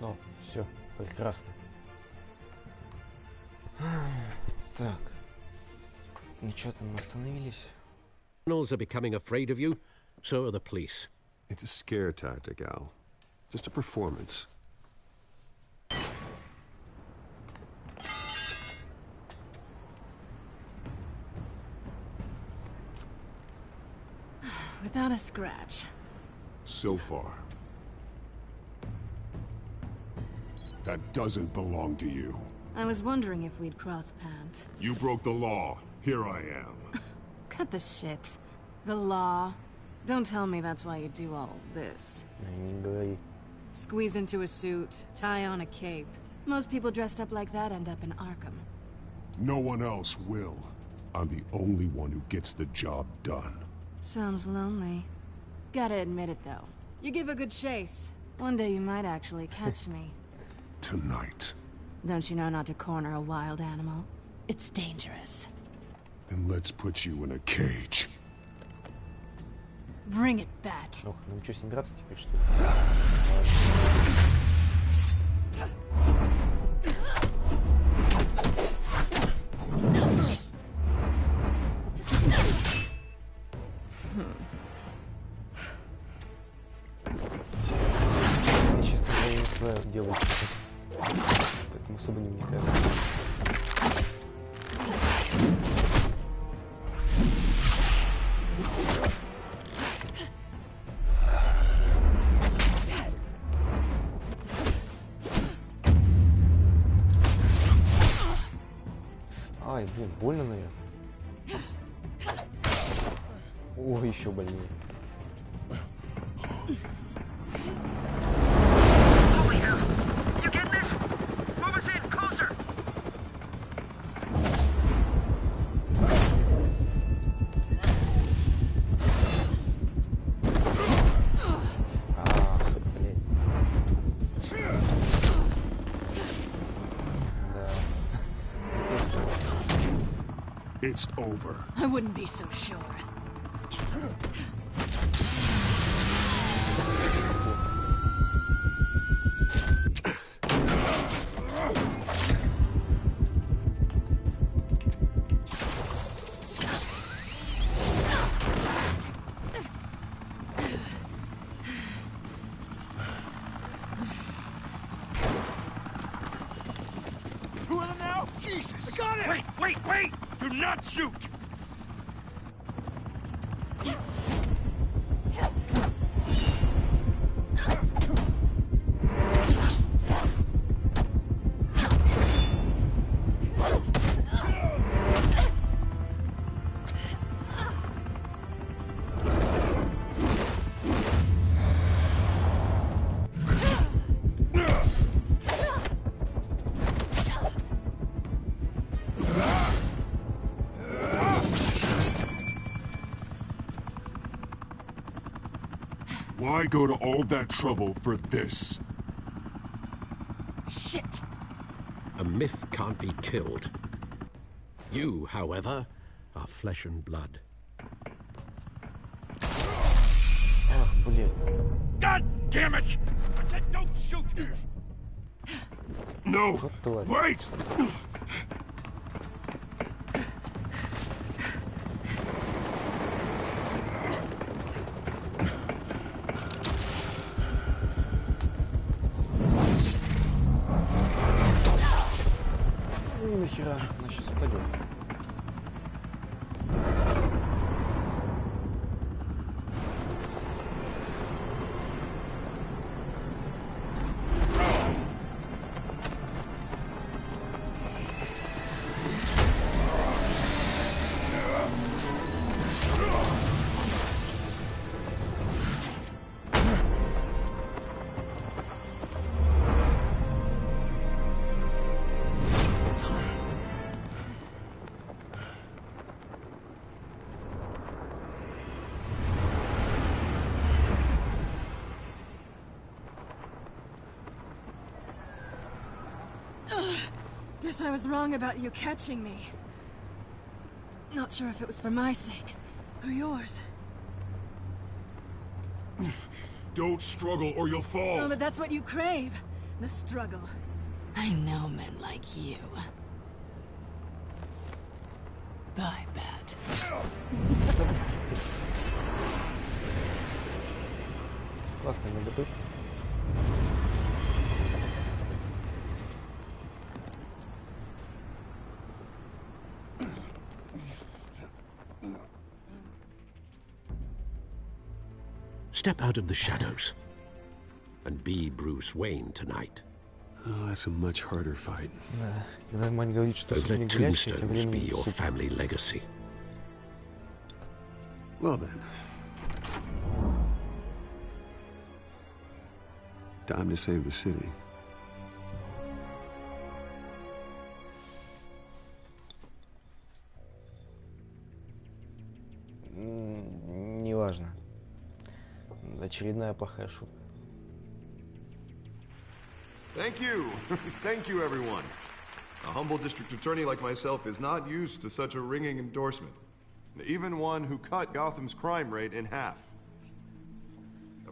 Ну, все, прекрасно. Так. Ничего, там остановились. Criminals are becoming afraid of you, so are the police. It's a scare tactic, Al. Just a performance. Without a scratch. So far. That doesn't belong to you. I was wondering if we'd cross paths. You broke the law. Here I am. Cut the shit. The law. Don't tell me that's why you do all this. Не говори. Squeeze into a suit, tie on a cape. Most people dressed up like that end up in Arkham. No one else will. I'm the only one who gets the job done. Sounds lonely. Gotta admit it, though. You give a good chase. One day you might actually catch me. Tonight. Don't you know not to corner a wild animal? It's dangerous. Then let's put you in a cage. Bring it, Bat. Ох, ну что, с ним драться теперь, что ли? Я, честно говоря, не знаю, делать сейчас. Поэтому особо не вникаю. Ай, блин, больно, наверное. О, еще больнее. You getting this? Move us in, closer! Блин. Да. It's over. I wouldn't be so sure. Two of them now? Jesus! I got it! Wait! Do not shoot! Why go to all that trouble for this? Shit! A myth can't be killed. You, however, are flesh and blood. Ах, блин. God damn it! I said don't shoot! No! Вот тварь. Wait! Ну нахера, она сейчас упадет. Guess I was wrong about you catching me. Not sure if it was for my sake or yours. Don't struggle or you'll fall. Oh, but that's what you crave. The struggle. I know men like you. Bye, Bat. Классный наготовь. Step out of the shadows and be Bruce Wayne tonight. Oh, that's a much harder fight. Да. Когда мать говорит, что Don't суп не let горячий, тем tombstones be временем your суп. family legacy. Well then. Time to save the city. Неважно. Очередная плохая шутка. Thank you. Thank you, everyone. A humble district attorney like myself is not used to such a ringing endorsement. Even one who cut Gotham's crime rate in half.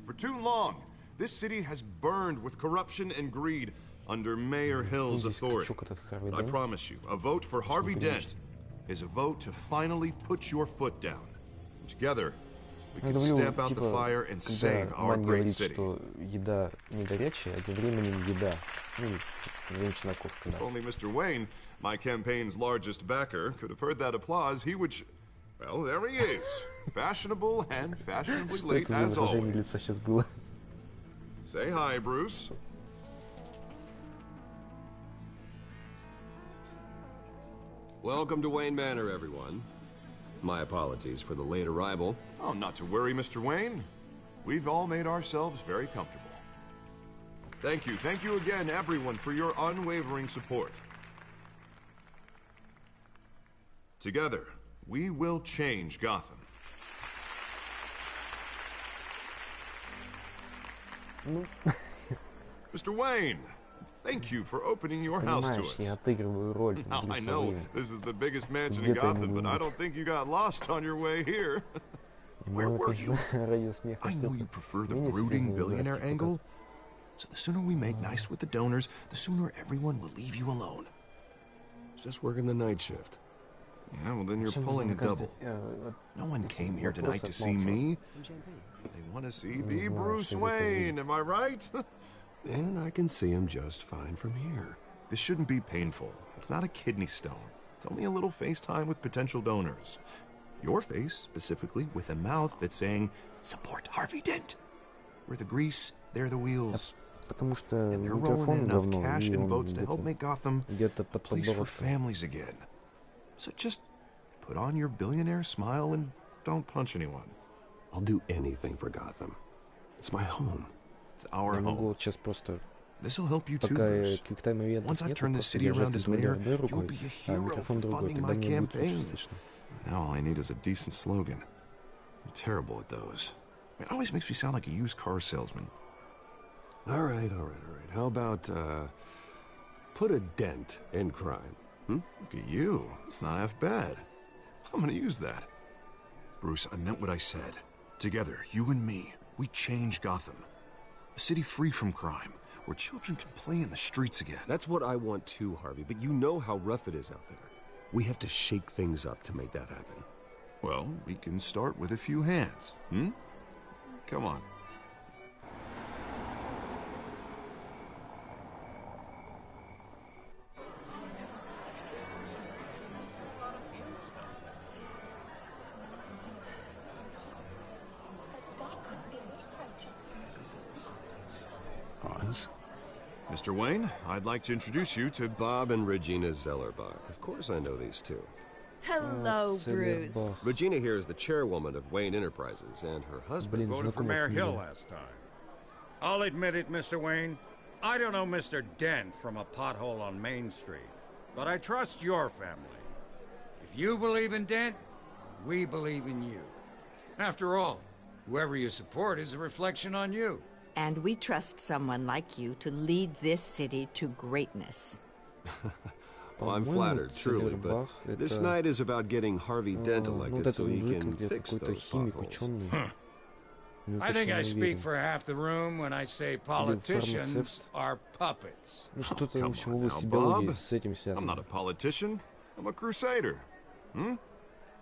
For too long, this city has burned with corruption and greed under Mayor Hill's authority. But I promise you, a vote for Harvey Dent is a vote to finally put your foot down. Together, we can stamp out the fire and save our great city. Что еда не горячая, а тем временем еда. Ну, женщина кошка, да. If only Mr. Wayne, my campaign's largest backer, could have heard that applause, he would... Well, there he is. Fashionable and fashionably Что late это за as выражение always. лица сейчас было? Say hi, Bruce. Welcome to Wayne Manor, everyone. My apologies for the late arrival. Oh, not to worry, Mr. Wayne. We've all made ourselves very comfortable. Thank you again, everyone, for your unwavering support. Together, we will change Gotham. Mr. Wayne, thank you for opening your house to Понимаешь, us. я отыгрываю роль Now, I Брюса know Уэйна. this is the biggest mansion in Где-то Gotham, ему but I будет. don't think you got lost on your way here. Where were you? Ради смеха I know что-то. you prefer the Менее brooding серьезный billionaire удар, типа angle. So the sooner we make nice with the donors, the sooner everyone will leave you alone. Just working the night shift. Yeah, well then you're Зачем pulling a нужно double. каждый, No one came here вопрос tonight to see отмолчался. me. They want to see the знаю, Bruce что это Wayne, будет. am I right? And I can see him just fine from here. This shouldn't be painful. It's not a kidney stone. It's only a little FaceTime with potential donors. Your face, specifically, with a mouth that's saying, support Harvey Dent. We're the grease, they're the wheels. Потому что And they're rolling микрофон in enough говно, cash и and он votes to help make Gotham где-то a под place for подбородком. families again. So just put on your billionaire smile and don't punch anyone. I'll do anything for Gotham. It's my home. It's our Я могу home. вот сейчас просто, This'll help you too, пока Bruce. квиктайм ивентов Once I've нету, turned this просто city around держать as контроллер mayor, одной you'll рукой, be a а hero микрофон for другой, funding тогда my мне будет лучше campaign. слышно. Now all I need is a decent slogan. I'm terrible at those. It always makes me sound like a used car salesman. All right. How about, put a dent in crime? Hmm? Look at you. It's not half bad. I'm gonna use that. Bruce, I meant what I said. Together, you and me, we change Gotham. A city free from crime, where children can play in the streets again. That's what I want too, Harvey, but you know how rough it is out there. We have to shake things up to make that happen. Well, we can start with a few hands, hmm? Come on. Oz? Mr. Wayne, I'd like to introduce you to Bob and Regina Zellerbach. Of course I know these two. Hello, Bruce. Целебах. Regina here is the chairwoman of Wayne Enterprises, and her husband... Блин, Voted for знакомая Mayor Hill фамилия. last time. I'll admit it, Mr. Wayne. I don't know Mr. Dent from a pothole on Main Street, but I trust your family. If you believe in Dent, we believe in you. After all, whoever you support is a reflection on you. And we trust someone like you to lead this city to greatness. Well, I'm По-моему, flattered, truly, but Целебах this это, night is about getting Harvey Dent ну, elected вот so этот he мужик, can где fix какой-то those химик, potholes. ученый. Ну, I think точно I не speak уверен. for half the room when I say politicians are puppets. Ну, что-то, в Come общем, в on области now, биологии Bob. с этим I'm not связано. a politician. I'm a crusader. Hmm?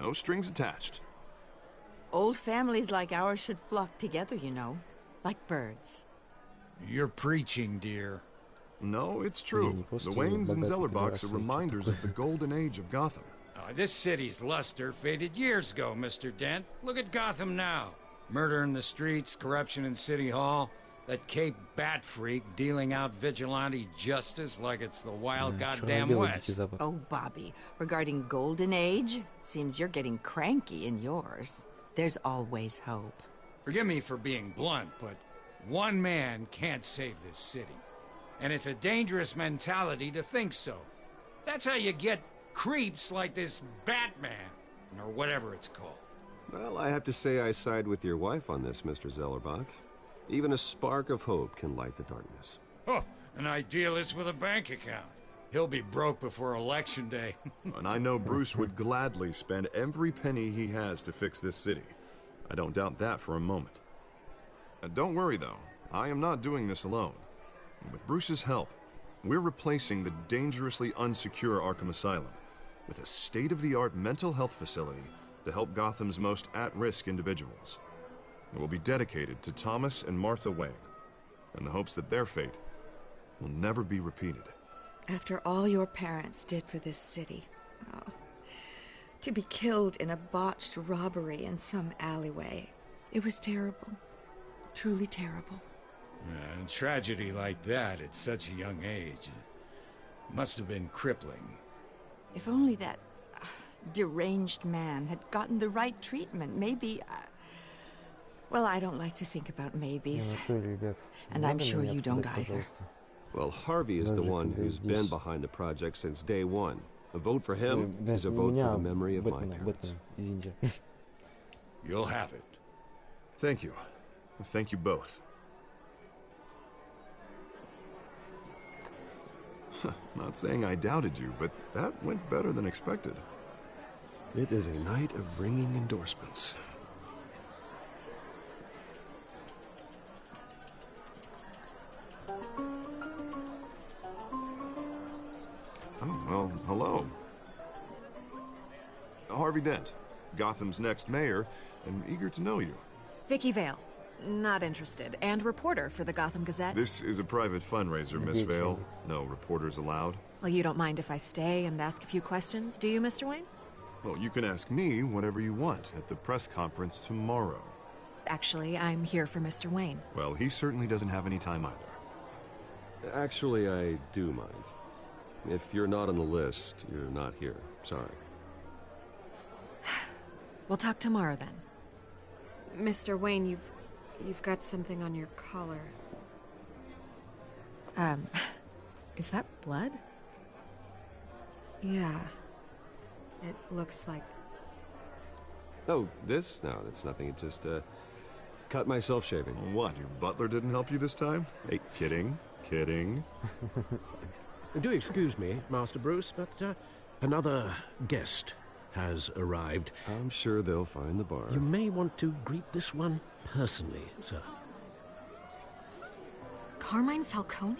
No strings attached. Old families like ours should flock together, you know, like birds. You're preaching, dear. No, it's Я true. не The просто Waynes and богатый Zellerbachs пидорас, are а чё reminders of the такое? golden age of Gotham. This city's luster faded years ago, Mr. Dent. Look at Gotham now. Murder in the streets, corruption in City Hall, that Cape Bat freak dealing out vigilante justice like it's the wild goddamn Черно-белый Дикий West. Запад. Oh, Bobby, regarding Golden Age, seems you're getting cranky in yours. There's always hope. Forgive me for being blunt, but one man can't save this city. And it's a dangerous mentality to think so. That's how you get creeps like this Batman, or whatever it's called. Well, I have to say I side with your wife on this, Mr. Zellerbach. Even a spark of hope can light the darkness. Oh, an idealist with a bank account. He'll be broke before Election Day. And I know Bruce would gladly spend every penny he has to fix this city. I don't doubt that for a moment. Don't worry, though. I am not doing this alone. With Bruce's help, we're replacing the dangerously unsecure Arkham Asylum with a state-of-the-art mental health facility to help Gotham's most at-risk individuals. It will be dedicated to Thomas and Martha Wayne, in the hopes that their fate will never be repeated. After all your parents did for this city, oh, to be killed in a botched robbery in some alleyway, it was terrible. Truly terrible. A tragedy like that at such a young age must have been crippling. If only that deranged man had gotten the right treatment, maybe... well, I don't like to think about maybes. And I'm sure you don't either. Well, Harvey is the one who's been behind the project since day one. A vote for him is a vote for the memory of my parents. Извините. You'll have it. Thank you. Thank you both. Not saying I doubted you, but that went better than expected. It is a night of ringing endorsements. Oh, well, hello. Harvey Dent, Gotham's next mayor, and eager to know you. Vicky Vale. Not interested. And reporter for the Gotham Gazette. This is a private fundraiser, Miss Vale. No reporters allowed. Well, you don't mind if I stay and ask a few questions, do you, Mr. Wayne? Well, you can ask me whatever you want at the press conference tomorrow. Actually, I'm here for Mr. Wayne. Well, he certainly doesn't have any time either. Actually, I do mind. If you're not on the list, you're not here. Sorry. We'll talk tomorrow then. Mr. Wayne, you've got something on your collar. Is that blood? Yeah. It looks like... Oh, this? No, that's nothing. It just, cut myself shaving. What, your butler didn't help you this time? Hey, kidding. Kidding. Do excuse me, Master Bruce, but another guest has arrived. I'm sure they'll find the bar. You may want to greet this one personally, sir. Carmine Falcone?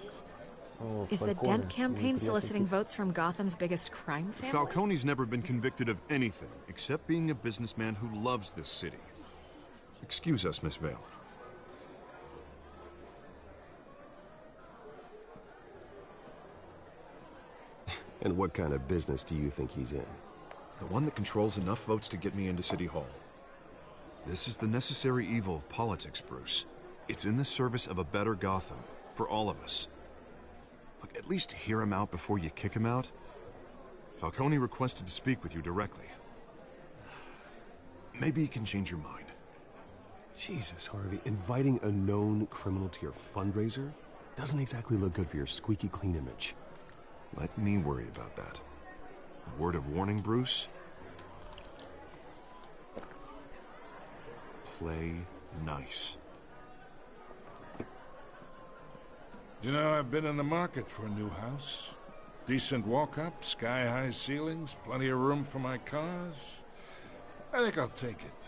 О, Is the Фальконе. Dent campaign Неприятный soliciting тип. votes from Gotham's biggest crime family? Falcone's never been convicted of anything except being a businessman who loves this city. Excuse us, Miss Vale. And what kind of business do you think he's in? The one that controls enough votes to get me into City Hall. This is the necessary evil of politics, Bruce. It's in the service of a better Gotham, for all of us. Look, at least hear him out before you kick him out. Falcone requested to speak with you directly. Maybe he can change your mind. Jesus, Harvey, inviting a known criminal to your fundraiser doesn't exactly look good for your squeaky clean image. Let me worry about that. A word of warning, Bruce? Play nice. You know, I've been in the market for a new house. Decent walk-up, sky-high ceilings, plenty of room for my cars. I think I'll take it.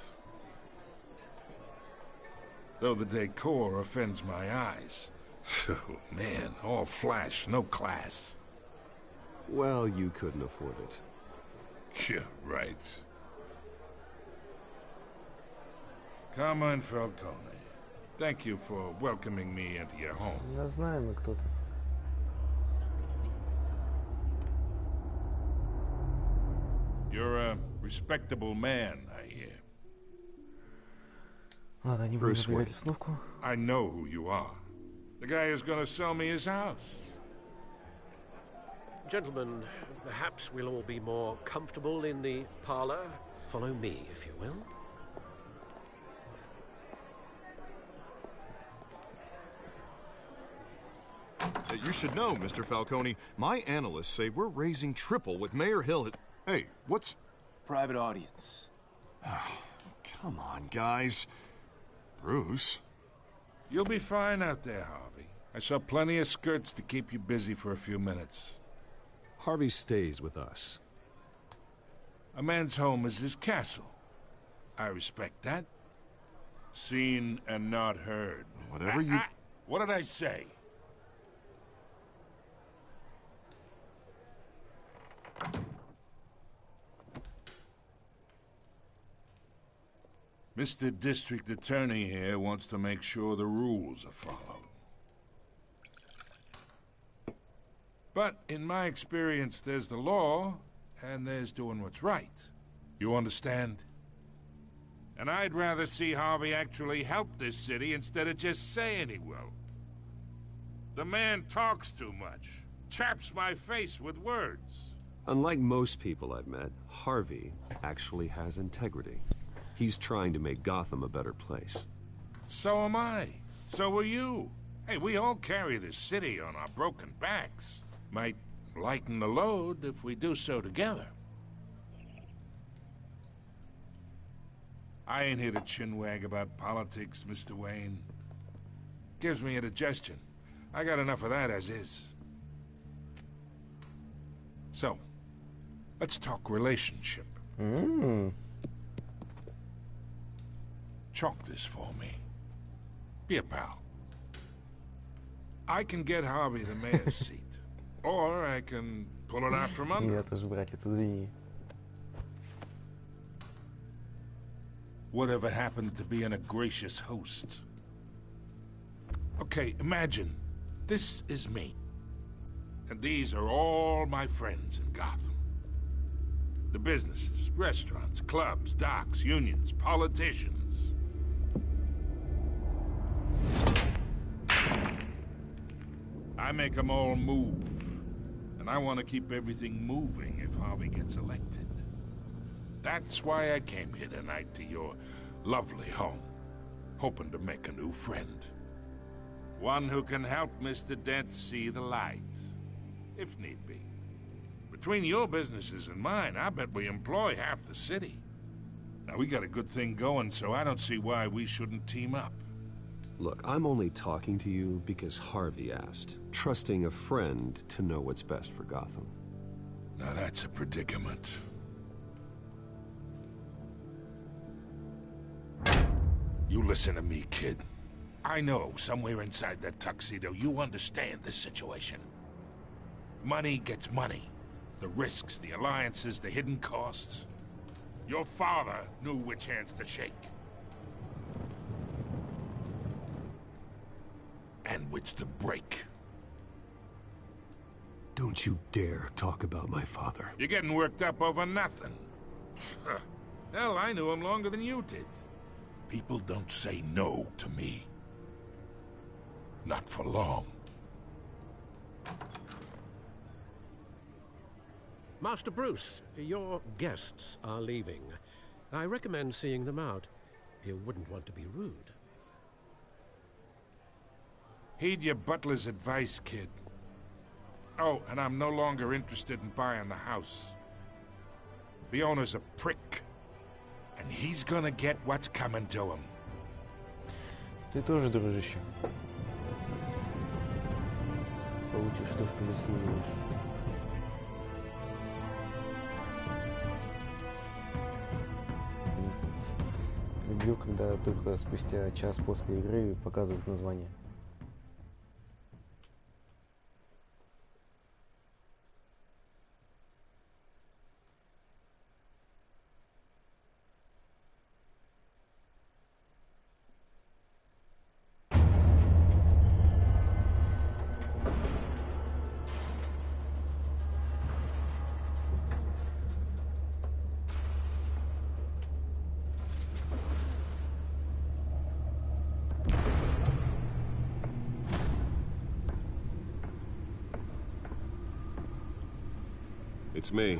though the decor offends my eyes. Oh, man, all flash, no class. Well, you couldn't afford it. Yeah, right. Carmine Falcone, thank you for welcoming me into your home. Я знаю, мы кто-то. You're a respectable man, I hear. Ладно, не будем напрягать установку. I know who you are. The guy who's gonna sell me his house. Gentlemen, perhaps we'll all be more comfortable in the parlor. Follow me, if you will. You should know, Mr. Falcone, my analysts say we're raising triple what Mayor Hill had... Hey, what's... Private audience. Come on, guys. Bruce? You'll be fine out there, Harvey. I saw plenty of skirts to keep you busy for a few minutes. Harvey stays with us. A man's home is his castle. I respect that. Seen and not heard. Whatever you... What did I say? Mr. District Attorney here wants to make sure the rules are followed. But in my experience, there's the law, and there's doing what's right. You understand? And I'd rather see Harvey actually help this city instead of just saying he will. The man talks too much, chaps my face with words. Unlike most people I've met, Harvey actually has integrity. He's trying to make Gotham a better place. So am I. So are you. Hey, we all carry this city on our broken backs. Might lighten the load if we do so together. I ain't here to chinwag about politics, Mr. Wayne. Gives me indigestion. I got enough of that as is. So, let's talk relationship. Chalk this for me. Be a pal. I can get Harvey the mayor's seat. Or I can pull it out from under. Я тоже, братец, извини. Whatever happened to being a gracious host? Okay, imagine this is me. And these are all my friends in Gotham. The businesses, restaurants, clubs, docks, unions, politicians. I make them all move. And I want to keep everything moving if Harvey gets elected. That's why I came here tonight to your lovely home, hoping to make a new friend. One who can help Mr. Dent see the light, if need be. Between your businesses and mine, I bet we employ half the city. Now, we got a good thing going, so I don't see why we shouldn't team up. Look, I'm only talking to you because Harvey asked, trusting a friend to know what's best for Gotham. Now that's a predicament. You listen to me, kid. I know somewhere inside that tuxedo you understand this situation. Money gets money. The risks, the alliances, the hidden costs. Your father knew which hands to shake. And which to break. Don't you dare talk about my father. You're getting worked up over nothing. Hell, I knew him longer than you did. People don't say no to me. Not for long. Master Bruce, your guests are leaving. I recommend seeing them out. You wouldn't want to be rude. Heed your butler's advice, kid. Oh, and I'm no longer interested in buying the house. The owner's a prick. And he's gonna get what's coming to him. Ты тоже, дружище. Получишь то, что заслуживаешь. люблю, когда только спустя час после игры показывают название. It's me.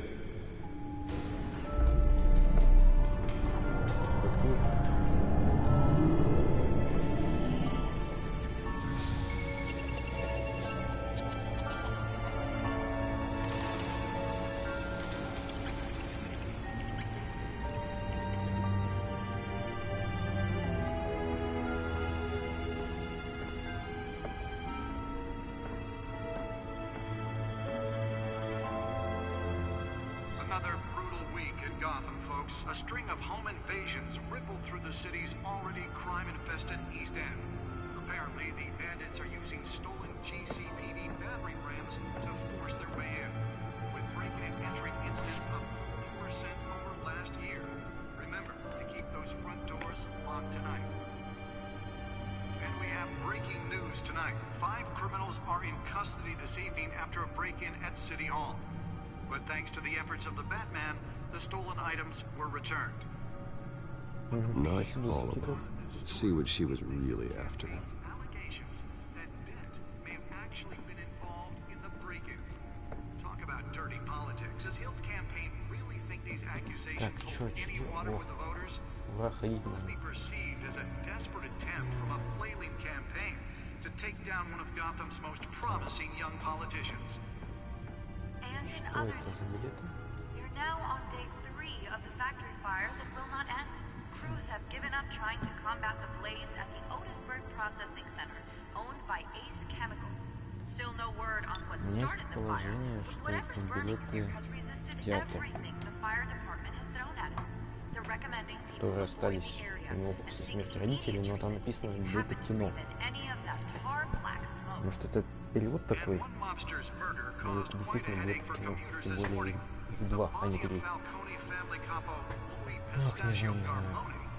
Another brutal week in Gotham, folks. A string of home invasions ripple through the city's already crime-infested East End. Apparently, the bandits are using stolen GCPD battering rams to force their way in, with breaking and entering incidents up 40% over last year. Remember to keep those front doors locked tonight. And we have breaking news tonight. 5 criminals are in custody this evening after a break-in at City Hall. But thanks to the efforts of the Batman, the stolen items were returned. Not all of them. Let's see what she was really after. Allegations that Dent may have actually been involved in the break-in. Talk about dirty politics. Does Hill's campaign really think these accusations hold any water with the voters? It will be perceived as a desperate attempt from a flailing campaign to take down one of Gotham's most promising young politicians. And in other news, you're now on day 3 of the factory fire that will not end. Crews have given up trying to combat the blaze at the Otisburg Processing Center, owned by Ace Chemical. Still no word on what started the fire, but whatever's burning here has resisted everything the fire department has thrown at it. They're recommending people avoid the area and seek immediate treatment any of that tar black smoke. Может, это перевод такой? Или это действительно будет кино? Тем более 2, а не 3. Ох, не знаю.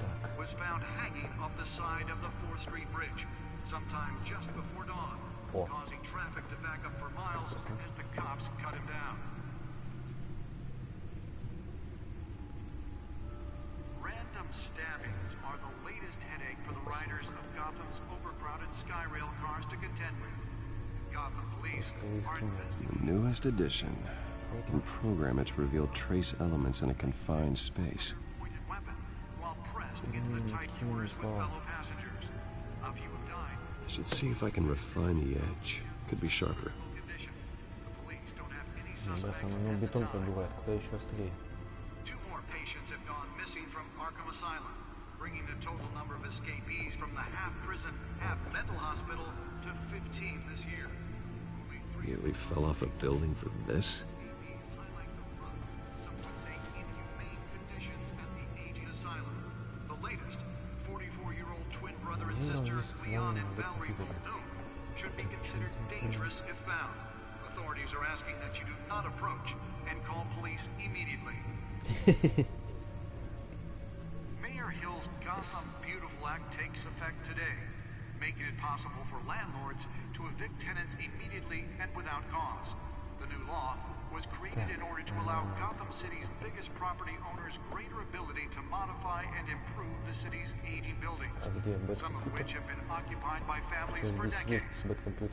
Так. Was found hanging off the side of the 4th Street Bridge sometime just before dawn, causing traffic to back up for miles as the cops cut him down. Random stabbings are the latest headache for the riders of Gotham's overcrowded Skyrail cars to contend with. Gotham police are investigating. The newest edition. You can program it to reveal trace elements in a confined space. I should see if I can refine the edge. Could be sharper. Ну, бетон пробивает, куда еще острее. 2 more patients have gone missing from Arkham Asylum, bringing the total number of escapees from the half-prison, half-mental hospital to 15 this year. Nearly fell off a building for this? The latest, 44-year-old twin brother and sister, Leon and Valerie Muldoon, should be considered dangerous if found. Authorities are asking that you do not approach and call police immediately. Mayor Hill's Gotham Beautiful Act takes effect today, making it possible for landlords to evict tenants immediately and without cause. The new law was created in order to allow Gotham City's biggest property owners greater ability to modify and improve the city's aging buildings, some of which have been occupied by families for decades.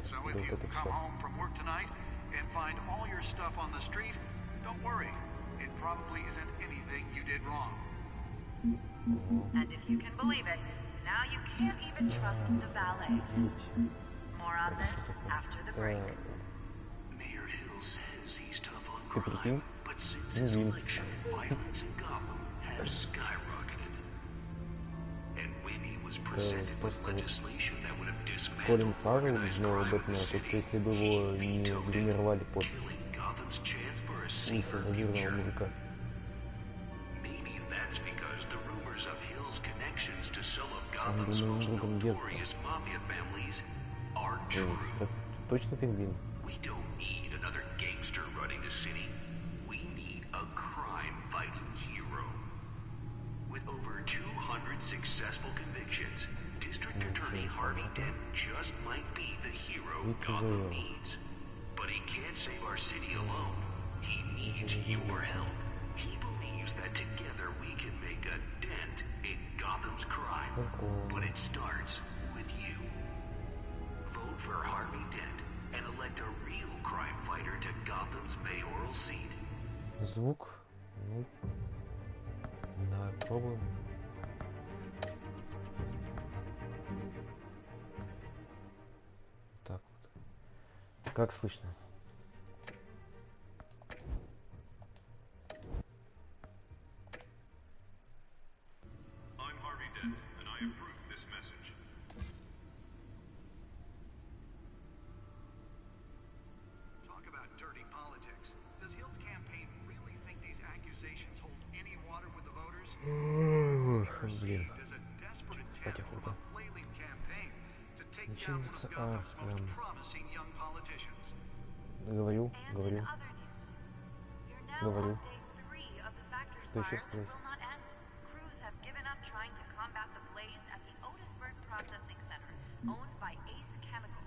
So if you come home from work tonight and find all your stuff on the street, don't worry. It probably isn't anything you did wrong. And if you can believe it, now you can't even trust the valets. More on this after the break. Mayor Hill says he's tough on crime, but since his election, violence in Gotham has skyrocketed. And when he was presented with legislation that would have dismantled organized crime in the city, he vetoed it, killing Gotham's chance for a safer future. Maybe that's because the rumors of Hill's connections Gotham's most notorious mafia families are true. Точно пингвин. We don't need another gangster running the city. We need a crime-fighting hero. With over 200 successful convictions, District Attorney Harvey Dent just might be the hero Gotham needs. But he can't save our city alone. He needs your help. He believes that together we can make a dent in Gotham's crime. But it starts with you. Vote for Harvey Dent and elect a real crime fighter to Gotham's mayoral seat. Звук. Ну, давай пробуем. Так вот. Как слышно? I'm Harvey Dent, and I approve this message. Talk about dirty politics. Does Hill's campaign really think these accusations hold any water with the voters? Блин. As a desperate Спать attempt from охота. a flailing campaign to take down one of Gotham's most promising young politicians. Говорю. Что еще сказать? Will not end. Crews have given up trying to combat the blaze at the Otisburg Processing Center, owned by Ace Chemical.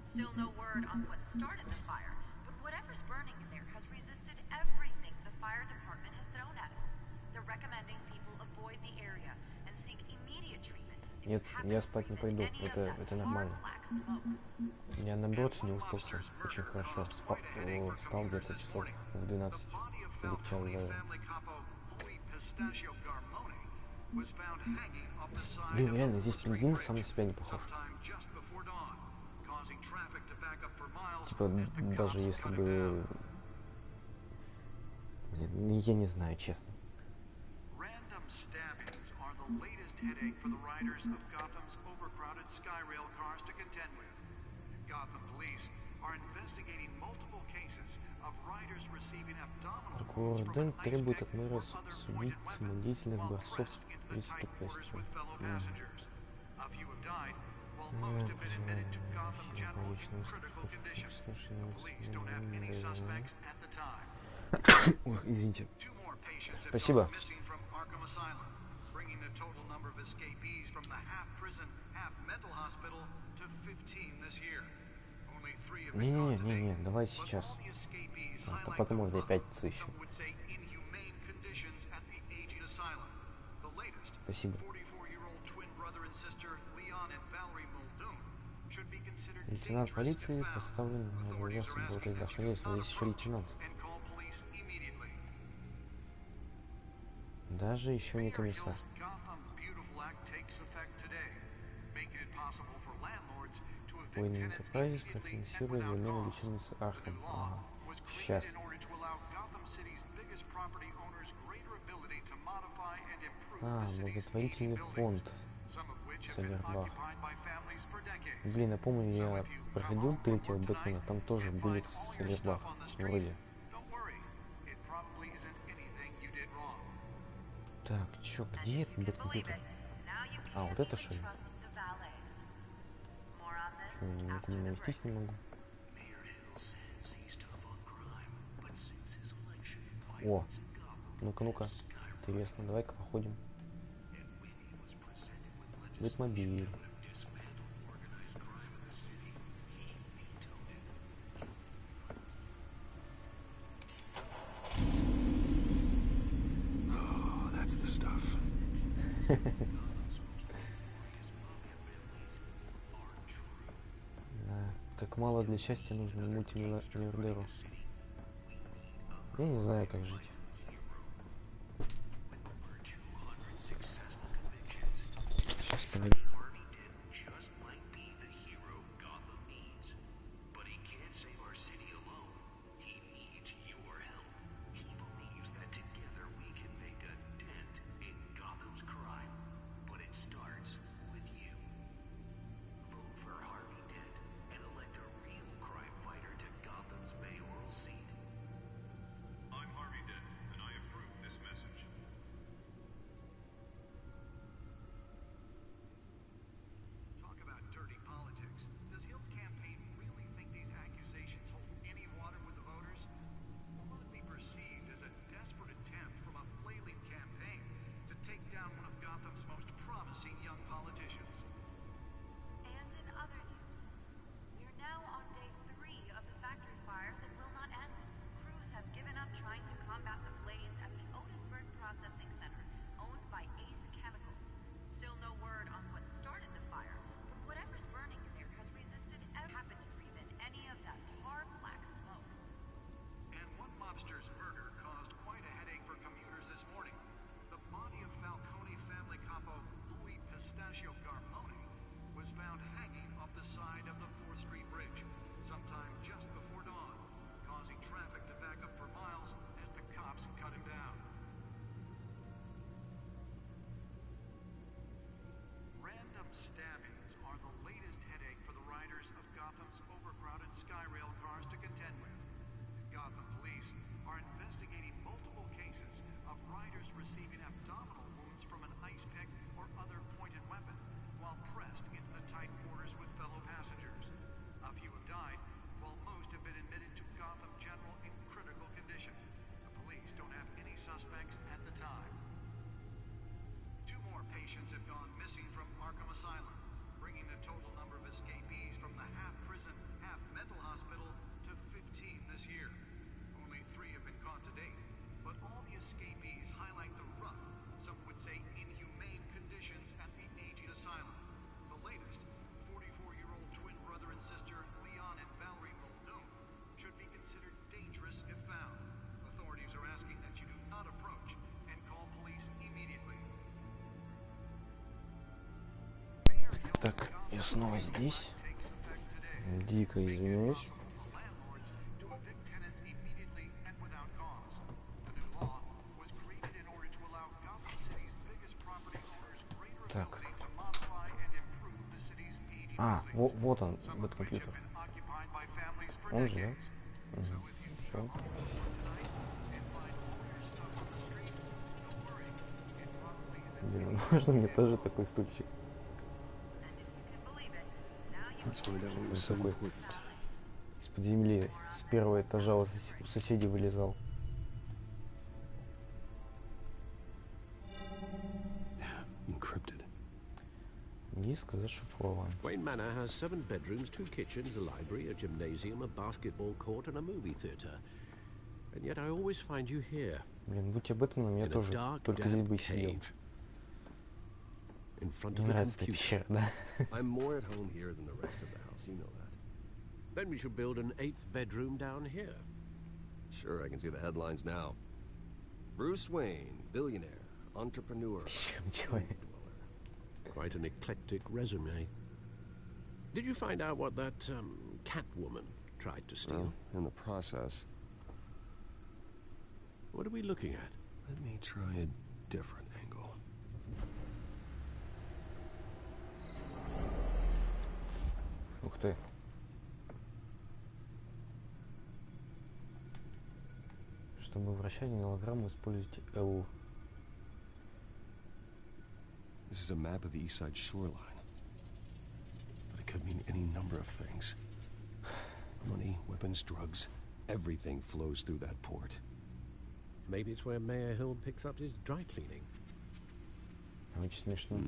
Still no word on what started the fire, but whatever's burning in there has resisted everything the fire department has thrown at it. They're recommending people avoid the area and seek immediate treatment. Нет, я спать не пойду. Это нормально. Я наоборот не выспался очень хорошо. Встал где-то часов в 12 или в час даже. Блин, реально, здесь пингвин сам на себя не похож. Типа, даже если бы... Блин, я не знаю, честно. Headache for the riders of Gotham's overcrowded Skyrail cars to contend with. Gotham police are investigating multiple cases of riders receiving abdominal wounds from an ice pick or other pointed weapon while pressed into the tight quarters with fellow passengers. A few have died, while most have been admitted to Gotham General in critical condition. The police don't have any suspects at the time. Извините. Two more patients have Спасибо. gone missing from Arkham Asylum, bringing the total number of escapees from the half-prison, half-mental hospital to 15 this year. Only 3 have been caught today. Не, давай сейчас. А потом можно опять сыщем. Спасибо. Лейтенант полиции поставлен на место работать. Да, конечно, здесь еще лейтенант. Даже еще не комиссар. Wayne Enterprises профинансирует замену лечебницы Архам. Ага. Сейчас. Благотворительный фонд Солербах. Блин, я помню, я проходил третьего Бэтмена, там тоже были Солербах, вроде. Так, чё, где этот бэткомпьютер? А, вот это что ли? Чё, никуда навестись не могу. О, ну-ка. Интересно, давай-ка походим. Бэтмобиль. That's the stuff. Да, как мало для счастья нужно мультимиллиардеру. Я не знаю, как жить. Сейчас подойду. Skyrail cars to contend with. Gotham police are investigating multiple cases of riders receiving abdominal wounds from an ice pick or other pointed weapon while pressed into the tight quarters with fellow passengers. A few have died, while most have been admitted to Gotham General in critical condition. The police don't have any suspects at the time. 2 more patients have gone missing from Arkham Asylum, bringing the total number of escapees from the half-prison, half-mental hospital to 15 this year. Only 3 have been caught to date, but all the escapees highlight the rough, some would say inhumane conditions at the aging asylum. The latest, 44-year-old twin brother and sister Leon and Valerie Muldoon, should be considered dangerous if found. Authorities are asking that you do not approach and call police immediately. Так, я снова здесь. Дико извиняюсь. Так. Вот он, этот компьютер. Он же, да? Все. Блин, можно мне тоже такой стульчик? Такой из-под земли, с первого этажа у соседей вылезал. Encrypted. Диск зашифрован. Wayne Manor has 7 bedrooms, 2 kitchens, a library, a gymnasium, a basketball court, and a movie theater. And yet I always find you here. Блин, будь об этом, но я тоже только здесь бы сидел. In front of the computer. I'm more at home here than the rest of the house, you know that. Then we should build an 8th bedroom down here. Sure, I can see the headlines now. Bruce Wayne, billionaire, entrepreneur. Quite an eclectic resume. Did you find out what that Catwoman tried to steal? Well, in the process. What are we looking at? Let me try a different angle. Ух ты. Чтобы вращать голограмму, используйте L. This is a map of the east side shoreline. But it could mean any number of things. Money, weapons, drugs, everything flows through that port. Maybe it's where Mayor Hill picks up his dry cleaning. Очень смешно.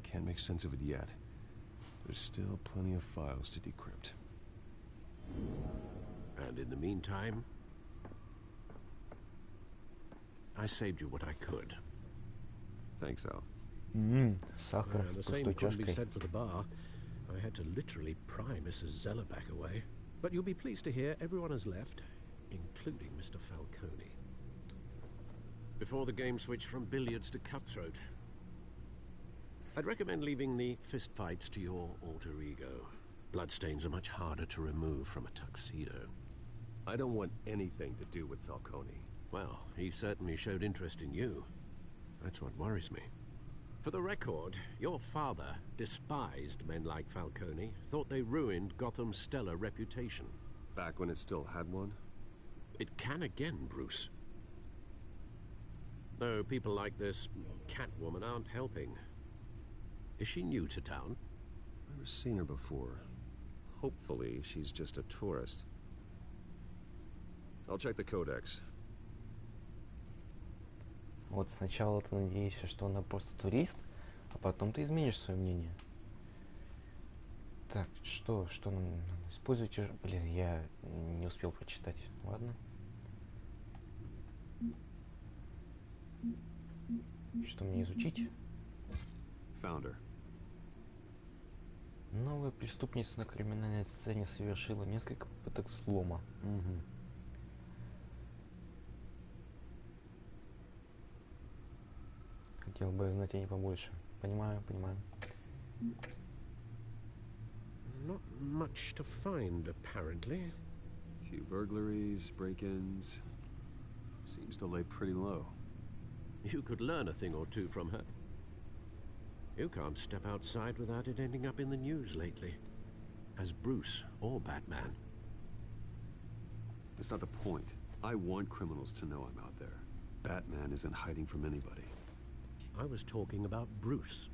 Can't make sense of it yet. There's still plenty of files to decrypt. And in the meantime, I saved you what I could. Thanks, Al. Сахар с The пустой same couldn't be чашкой. said for the bar. I had to literally pry Mrs. Zeller back away. But you'll be pleased to hear everyone has left, including Mr. Falcone. Before the game switched from billiards to cutthroat. I'd recommend leaving the fistfights to your alter ego. Bloodstains are much harder to remove from a tuxedo. I don't want anything to do with Falcone. Well, he certainly showed interest in you. That's what worries me. For the record, your father despised men like Falcone, thought they ruined Gotham's stellar reputation. Back when it still had one? It can again, Bruce. Though people like this Catwoman aren't helping. Is she new to town? Never seen her before. Hopefully, she's just a tourist. I'll check the codex. Вот сначала ты надеешься, что она просто турист, а потом ты изменишь свое мнение. Так, что нам надо? Используйте... Блин, я не успел прочитать. Ладно. Что мне изучить? Founder. Новая преступница на криминальной сцене совершила несколько попыток взлома. Угу. Хотел бы знать о ней побольше. Понимаю. Not much to find, apparently. Few burglaries, break-ins. Seems to lay pretty low. You could learn a thing or two from her. You can't step outside without it ending up in the news lately. as Bruce or Batman. That's not the point. I want criminals to know I'm out there. Batman isn't hiding from anybody. I was talking about Bruce.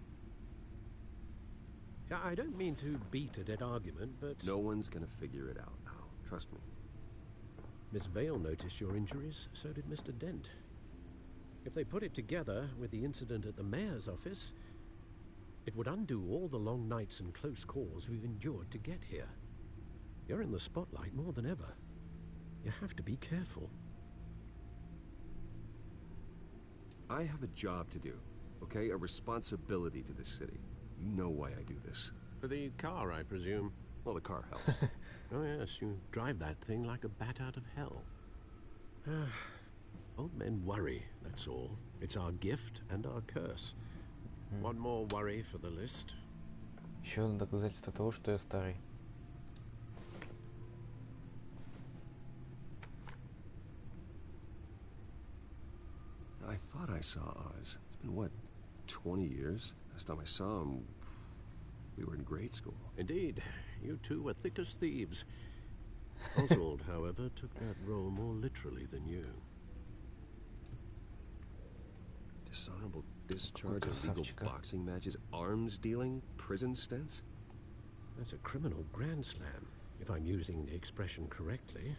I don't mean to beat a dead argument, but... No one's gonna figure it out now. Trust me. Miss Vale noticed your injuries, so did Mr. Dent. If they put it together with the incident at the mayor's office, it would undo all the long nights and close calls we've endured to get here. You're in the spotlight more than ever. You have to be careful. I have a job to do, okay? A responsibility to this city. You know why I do this. For the car, I presume. Well, the car helps. Oh yes, you drive that thing like a bat out of hell. Old men worry, that's all. It's our gift and our curse. One more worry for the list. Еще одно доказательство того, что я старый. I thought I saw Oz. It's been, what, 20 years? Last time I saw him, we were in grade school. Indeed. You two were thick as thieves. Oswald, however, took that role more literally than you. Dishonorable discharge, illegal boxing matches, arms dealing, prison stints? That's a criminal grand slam, if I'm using the expression correctly.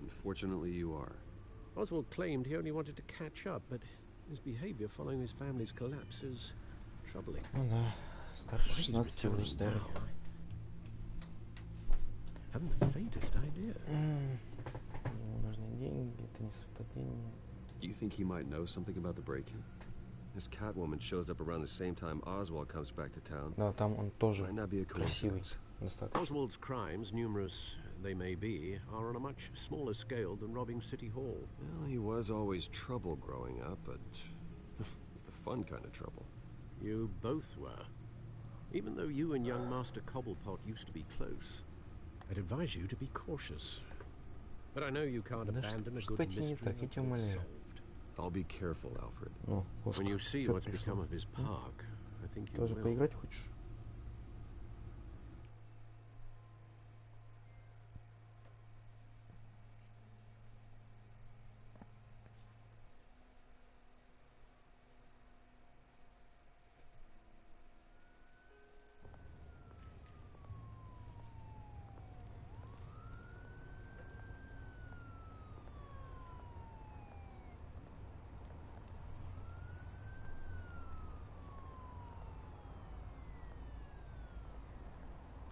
Unfortunately, you are. Oswald claimed he only wanted to catch up, but his behavior following his family's collapse is troubling. Ну да, старше 16 уже старый. Haven't the faintest idea. Ему нужны деньги, это не совпадение. Do you think he might know something about the break-in? This Catwoman shows up around the same time Oswald comes back to town. Да, там он тоже Might not be a красивый. coincidence. Достаточно. Oswald's crimes, numerous they may be, are on a much smaller scale than robbing City Hall. Well, he was always trouble growing up, but it was the fun kind of trouble. You both were. Even though you and young Master Cobblepot used to be close, I'd advise you to be cautious. But I know you can't abandon a good mystery until it's solved. I'll be careful, Alfred. Ну, When you see what's become of his park, I think you Тоже will. поиграть хочешь?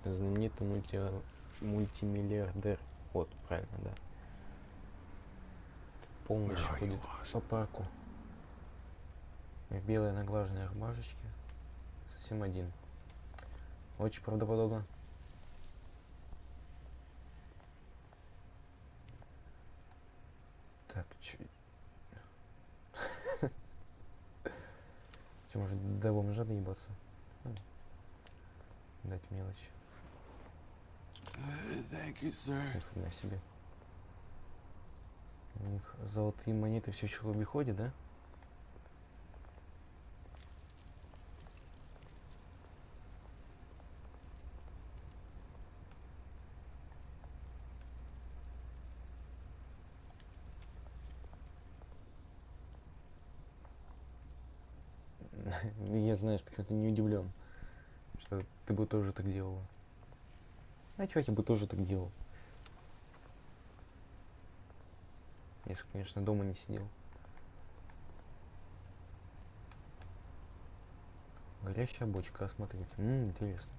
Знаменитый мультимиллиардер. Вот, правильно, да. В полночь ходит по парку. В белой наглаженной рубашечке. Совсем один. Очень правдоподобно. Так, чё... Чё, может, до бомжа доебаться? Дать мелочь. Thank you, sir. Ни хрена себе. У них золотые монеты все еще в обиходе, да? Я, знаешь, почему-то не удивлен, что ты бы тоже так делала. А чё, я бы тоже так делал. Если, конечно, дома не сидел. Горящая бочка, осмотрите. Интересно.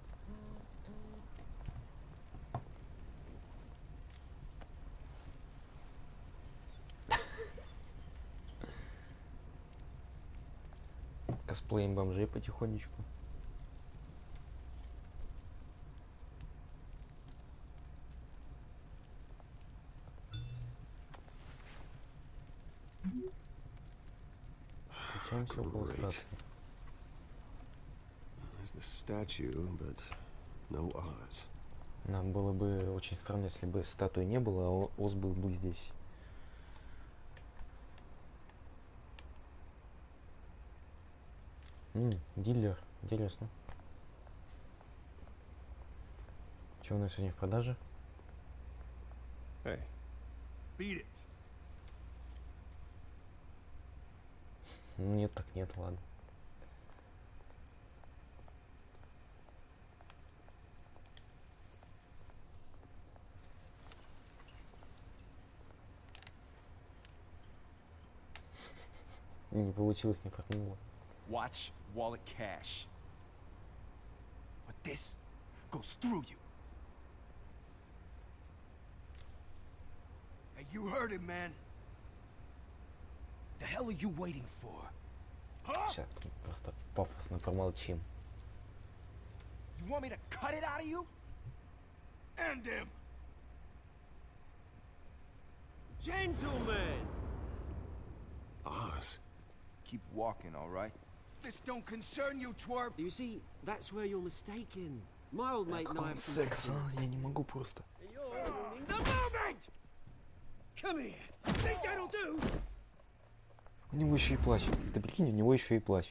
Косплеем бомжей потихонечку. Встречаемся около статуи. There's the statue, but no Oz. Нам было бы очень странно, если бы статуи не было, а Оз был бы здесь. Дилер. Интересно. Что у нас сегодня в продаже? Hey. Beat it. Нет, так нет, ладно. Не получилось, не фартнуло. Watch wallet cash. But this goes through you. Hey, you heard him, man. The hell are you waiting for? Сейчас просто пафосно помолчим. You want me to cut it out of you? End him. Gentlemen! Oz. Keep walking, all right? This don't concern you, twerp. You see, that's where you're mistaken. My old mate and I have Секс, я не могу просто. The moment! Come here. Think that'll do? У него еще и плащ. Ты прикинь, у него еще и плащ.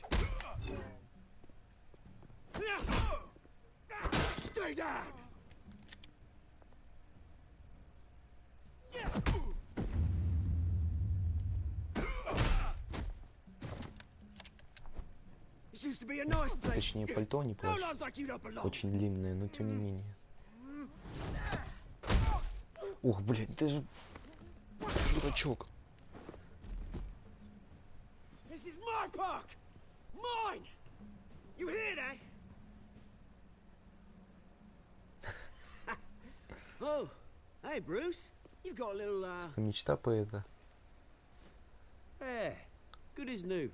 Stay down. Точнее, пальто, не плащ. Очень длинное, но тем не менее. Ух, блядь, ты же дурачок. This is my park. Mine. You hear that? Oh, hey Bruce. You've got a little Что мечта поэта. Yeah, good as new.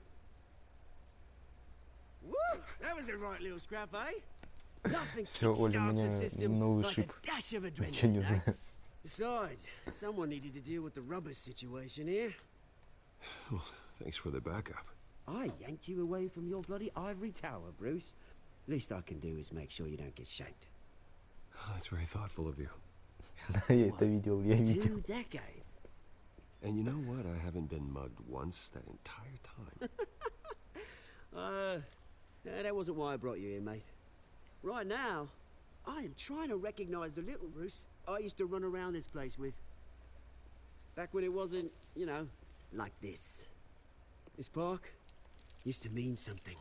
Woo! That was a right little scrap, eh? Nothing Все, Оля, у меня новый шип. Ничего не знаю. Besides, someone needed to deal with the rubber situation here. Well, thanks for the backup. I yanked you away from your bloody ivory tower, Bruce. Least I can do is make sure you don't get shanked. Oh, that's very thoughtful of you. Я это видел, я видел. 2 decades. And you know what? I haven't been mugged once that entire time. That wasn't why I brought you here, mate. Right now, I am trying to recognize the little Bruce I used to run around this place with. Back when it wasn't, you know, like this. This park used to mean something.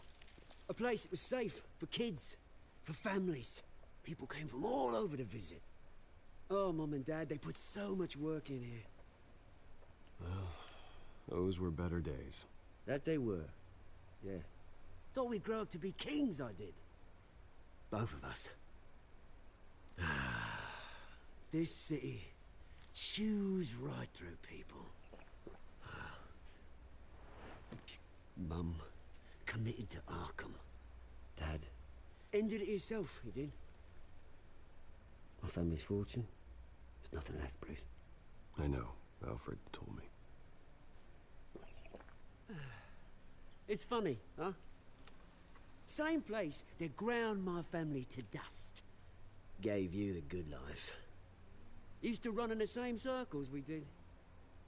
A place that was safe for kids, for families. People came from all over to visit. Oh, Mum and Dad, they put so much work in here. Well, those were better days. That they were. Yeah. Thought we'd grow up to be kings, I did. Both of us. This city chews right through people. Mum committed to Arkham. Dad ended it himself, he did. My family's fortune. There's nothing left, Bruce. I know. Alfred told me. It's funny, huh? Same place that ground my family to dust. Gave you the good life. Used to run in the same circles we did.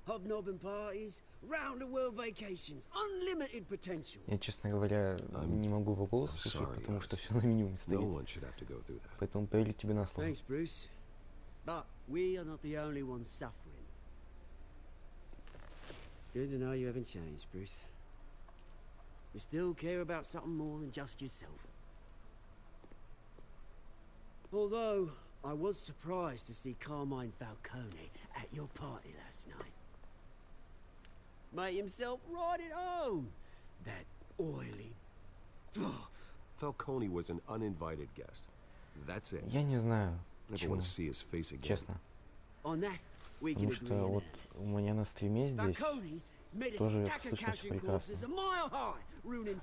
Hobnobbing parties, round-the-world vacations, unlimited potential. Я, честно говоря, не могу по голосу слушать, потому что все на меню стоит. Поэтому поверю тебе на слово. Thanks, Bruce. But we are not the only ones suffering. Good to know you haven't changed, Bruce. You still care about something more than just yourself. Although, I was surprised to see Carmine Falcone at your party last night. Made himself right at home. That oily... Falcone was an uninvited guest. That's it. Я не знаю, Never want to see his face again. честно. On that, we can Потому что вот у меня на стриме здесь тоже слышно прекрасно.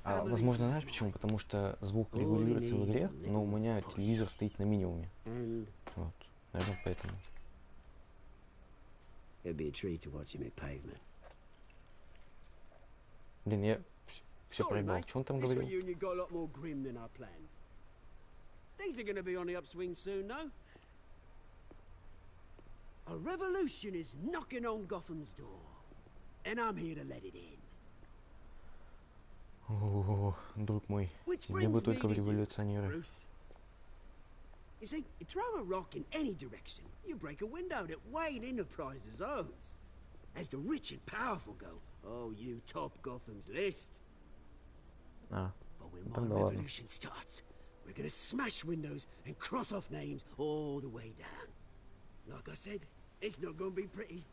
Возможно, знаешь почему? Потому что звук регулируется в игре, но у меня телевизор стоит на минимуме. Вот, наверное, поэтому. Блин, я все проебал. Что он там говорил? Things are going to be on the upswing soon, no? A revolution is knocking on Gotham's door, and I'm here to let it in. О, друг мой, тебе бы только в революционеры. You see, you throw a rock in any direction, you break a window that Wayne Enterprises owns. As the rich and powerful go, oh, you top Gotham's list. But when my revolution starts, we're gonna smash windows and cross off names all the way down. Like I said, it's not gonna be pretty.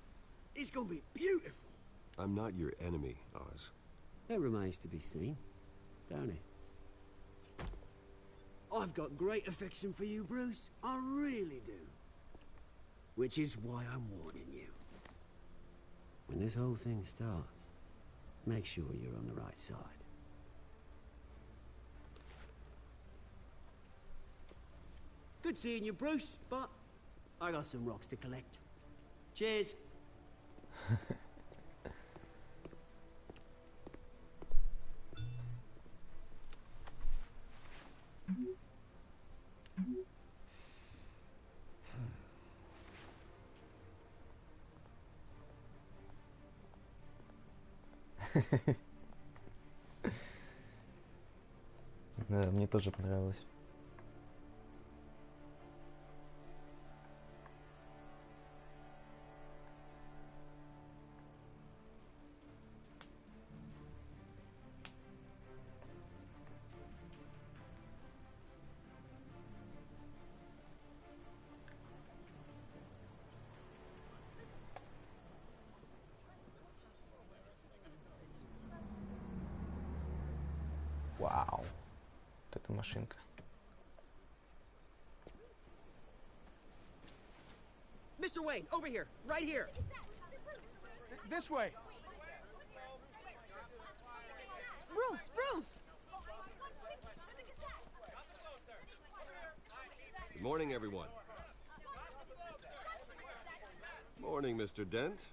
It's gonna be beautiful. I'm not your enemy, Oz. That remains to be seen, don't it? I've got great affection for you, Bruce. I really do. Which is why I'm warning you. When this whole thing starts, make sure you're on the right side. Good seeing you, Bruce, but I got some rocks to collect. Cheers. Да, мне тоже понравилось. Вау. Вот эта машинка. Mr. Wayne, over here, right here. This way. Bruce! Good morning, everyone. Morning, Mr. Dent.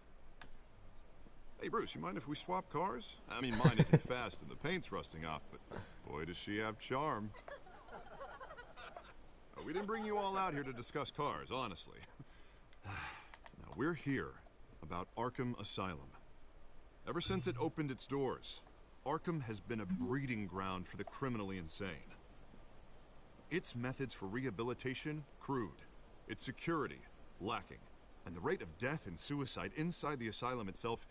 Hey, Bruce, you mind if we swap cars? I mean, mine isn't fast and the paint's rusting off, but boy, does she have charm. We didn't bring you all out here to discuss cars, honestly. Now, we're here about Arkham Asylum. Ever since it opened its doors, Arkham has been a breeding ground for the criminally insane. Its methods for rehabilitation, crude. Its security, lacking. And the rate of death and suicide inside the asylum itself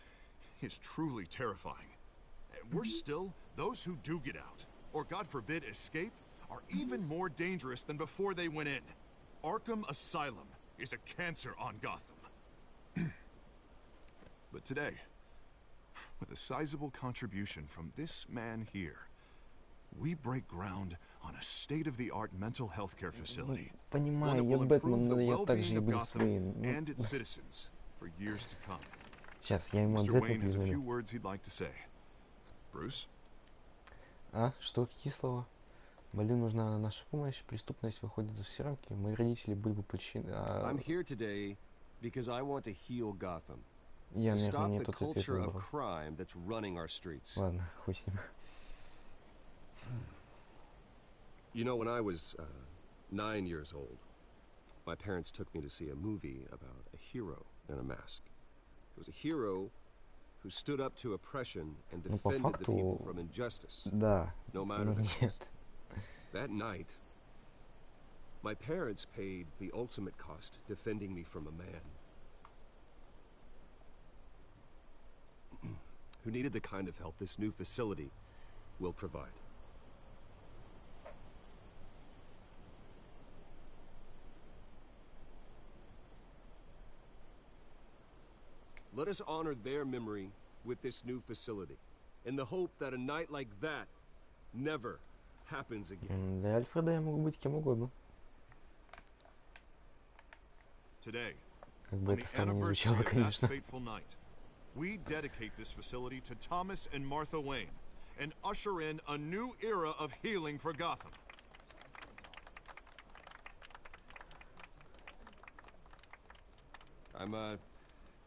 is truly terrifying. And worse still, those who do get out, or God forbid escape, are even more dangerous than before they went in. Arkham Asylum is a cancer on Gotham. But today, with a sizable contribution from this man here, we break ground on a state-of-the-art mental health care facility. Понимаю, я Бэтмен, но я также люблю свои. And its citizens for years to come. Сейчас я ему Mr. обязательно Wayne has a few перезвоню. words he'd like to say. Bruce? А, что кислого? Блин, нужна наша помощь. Преступность выходит за все рамки. Мои родители были бы причиной. I'm here today because I want to heal Gotham. Я, To наверное, stop не the тот ответ culture of выбрал. crime that's running our streets. Ладно, хуй с ним. You know, when I was 9 years old, my parents took me to see a movie about a hero in a mask. It was a hero who stood up to oppression and Ну, по defended the people факту, from injustice, да, no matter но the cost. нет. That night, my parents paid the ultimate cost defending me from a man who needed the kind of help this new facility will provide. Let us honor their memory with this new facility, in the hope that a night like that never happens again. Для Альфреда я могу быть кем угодно. Today, Как бы on это the странно не anniversary звучало, of that конечно. fateful night, we dedicate this facility to Thomas and Martha Wayne and usher in a new era of healing for Gotham. I'm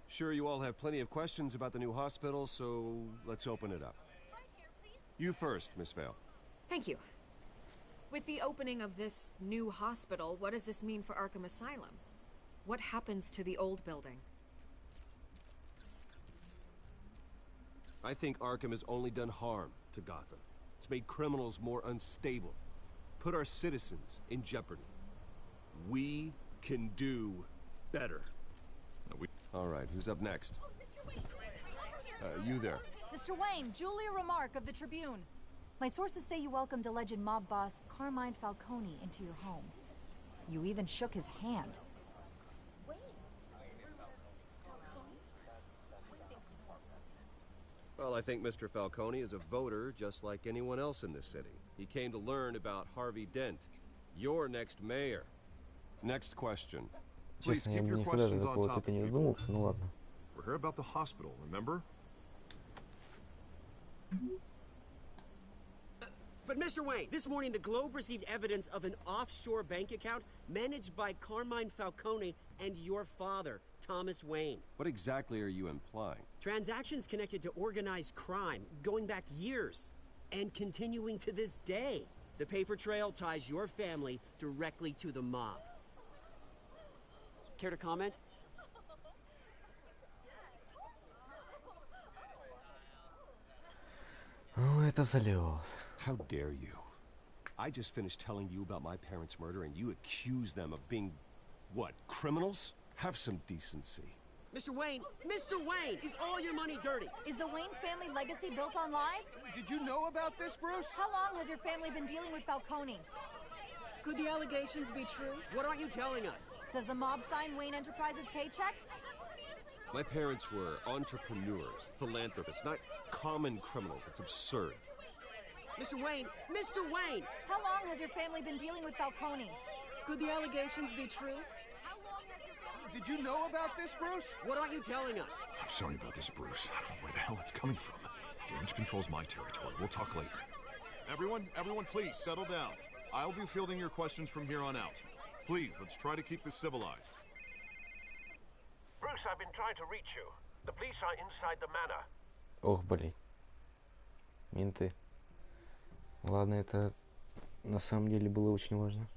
sure you all have plenty of questions about the new hospital, so let's open it up. You first, Miss Vale. Thank you. With the opening of this new hospital, what does this mean for Arkham Asylum? What happens to the old building? I think Arkham has only done harm to Gotham. It's made criminals more unstable, put our citizens in jeopardy. We can do better. All right, who's up next? You there. Mr. Wayne, Julia Remark of the Tribune. My sources say you welcomed alleged mob boss Carmine Falcone into your home. You even shook his hand. Well, I think Mr. Falcone is a voter just like anyone else in this city. He came to learn about Harvey Dent, your next mayor. Next question. Please keep your questions on topic, people. We're here about the hospital, remember? But Mr. Wayne, this morning the Globe received evidence of an offshore bank account managed by Carmine Falcone and your father, Thomas Wayne. What exactly are you implying? Transactions connected to organized crime, going back years, and continuing to this day. The paper trail ties your family directly to the mob. Care to comment? Oh, это залез. How dare you? I just finished telling you about my parents' murder and you accuse them of being, what, criminals? Have some decency. Mr. Wayne, is all your money dirty? Is the Wayne family legacy built on lies? Did you know about this, Bruce? How long has your family been dealing with Falcone? Could the allegations be true? What aren't you telling us? Does the mob sign Wayne Enterprises paychecks? My parents were entrepreneurs, philanthropists, not common criminals. It's absurd. Mr. Wayne! How long has your family been dealing with Falcone? Could the allegations be true? Did you know about this, Bruce? What aren't you telling us? I'm sorry about this, Bruce. I don't know where the hell it's coming from. Damage control's my territory. We'll talk later. Everyone, please, settle down. I'll be fielding your questions from here on out. Please, let's try to keep this civilized. Bruce, I've been trying to reach you. The police are inside the manor. Ох, блин. Менты. Ладно, это на самом деле было очень важно.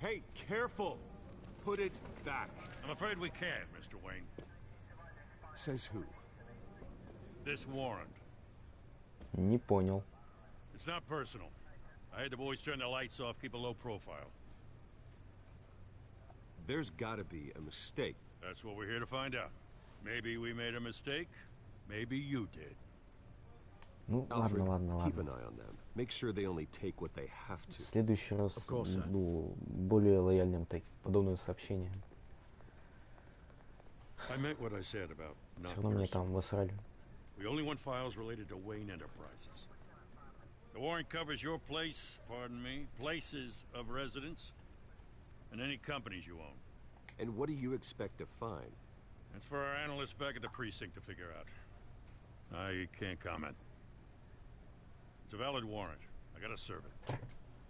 Hey, careful! Put it back. I'm afraid we can't, Mr. Wayne. Says who? This warrant. Не понял. It's not personal. I had the boys turn the lights off, keep a low profile. There's gotta be a mistake. That's what we're here to find out. Maybe we made a mistake. Maybe you did. Ну, Alfred, ладно. keep an eye on them. Make sure they only take what they have to. В следующий раз буду более лояльным к подобным сообщениям. I meant what I said about not Все равно мне там насрали. We only want files related to Wayne Enterprises. The warrant covers your place, pardon me, places of residence, and any companies you own. And what do you expect to find? That's for our analysts back at the precinct to figure out. I can't comment. It's a valid warrant. I gotta serve it.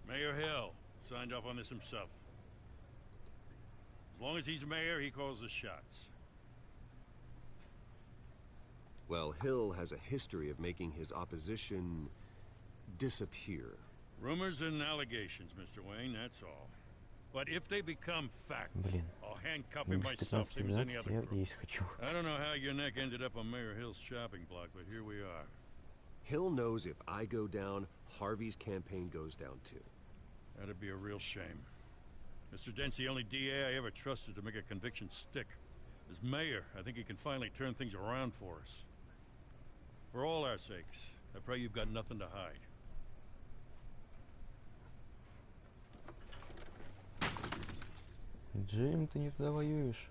Mayor Hill signed off on this himself. As long as he's mayor, he calls the shots. Well, Hill has a history of making his opposition disappear. Rumors and allegations, Mr. Wayne, that's all. But if they become fact, I'll handcuff him myself, same as any other crook. I don't know how your neck ended up on Mayor Hill's shopping block, but here we are. Hill knows if I go down, Harvey's campaign goes down too. That'd be a real shame. Mr. Dent's the only DA I ever trusted to make a conviction stick. As mayor, I think he can finally turn things around for us. For all our sakes, I pray you've got nothing to hide. Джим, ты не туда воюешь.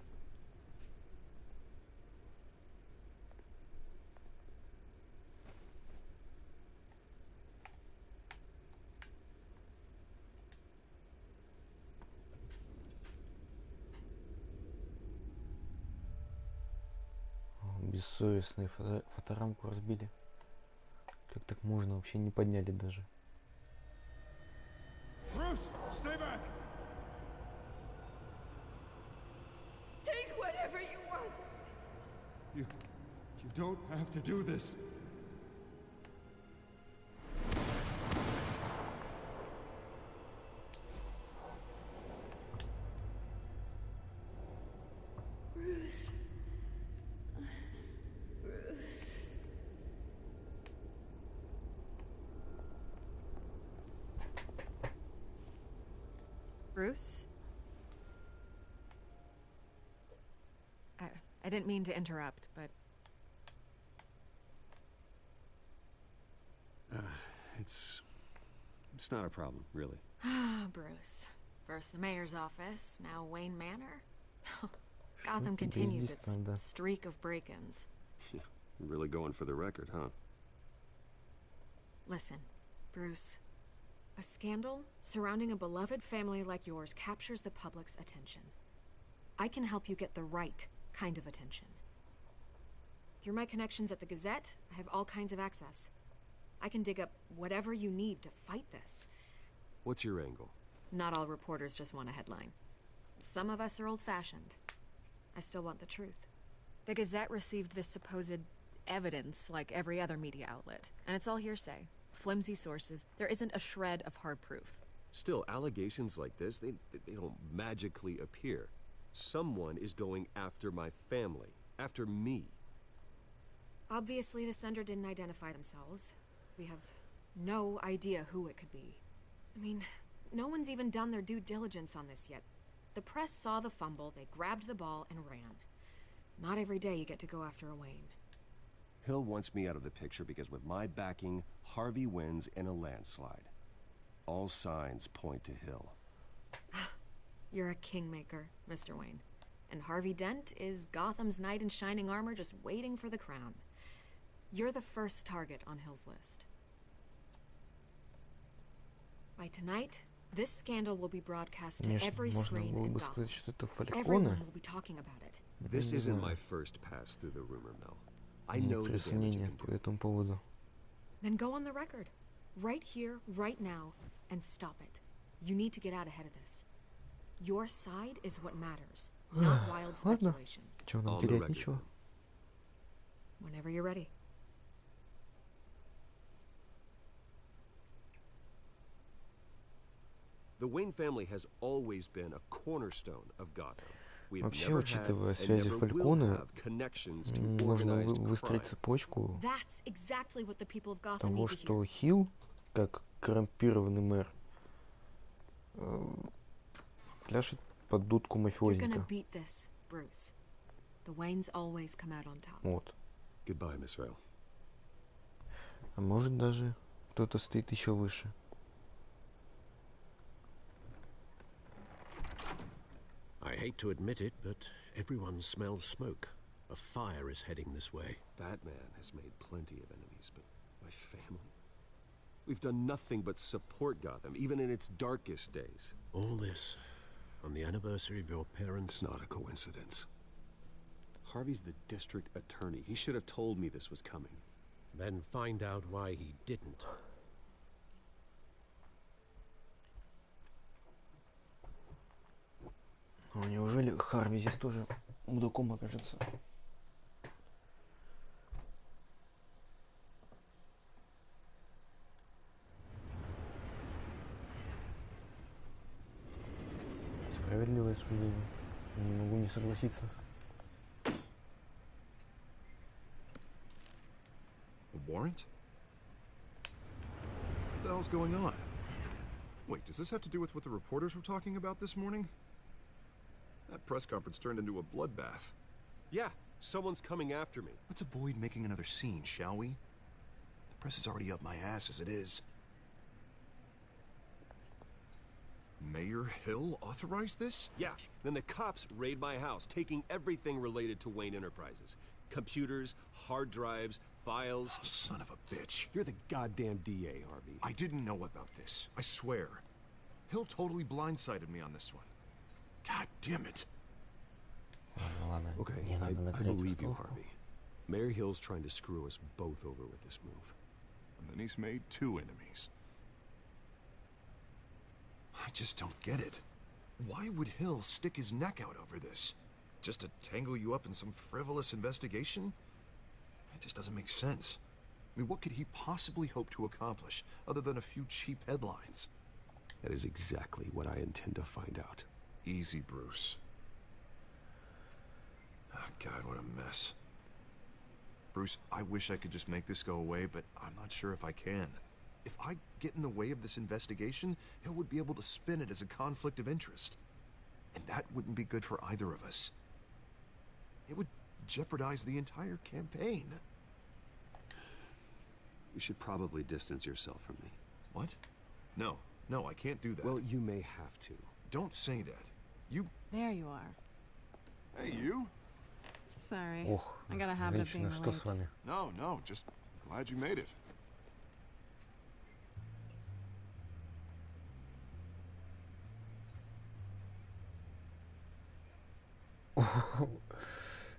Бессовестные фоторамку разбили. Как так можно? Вообще не подняли даже. Bruce, stay back. Take whatever you want. You don't have to do this. Bruce. Bruce. Bruce? I didn't mean to interrupt, but... It's not a problem, really. Ah, Bruce. First the mayor's office, now Wayne Manor. Gotham continues its streak of break-ins. Yeah, really going for the record, huh? Listen, Bruce. A scandal surrounding a beloved family like yours captures the public's attention. I can help you get the right kind of attention. Through my connections at the Gazette, I have all kinds of access. I can dig up whatever you need to fight this. What's your angle? Not all reporters just want a headline. Some of us are old-fashioned. I still want the truth. The Gazette received this supposed evidence like every other media outlet, and it's all hearsay. Flimsy sources. There isn't a shred of hard proof. Still, allegations like this, they don't magically appear. Someone is going after my family, after me. Obviously, the sender didn't identify themselves. We have no idea who it could be. I mean, no one's even done their due diligence on this yet. The press saw the fumble, they grabbed the ball and ran. Not every day you get to go after a Wayne. Hill wants me out of the picture because with my backing, Harvey wins in a landslide. All signs point to Hill. You're a kingmaker, Mr. Wayne. And Harvey Dent is Gotham's knight in shining armor just waiting for the crown. You're the first target on Hill's list. By tonight, this scandal will be broadcast to every screen in Gotham. Everyone will be talking about it. This isn't my first pass through the rumor mill. I know the damage it can do. Then go on the record. Right here, right now, and stop it. You need to get out ahead of this. Your side is what matters, not wild speculation. Чего нам терять ничего. Whenever you're ready. The Wayne family has always been a cornerstone of Gotham. Вообще, учитывая связи Фальконе, можно выстроить цепочку того, что Хилл, как коррумпированный мэр, пляшет под дудку мафиозника. Вот. Goodbye, Miss Vale. А может даже кто-то стоит еще выше. I hate to admit it, but everyone smells smoke. A fire is heading this way. Batman has made plenty of enemies, but my family? We've done nothing but support Gotham, even in its darkest days. All this on the anniversary of your parents'... It's not a coincidence. Harvey's the district attorney. He should have told me this was coming. Then find out why he didn't. Ну, неужели Харви здесь тоже мудаком окажется? Справедливое суждение. Не могу не согласиться. A warrant? What the hell's going on? Wait, does this have to do with what the reporters were talking about this morning? That press conference turned into a bloodbath. Yeah, someone's coming after me. Let's avoid making another scene, shall we? The press is already up my ass as it is. Mayor Hill authorized this? Yeah, then the cops raid my house, taking everything related to Wayne Enterprises. Computers, hard drives, files. Oh, son of a bitch. You're the goddamn DA, Harvey. I didn't know about this. I swear. Hill totally blindsided me on this one. God damn it. Okay, I believe you, Harvey. Mayor Hill's trying to screw us both over with this move. And then he's made two enemies. I just don't get it. Why would Hill stick his neck out over this? Just to tangle you up in some frivolous investigation? It just doesn't make sense. I mean, what could he possibly hope to accomplish other than a few cheap headlines? That is exactly what I intend to find out. Easy, Bruce. God, what a mess. Bruce, I wish I could just make this go away, but I'm not sure if I can. If I get in the way of this investigation, Hill would be able to spin it as a conflict of interest. And that wouldn't be good for either of us. It would jeopardize the entire campaign. You should probably distance yourself from me. What? No, I can't do that. Well, you may have to. Don't say that. You... There you are. Hey, you? Sorry. I got a habit of being late. No, just glad you made it.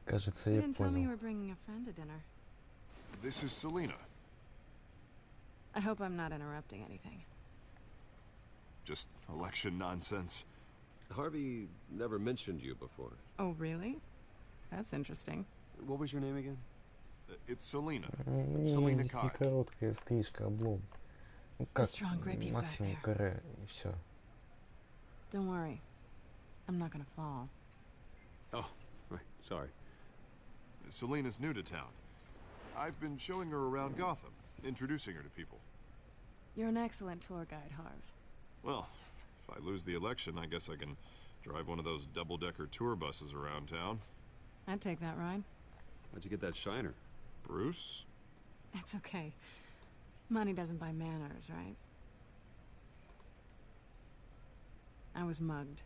Кажется, You я didn't tell me you понял. were bringing a friend to dinner. This is Selena. I hope I'm not interrupting anything. Just election nonsense. Harvey never mentioned you before. Oh, really? That's interesting. What was your name again? It's Selena. Мне Selena здесь не Kai. короткая стрижка, облом. Ну It's a как, strong grip you've got максимум there. каре, и все. Don't worry. I'm not gonna fall. Oh, right. Sorry. Selena's new to town. I've been showing her around Gotham, introducing her to people. You're an excellent tour guide, Harv. Well, if I lose the election, I guess I can drive one of those double-decker tour buses around town. I'd take that ride. How'd you get that shiner? Bruce? It's okay. Money doesn't buy manners, right? I was mugged.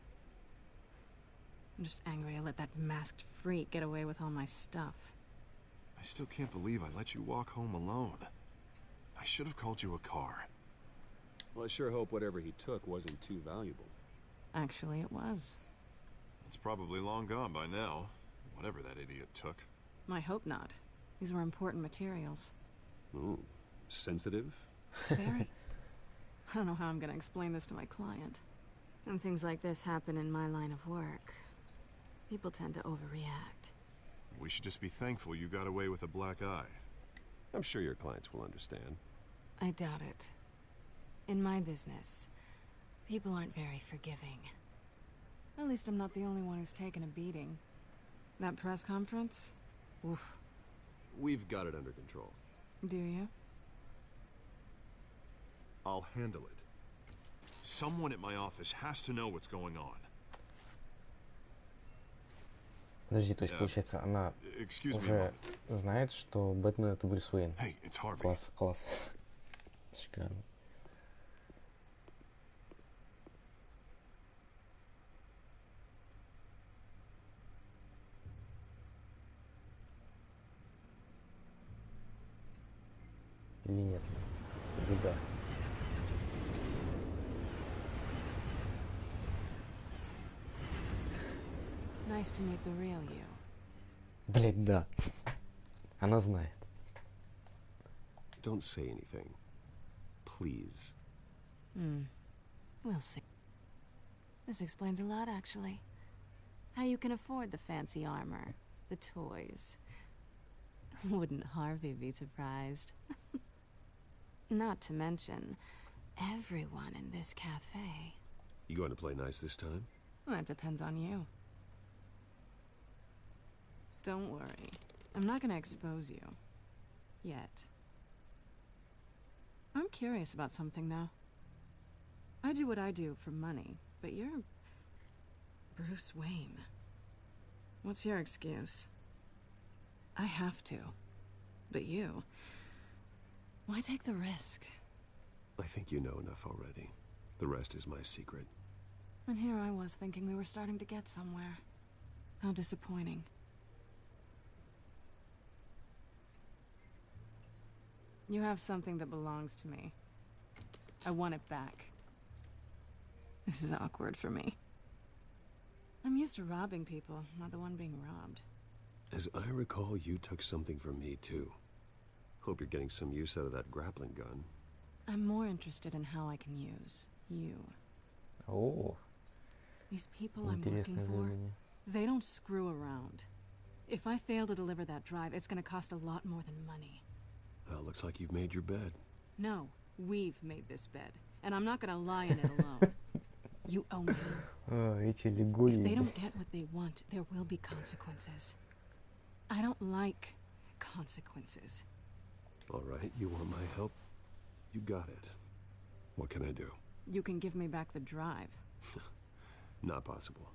I'm just angry I let that masked freak get away with all my stuff. I still can't believe I let you walk home alone. I should have called you a car. Well, I sure hope whatever he took wasn't too valuable. Actually, it was. It's probably long gone by now, whatever that idiot took. I hope not. These were important materials. Ooh, sensitive? Very. I don't know how I'm gonna explain this to my client. When things like this happen in my line of work, people tend to overreact. We should just be thankful you got away with a black eye. I'm sure your clients will understand. I doubt it. In my business, people aren't very forgiving. At least I'm not the only one who's taken a beating. That press conference? Oof. We've got it under control. Do you? I'll handle it. Someone at my office has to know what's going on. Подожди, то есть, получается, она Excuse me, уже знает, что Бэтмен это Брюс Уэйн. Hey, it's Harvey. Класс. Шикарно. Или нет? Или да? Nice to meet the real you. Блять, да. Она знает. Don't say anything. Please. We'll see. This explains a lot, actually. How you can afford the fancy armor, the toys. Wouldn't Harvey be surprised? Not to mention, everyone in this cafe. You going to play nice this time? Well, that depends on you. Don't worry. I'm not gonna expose you. Yet. I'm curious about something, though. I do what I do for money, but you're... Bruce Wayne. What's your excuse? I have to. But you... Why take the risk? I think you know enough already. The rest is my secret. And here I was thinking we were starting to get somewhere. How disappointing. You have something that belongs to me. I want it back. This is awkward for me. I'm used to robbing people, not the one being robbed. As I recall, you took something from me, too. Hope you're getting some use out of that grappling gun. I'm more interested in how I can use you. Oh. These people I'm working for, they don't screw around. If I fail to deliver that drive, it's gonna cost a lot more than money. Well, looks like you've made your bed. No, we've made this bed, and I'm not gonna lie in it alone. You owe me. Эти If лягули. they don't get what they want, there will be consequences. I don't like consequences. All right, you want my help? You got it. What can I do? You can give me back the drive. Not possible.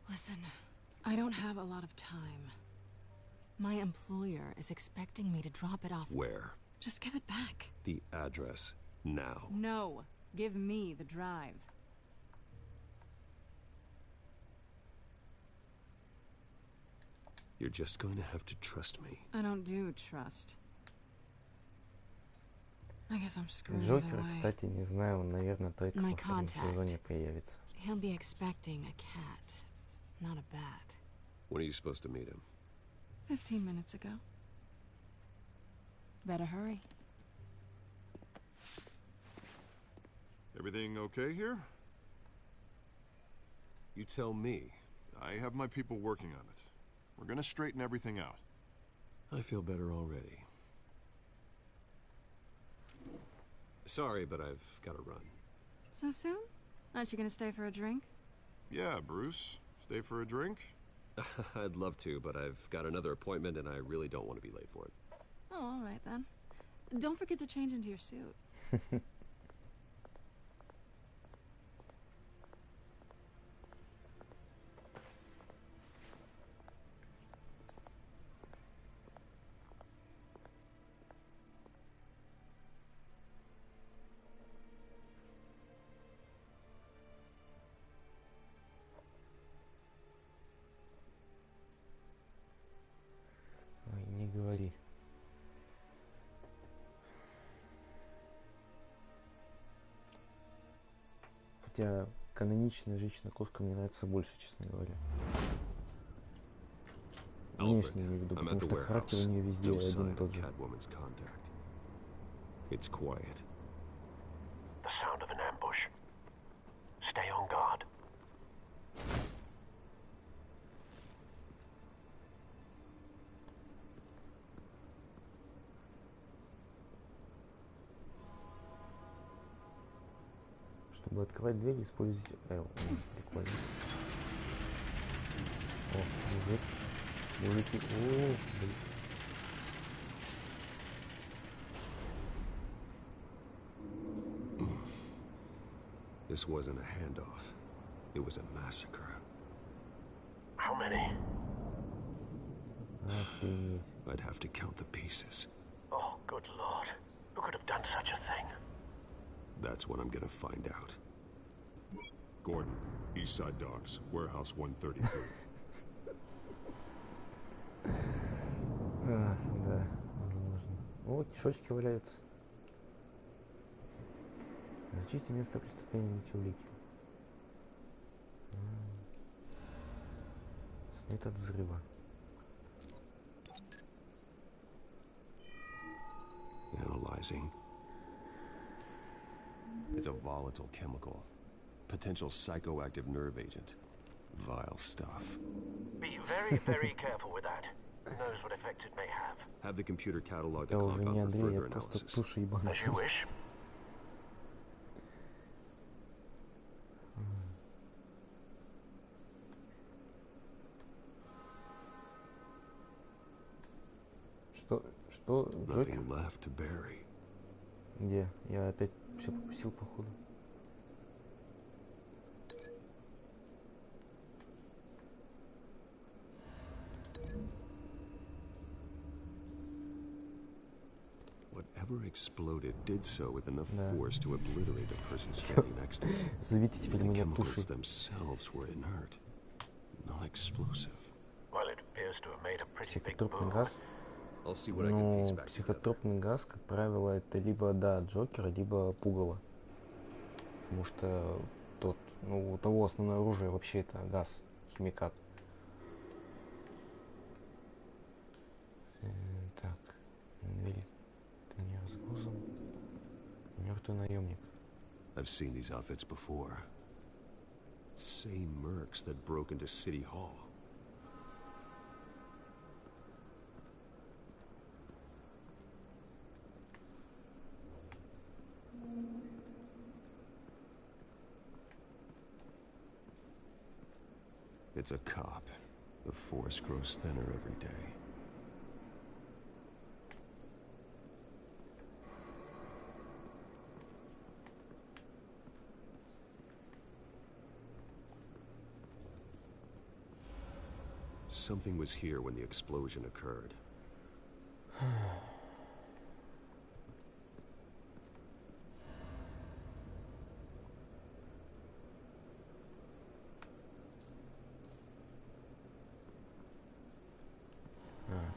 Listen, I don't have a lot of time. My employer is expecting me to drop it off. Where? Just give it back. The address, now. No, give me the drive. You're just going to have to trust me. I don't do trust. I guess I'm screwed Джокер, either way. кстати, не знаю, он, наверное, только My во втором contact. сезоне появится. He'll be expecting a cat, not a bat. When are you supposed to meet him? 15 minutes ago. Better hurry. Everything okay here? You tell me. I have my people working on it. We're gonna straighten everything out. I feel better already. Sorry, but I've got to run. So soon? Aren't you gonna stay for a drink? Yeah, Bruce. Stay for a drink? I'd love to, but I've got another appointment and I really don't want to be late for it. Oh, all right then. Don't forget to change into your suit. Ой, не говори. Хотя каноничная женщина-кошка мне нравится больше, честно говоря. Внешне имею в виду, потому что характер у нее везде один и тот же. It's quiet. The sound of an ambush. Stay on guard. Чтобы открывать дверь, используйте L. Прикольно. О, мужик. Мужики. О, блин. This wasn't a handoff. It was a massacre. How many? Охренеть. I'd have to count the pieces. Oh, good lord. Who could have done such a thing? That's what I'm gonna find out. Gordon, Eastside Docks, Warehouse 133. Да, возможно. О, кишочки валяются. Изучите место преступления, найдите улики. След от взрыва. Analyzing. It's a volatile chemical. Potential psychoactive nerve agent. Vile stuff. Be very, very careful with that. Who knows what effect it may have. Have the computer catalog the Я уже не compound for Андрей, я further просто analysis. туша ебаная. As you wish. Что, Джокер? Nothing left to bury. Где? Я опять все пропустил, походу. Whatever exploded did so with enough Да. force to obliterate the person standing next to it. Зовите теперь The меня chemicals тушей. themselves were inert, not explosive. Well, it appears to have made a pretty big Психотропный boom. газ. I'll see what I can piece Ну, back together. психотропный газ, как правило, это либо, да, Джокера, либо пугало. Потому что тот, ну, у того основное оружие вообще это газ, химикат. Так, двери. Это не разгрузом. Мертвый наемник. I've seen these outfits before. Same mercs that broke into City Hall. It's a cop. The forest grows thinner every day. Something was here when the explosion occurred.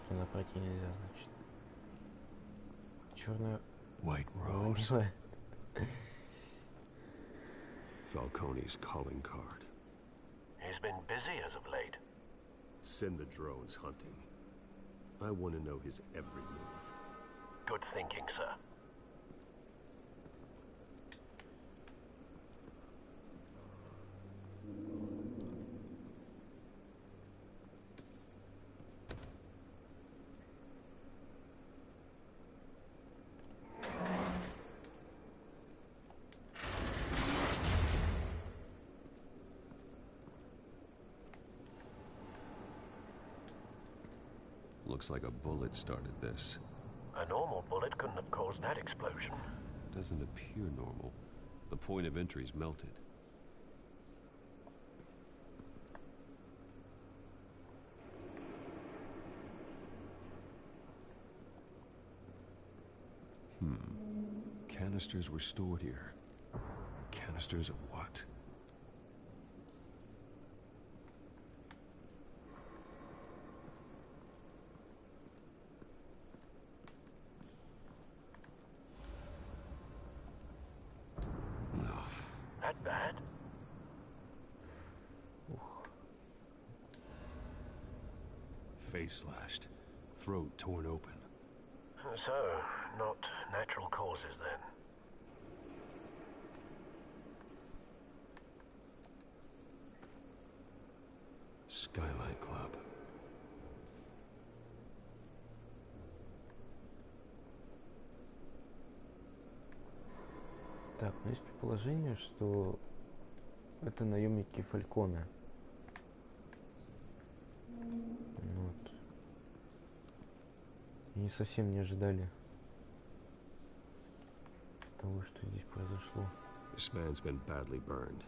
Туда пройти нельзя, значит. Черная... White Rose. Falcone's calling card. He's been busy as of late. Send the drones hunting. I want to know his every move. Good thinking, sir. Looks like a bullet started this. A normal bullet couldn't have caused that explosion. Doesn't appear normal. The point of entry's melted. Canisters were stored here. Canisters of what? That bad? Face slashed. Throat torn open. So, not natural causes then. Skylight Club. Так, ну есть предположение, что это наемники Фальконе. Вот. И не совсем не ожидали того, что здесь произошло. This man's been badly burned,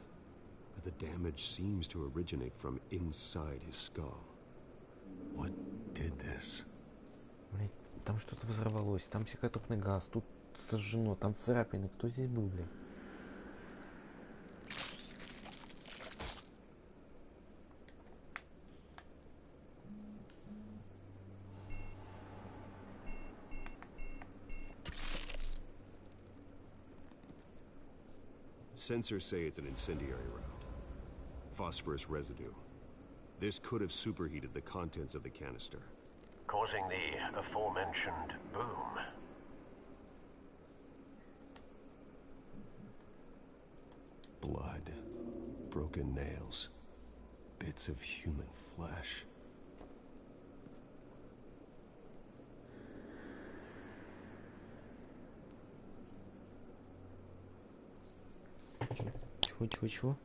but the damage seems to originate from inside his skull. What did this? Блять, там что-то взорвалось, там психотропный газ, тут сожжено, там царапины. Кто здесь был, блядь? Sensors say it's an incendiary round. Phosphorus residue. This could have superheated the contents of the canister, causing the aforementioned boom. Blood, broken nails, bits of human flesh. Чего?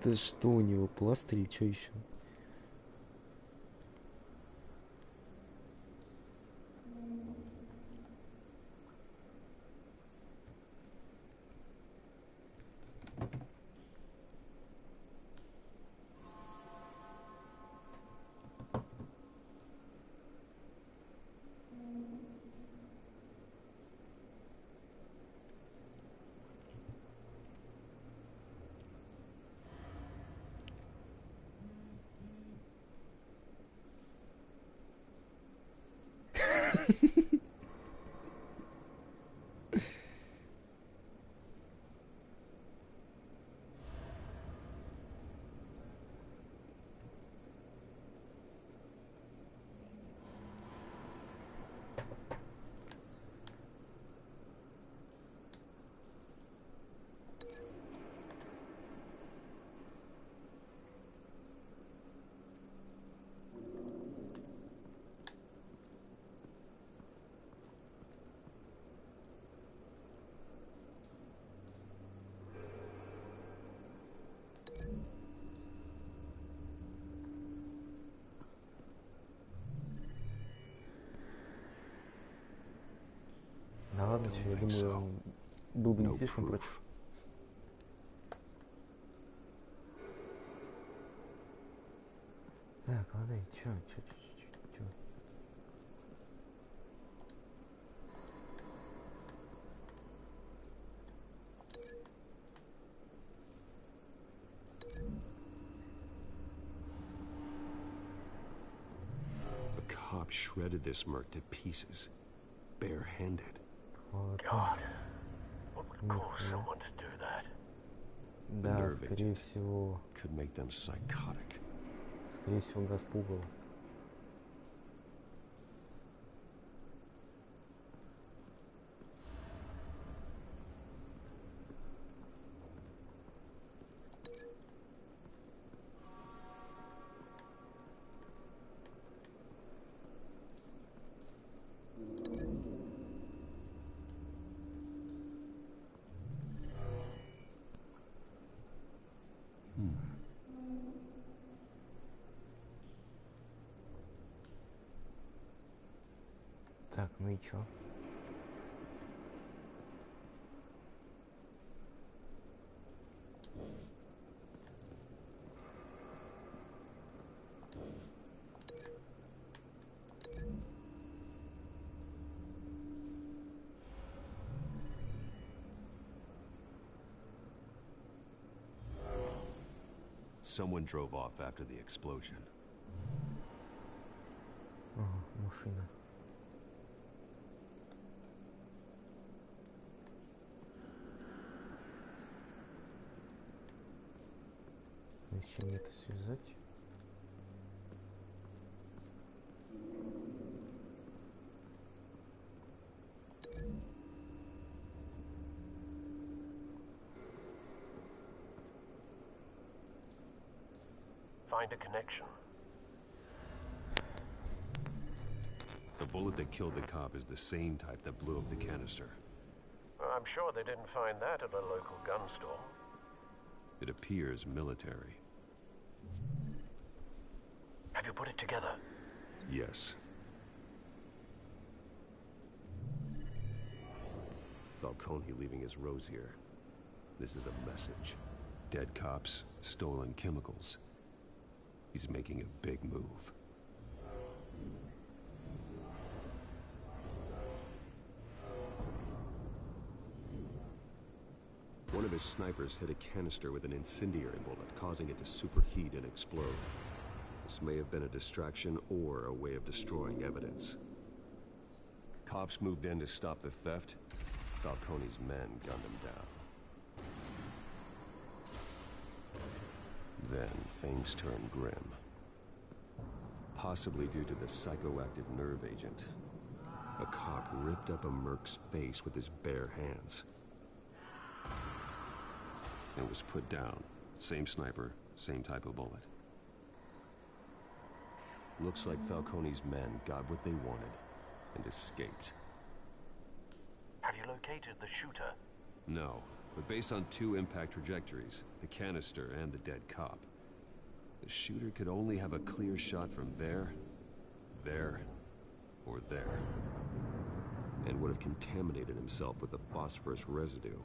Это что у него, пластырь или что еще? Ивановича, я думаю, он был бы не слишком против. Так, ладно, чё? A cop shredded this merc to pieces, barehanded. God, what would cause someone to do that? Да, скорее всего. Could make them psychotic. Скорее всего, газ пугал. Так, ну и чё? Someone drove off after the explosion. Ага, машина. С чем это связать? Find a connection. The bullet that killed the cop is the same type that blew up the canister. I'm sure they didn't find that at a local gun store. It appears military. Have you put it together? Yes. Falcone leaving his rose here. This is a message. Dead cops, stolen chemicals. He's making a big move. One of his snipers hit a canister with an incendiary bullet, causing it to superheat and explode. This may have been a distraction or a way of destroying evidence. Cops moved in to stop the theft. Falcone's men gunned him down. Then things turned grim. Possibly due to the psychoactive nerve agent. A cop ripped up a merc's face with his bare hands. It was put down. Same sniper, same type of bullet. Looks like Falcone's men got what they wanted and escaped. Have you located the shooter? No, but based on two impact trajectories, the canister and the dead cop, the shooter could only have a clear shot from there, or there, and would have contaminated himself with the phosphorus residue.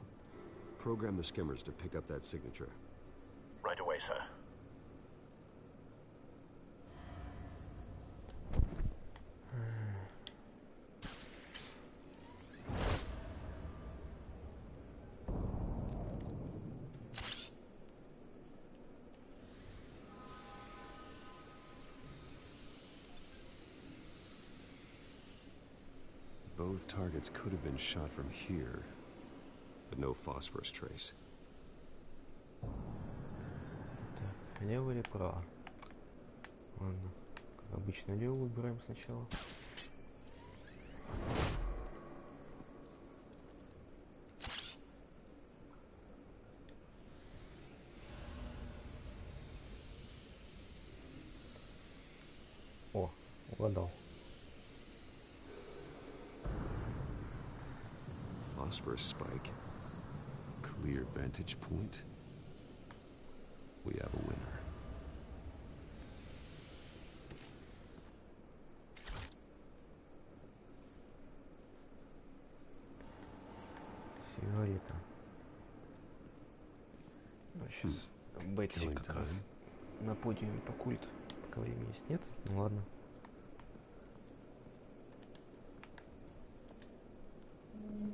Program the skimmers to pick up that signature. Right away, sir. Both targets could have been shot from here, but no phosphorus trace. Так, лево или право? Ладно, как обычно лево выбираем сначала. О, угадал. Phosphorus spike. Clear vantage point. We have a winner. это... Сейчас Бетси как раз на подиуме по культу. Пока время есть. Нет? Ну ладно.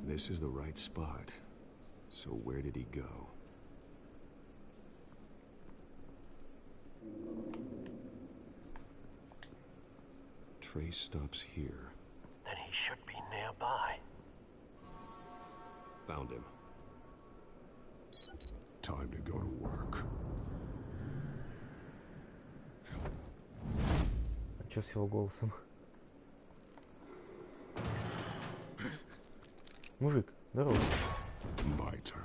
This is the right spot. So where did he go? Trace stops here. Then he should be nearby. Found him. Time to go to work. А чё с его голосом? Мужик, здорово. My turn.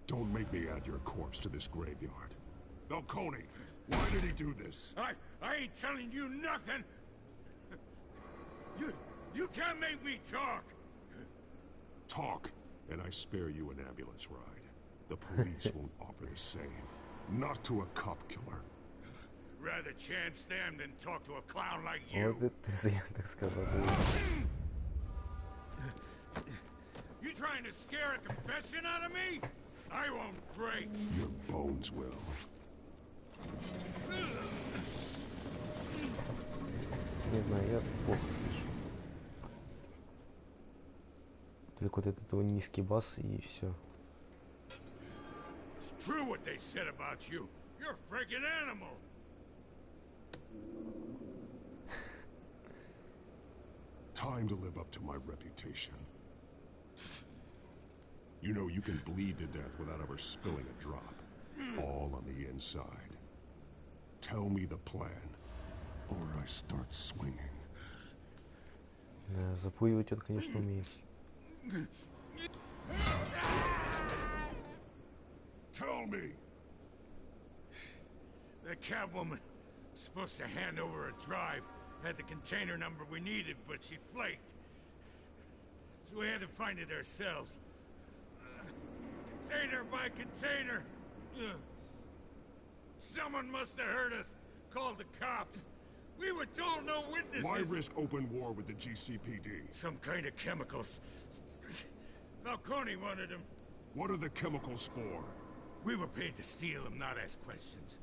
Don't make me add your corpse to this graveyard. Falcone, why did he do this? I ain't telling you nothing. You can't make me talk. Talk, and I spare you an ambulance ride. The police won't offer the same. Not to a cop killer. Rather chance them than talk to a clown like you. Вот это ты зря так сказал. You trying to scare a confession out of me? I won't break. Your bones will. Не знаю, я плохо слышу. Только вот этот его низкий бас и все. It's true what they said about you. You're a freaking animal. Time to live up to my reputation. You know you can bleed to death without ever spilling a drop. All on the inside. Tell me the plan, or I start swinging. Да, запугивать он, конечно, умеет. Tell me. The Catwoman was supposed to hand over a drive. Had the container number we needed, but she flaked. So we had to find it ourselves. Container by container. Someone must have heard us. Called the cops. We were told no witnesses. Why risk open war with the GCPD? Some kind of chemicals. Falcone wanted them. What are the chemicals for? We were paid to steal them, not ask questions.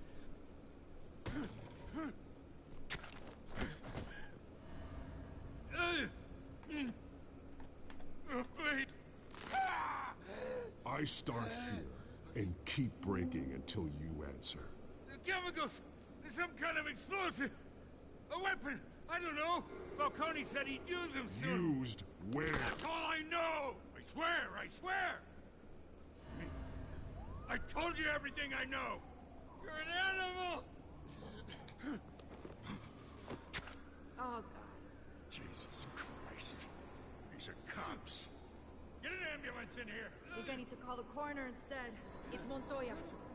Please. I start here and keep breaking until you answer. The chemicals! There's some kind of explosive! A weapon! I don't know! Falcone said he'd use them soon! Used where? That's all I know! I swear! I swear! I told you everything I know! You're an animal! Oh, God. Jesus Christ. These are cops. Get an ambulance in here! I think I need to call the coroner instead. It's Montoya.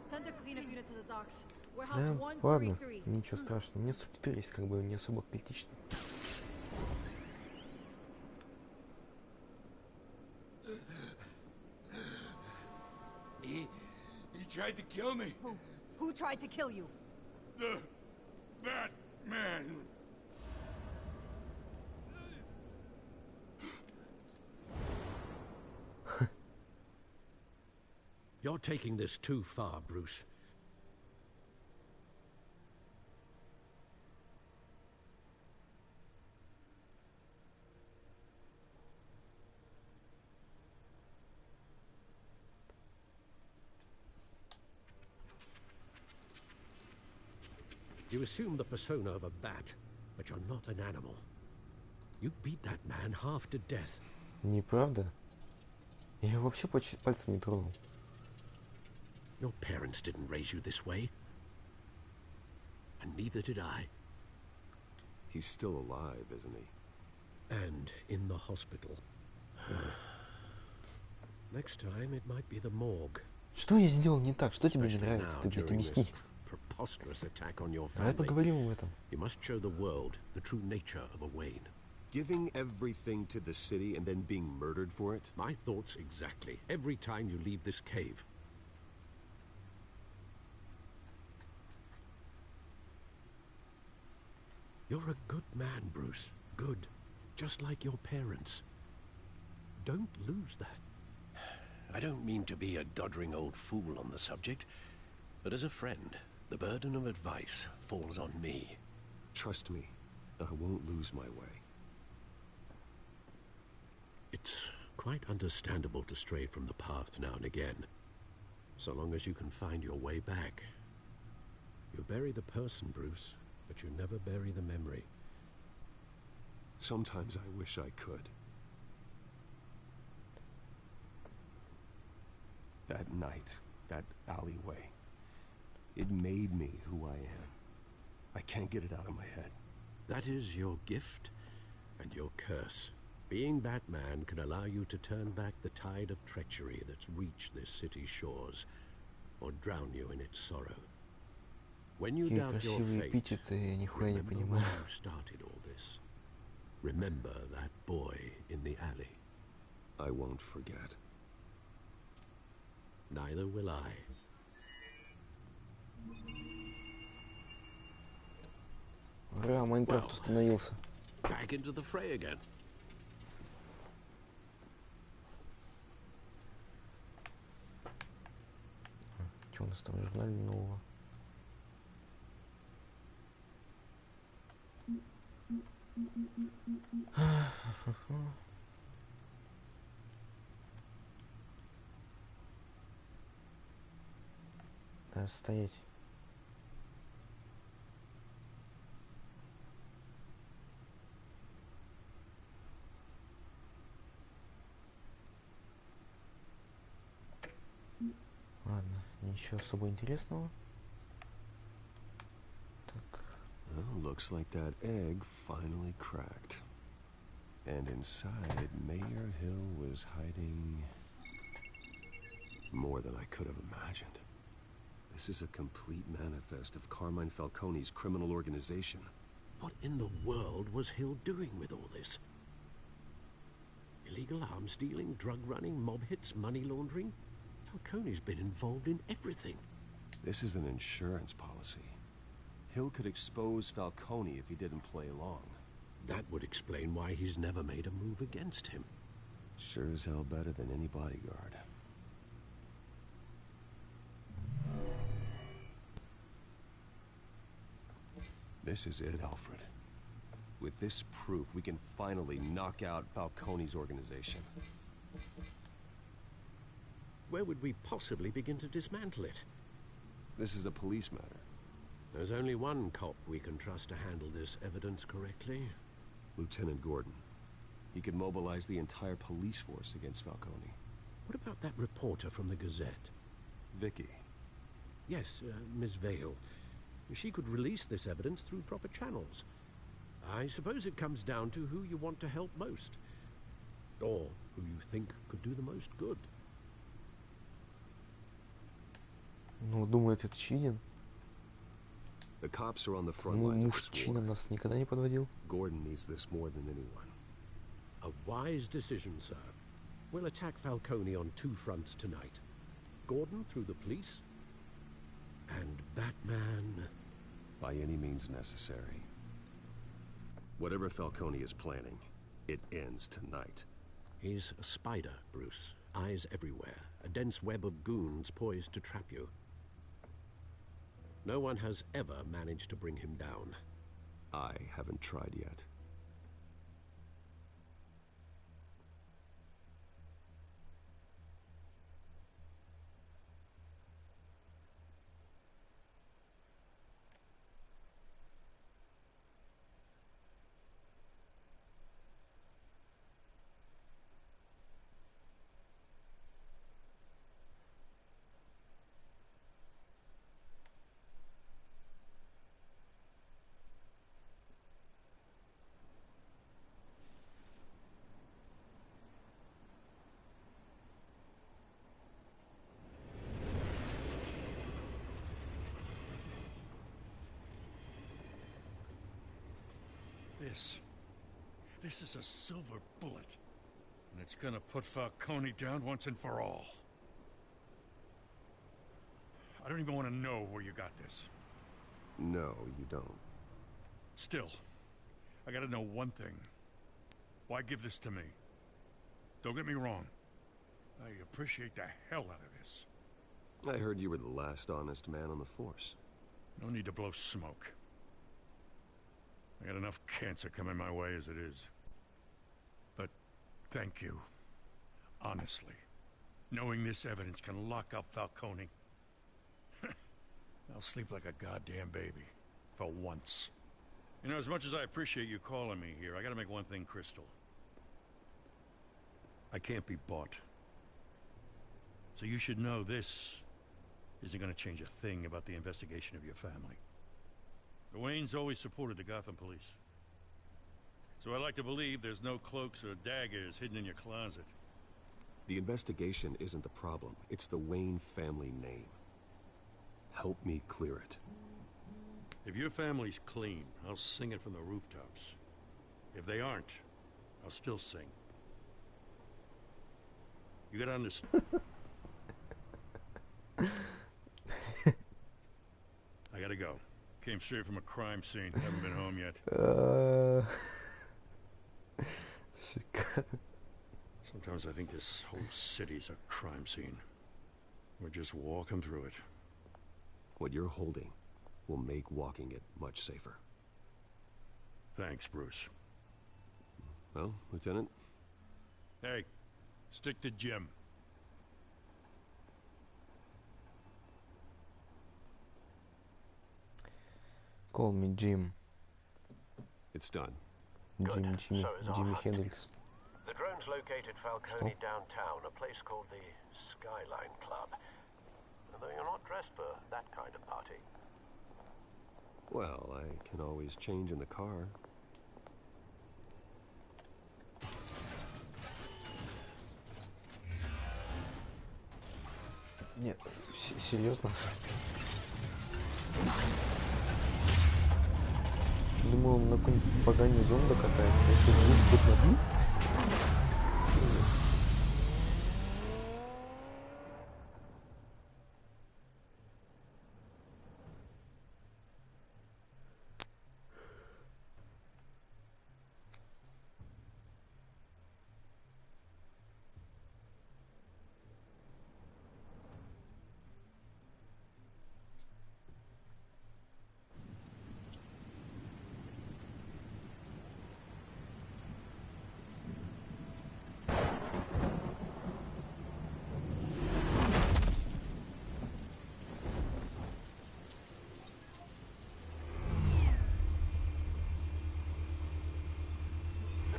Send the cleanup unit to the docks. Warehouse Да, 133. ладно, ничего страшного. Мне субтитры есть, как бы не особо критично. He tried to kill me. Who? Who tried to kill you? The Batman. You're taking this too far, Bruce. You assume the persona of a bat, but you're not an animal. You beat that man half to death. Неправда? Я его вообще пальцем не тронул. Your parents didn't raise you this way. And neither did I. He's still alive, isn't he? And in the hospital. Next time it might be the morgue. Что я сделал не так? Что тебе не нравится? Ты, блядь, объясни. Preposterous attack on your Давай family. поговорим об этом. You must show the world the true nature of a Wayne. Giving everything to the city and then being murdered for it? My thoughts exactly. Every time you leave this cave. You're a good man, Bruce. Good. Just like your parents. Don't lose that. I don't mean to be a doddering old fool on the subject, but as a friend, the burden of advice falls on me. Trust me, I won't lose my way. It's quite understandable to stray from the path now and again, so long as you can find your way back. You bury the person, Bruce, but you never bury the memory. Sometimes I wish I could. That night, that alleyway, it made me who I am. I can't get it out of my head. That is your gift and your curse. Being Batman can allow you to turn back the tide of treachery that's reached this city's shores, or drown you in its sorrow. When you doubt your fate, remember why you started all this. Remember that boy in the alley. I won't forget. Neither will I. Ура, Майнкрафт установился. Back into the fray again. Что у нас там в журнале нового? Да, стоять. Ладно, ничего особо интересного. Так. Well, looks like that egg finally cracked. And inside, Mayor Hill was hiding more than I could have imagined. This is a complete manifest of Carmine Falcone's criminal organization. What in the world was Hill doing with all this? Illegal arms dealing, drug running, mob hits, money laundering? Falcone's been involved in everything. This is an insurance policy. Hill could expose Falcone if he didn't play along. That would explain why he's never made a move against him. Sure as hell better than any bodyguard. This is it, Alfred. With this proof, we can finally knock out Falcone's organization. Where would we possibly begin to dismantle it? This is a police matter. There's only one cop we can trust to handle this evidence correctly. Lieutenant Gordon. He could mobilize the entire police force against Falcone. What about that reporter from the Gazette? Vicky. Yes, Miss Vale. She could release this evidence through proper channels. I suppose it comes down to who you want to help most. Or who you think could do the most good. Ну, думаю, это очевиден. The cops are on the front lines of this Мужчина war. нас никогда не подводил. Gordon needs this more than anyone. A wise decision, sir. We'll attack Falcone on two fronts tonight. Gordon through the police, and Batman... By any means necessary. Whatever Falcone is planning, it ends tonight. He's a spider, Bruce. Eyes everywhere. A dense web of goons poised to trap you. No one has ever managed to bring him down. I haven't tried yet. This is a silver bullet. And it's gonna put Falcone down once and for all. I don't even want to know where you got this. No, you don't. Still, I gotta know one thing. Why give this to me? Don't get me wrong. I appreciate the hell out of this. I heard you were the last honest man on the force. No need to blow smoke. I got enough cancer coming my way as it is. But thank you. Honestly. Knowing this evidence can lock up Falcone. I'll sleep like a goddamn baby. For once. You know, as much as I appreciate you calling me here, I gotta make one thing crystal. I can't be bought. So you should know this isn't gonna change a thing about the investigation of your family. The Waynes always supported the Gotham police. So I like to believe there's no cloaks or daggers hidden in your closet. The investigation isn't the problem. It's the Wayne family name. Help me clear it. If your family's clean, I'll sing it from the rooftops. If they aren't, I'll still sing. You gotta understand. I gotta go. Came straight from a crime scene. Haven't been home yet. Sometimes I think this whole city's a crime scene. We're just walking through it. What you're holding will make walking it much safer. Thanks, Bruce. Well, Lieutenant? Hey, stick to Jim. Call me Jim. It's done. Jimmy Hendrix. The drones located Falcone downtown, a place called the Skyline Club. Although you're not dressed for that kind of party. Well, I can always change in the car. Нет, серьезно? Думаю, он на какой-нибудь погане зомби катается, если будет над.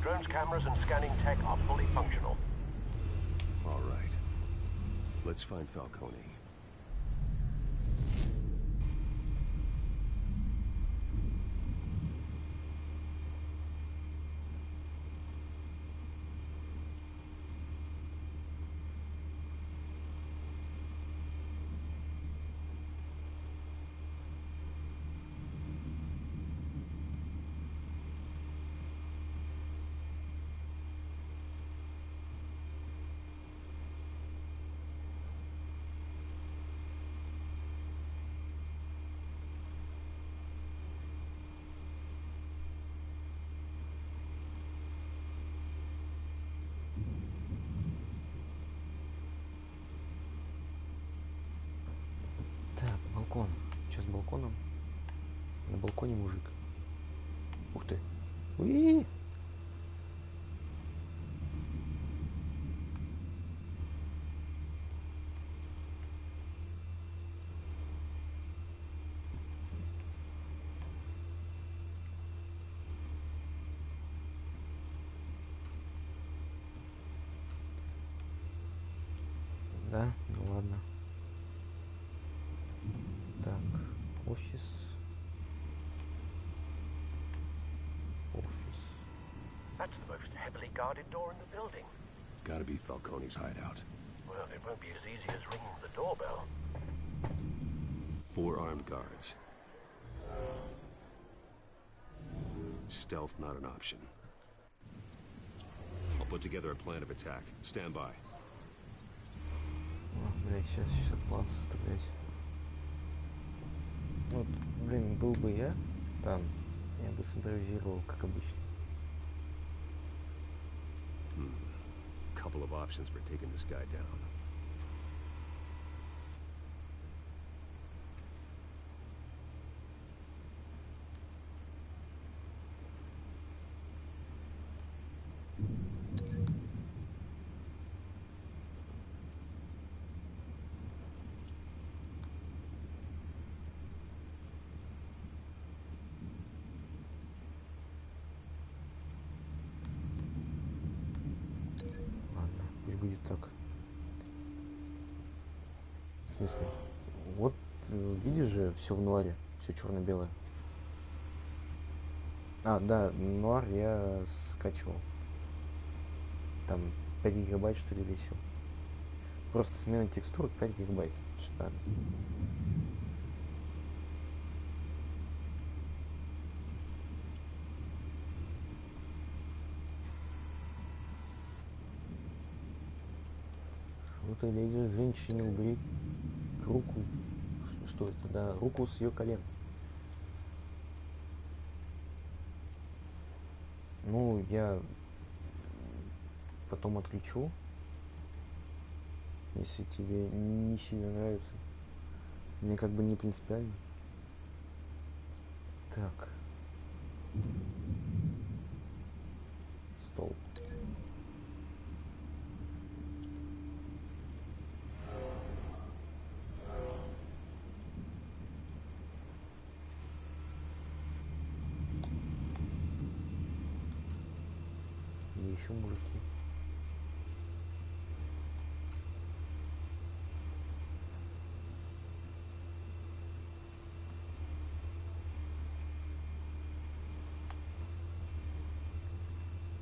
Drones, cameras, and scanning tech are fully functional. All right. Let's find Falcone. Так, балкон. Что с балконом? На балконе мужик. Ух ты. Уи! Да? Ну ладно. Так, офис. That's the most heavily guarded door in the building. Gotta be Falcone's hideout. Well, it won't be as easy as ringing the doorbell. 4 armed guards. Stealth not an option. I'll put together a plan of attack. Stand by. Блять, сейчас план составлять. Вот, блин, был бы я там, я бы симпровизировал, как обычно. couple of options for taking this guy down. Будет так. В смысле? Вот видишь же, все в нуаре, все черно-белое. А, да, нуар я скачивал. Там 5 гигабайт что ли весил. Просто смена текстур 5 гигабайт. Шикарно. Ты лезешь женщине убери руку. Что это? Да, руку с ее колен. Ну, я потом отключу, если тебе не сильно нравится. Мне как бы не принципиально. Так. Стол. Еще мужики.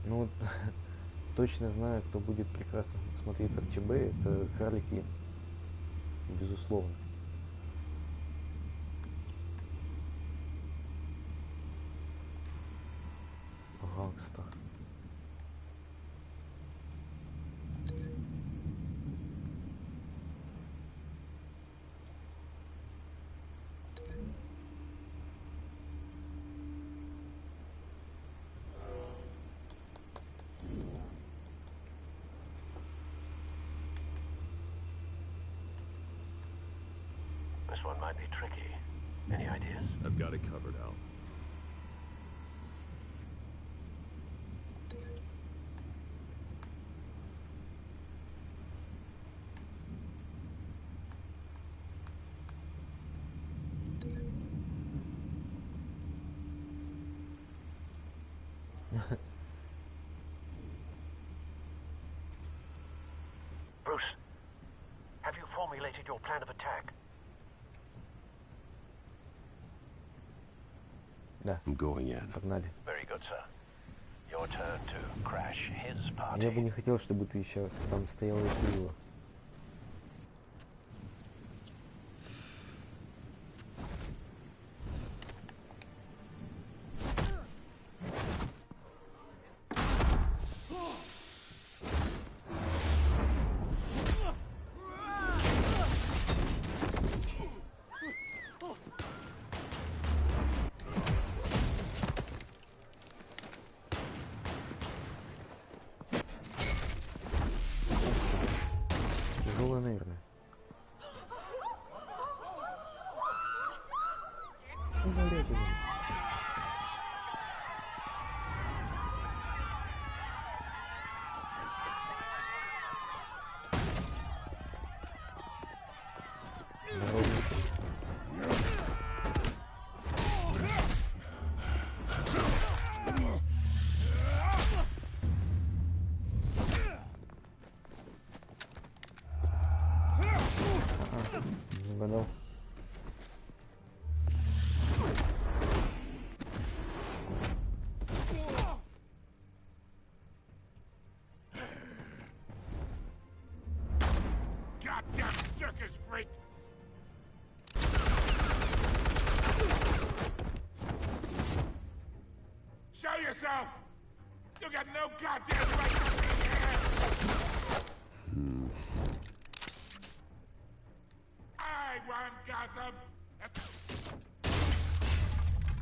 Ну вот точно знаю, кто будет прекрасно смотреться в ЧБ, это Харли Квинн. Безусловно. Гангстер. This one might be tricky. Any ideas? I've got it covered, Al. Bruce, have you formulated your plan of attack? Да. I'm going in. Погнали. Very good, sir. Your turn to crash his party. Я бы не хотел, чтобы ты сейчас там стоял и пил. Тяжелая, наверное. Угадал. Goddamn circus freak! Show yourself! You got no goddamn right to be here! I want Gotham!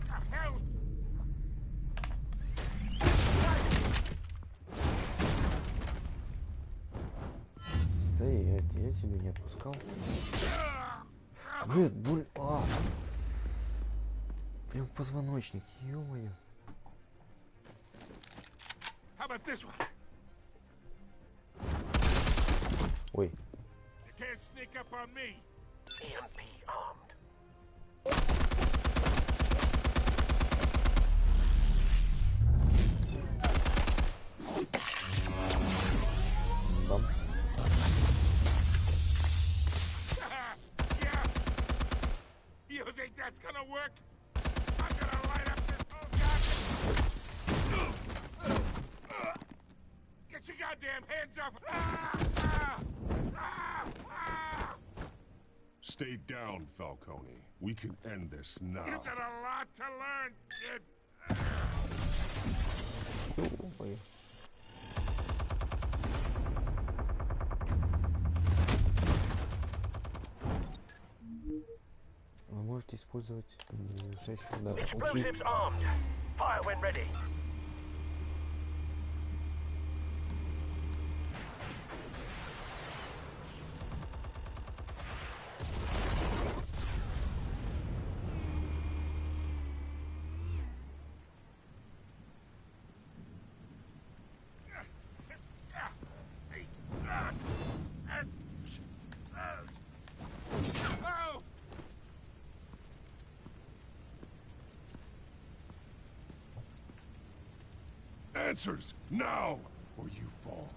The hell? шакал. Блин, прям позвоночник, ё-моё. Ой. Бам. You think that's gonna work? I'm gonna light up this Get your goddamn hands off! Stay down, Falcone. We can end this now. You got a lot to learn, kid. Вы можете использовать да, Explosives armed. Fire when ready. Answers now, or you fall.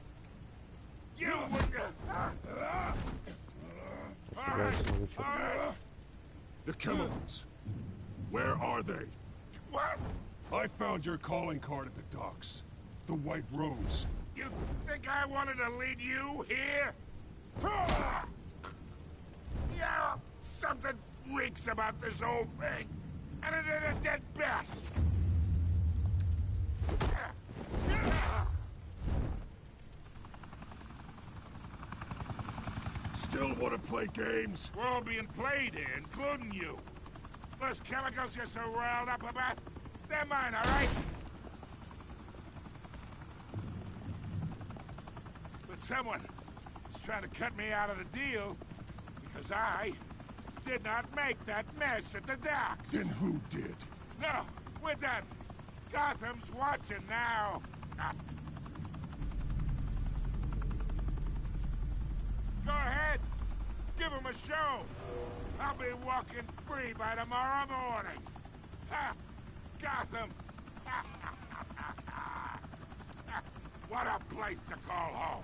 You The chemicals. Where are they? What? I found your calling card at the docks. The White Rose. You think I wanted to lead you here? Yeah, something reeks about this whole thing. And it is a dead bat. Still want to play games? We're all being played here, including you. Those chemicals you're so riled up about, they're mine, all right? But someone is trying to cut me out of the deal because I did not make that mess at the docks. Then who did? No, we're done. Gotham's watching now. Go ahead. Give him a show. I'll be walking free by tomorrow morning. Ha! Gotham. What a place to call home.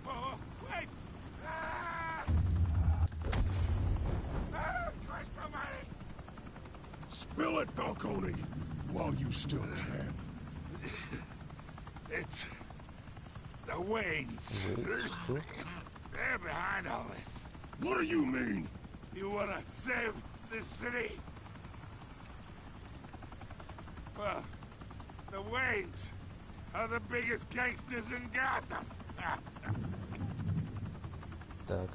Wait! Christ almighty! Spill it, Falcone, while you still can. It's the Waynes. They're behind all this. What do you mean? You want to save this city? Well, the Waynes are the biggest gangsters in Gotham. Так.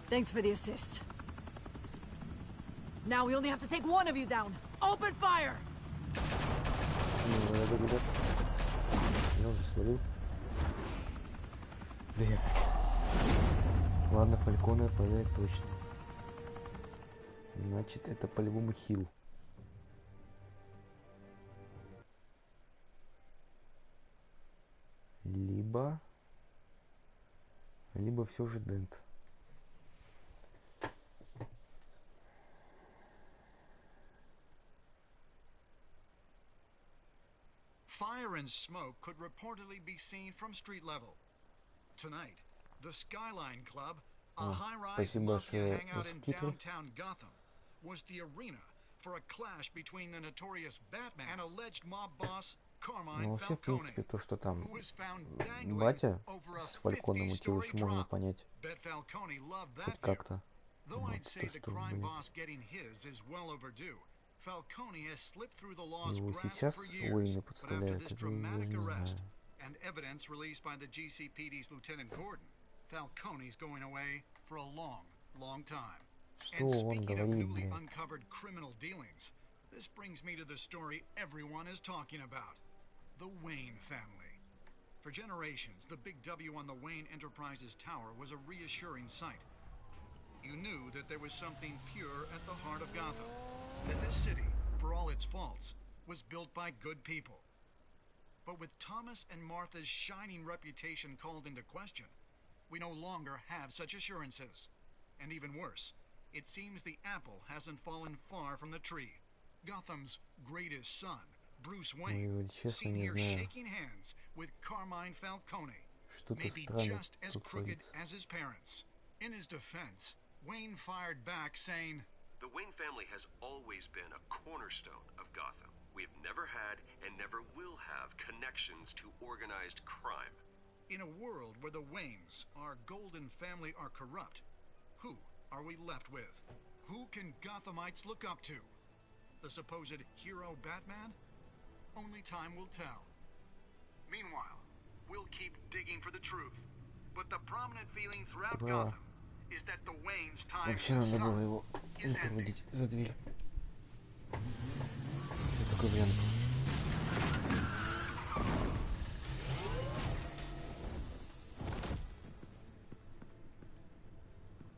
Thanks for the assist. Now we only have to take one of you down. Open fire! Я уже свалил. Блять. Ладно, Фальконе отправляет точно. Значит, это по-любому хил. Либо все же Дент. Fire and smoke could reportedly be seen from street level. Tonight, the Skyline Club, a high-rise mafia hangout in downtown Gotham, was the arena for a clash between the notorious Batman and alleged mob boss Carmine Ну, вообще, в Falcone, принципе, то, что там who was found dangling батя over a с Фальконом утил, еще 50-story можно drop. понять. Bet Falcone loved Хоть that view. как-то. Though Вот, I'd say то, the что, crime блин, boss getting his is well overdue. Falcone has slipped through the law's его grasp сейчас for years, Уэйны but after подставляют, this это я dramatic не arrest знаю. and evidence released by the GCPD's Lieutenant Gordon, Falcone's going away for a long, long time. Что он говорит, блин? Uncovered criminal dealings. This brings me to the story everyone is talking about. The Wayne family. For generations, the big W on the Wayne Enterprises tower was a reassuring sight. You knew that there was something pure at the heart of Gotham. That this city, for all its faults, was built by good people. But with Thomas and Martha's shining reputation called into question, we no longer have such assurances. And even worse, it seems the apple hasn't fallen far from the tree. Gotham's greatest son, Bruce Wayne, seen here shaking hands with Carmine Falcone, may be just as crooked as his parents. In his defense, Wayne fired back saying, "The Wayne family has always been a cornerstone of Gotham. We have never had and never will have connections to organized crime." In a world where the Waynes, our golden family, are corrupt, who are we left with? Who can Gothamites look up to? The supposed hero Batman? Only time will tell. Meanwhile, we'll keep digging for the truth. But the prominent feeling throughout Gotham is that the Wayne's time Вообще надо было его выпроводить за дверь. Это такой вариант.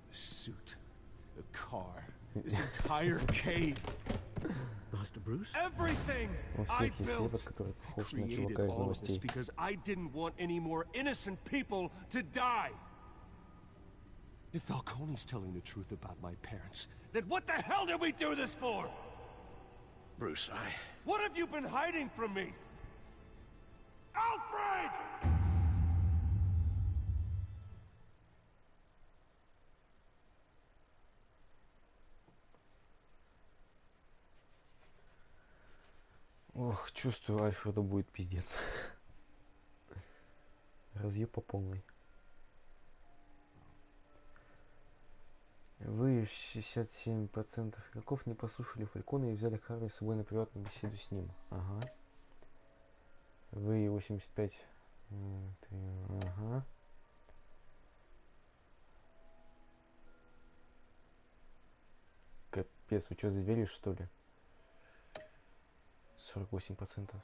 The suit, the car, this entire cave. Master Bruce? Everything I built, created all of this because I didn't want any more innocent people to die. If Falcone's telling the truth about my parents, then what the hell did we do this for? Bruce, What have you been hiding from me? Alfred! Ох, чувствую, Альфреду будет пиздец. Разъеб по полной. Вы 67% игроков не послушали Фалькона и взяли Харви с собой на приватную беседу с ним. Ага. Вы 85. Ага. Капец, вы что, заверили, что ли? 48%.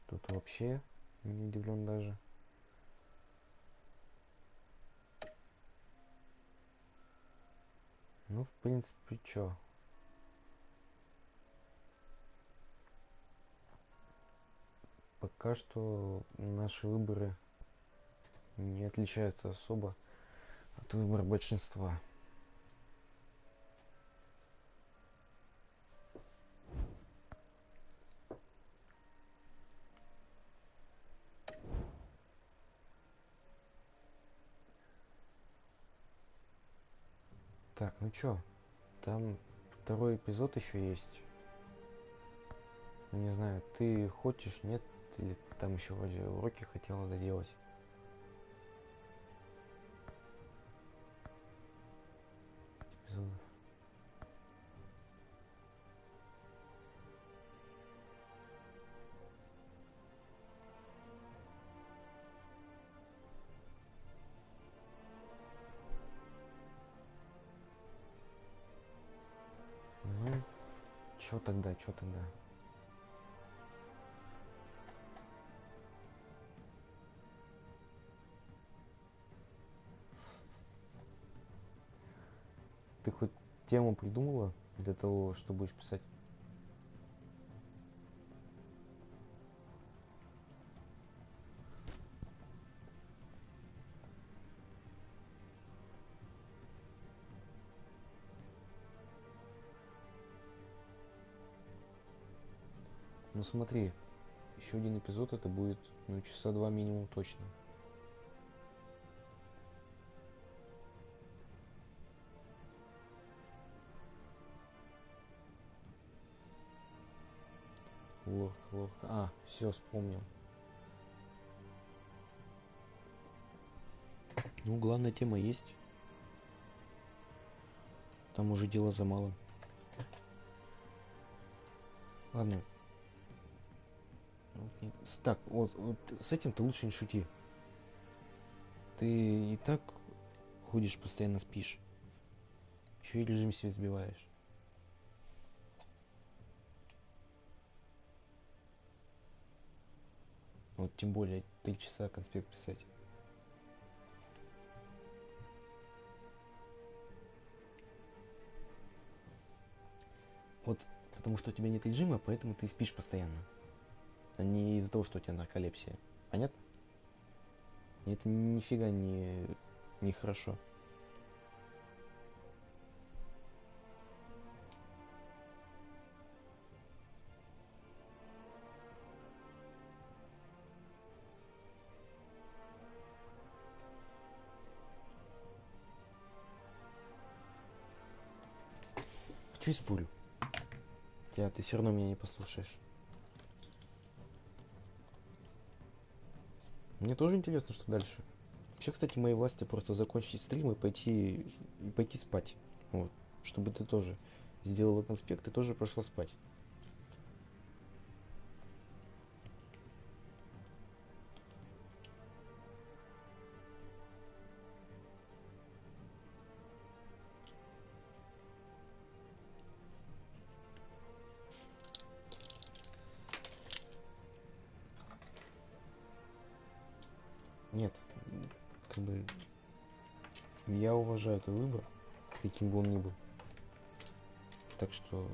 Тут вообще не удивлен даже. Ну, в принципе, чё? Пока что наши выборы не отличаются особо от выбора большинства. Так, ну чё, там второй эпизод еще есть. Не знаю, ты хочешь, нет, или там еще вроде уроки хотела доделать. Эпизодов. Ну, чё тогда, чё тогда? Ты хоть тему придумала для того, что будешь писать? Ну смотри, еще один эпизод, это будет, ну, часа 2 минимум точно. Ловко. А, все, вспомнил. Ну, главная тема есть. Там уже дело за малым. Ладно. Так, вот с этим ты лучше не шути. Ты и так ходишь, постоянно спишь. Еще и режим себе сбиваешь. Вот тем более 3 часа конспект писать. Вот потому что у тебя нет режима, поэтому ты спишь постоянно. А не из-за того, что у тебя нарколепсия. Понятно? И это нифига не хорошо. Хочу спорю. Ты все равно меня не послушаешь. Мне тоже интересно, что дальше. Вообще, кстати, моей власти просто закончить стрим и пойти спать. Вот. Чтобы ты тоже сделала конспект и тоже пошла спать. Нет, как бы я уважаю твой выбор, каким бы он ни был. Так что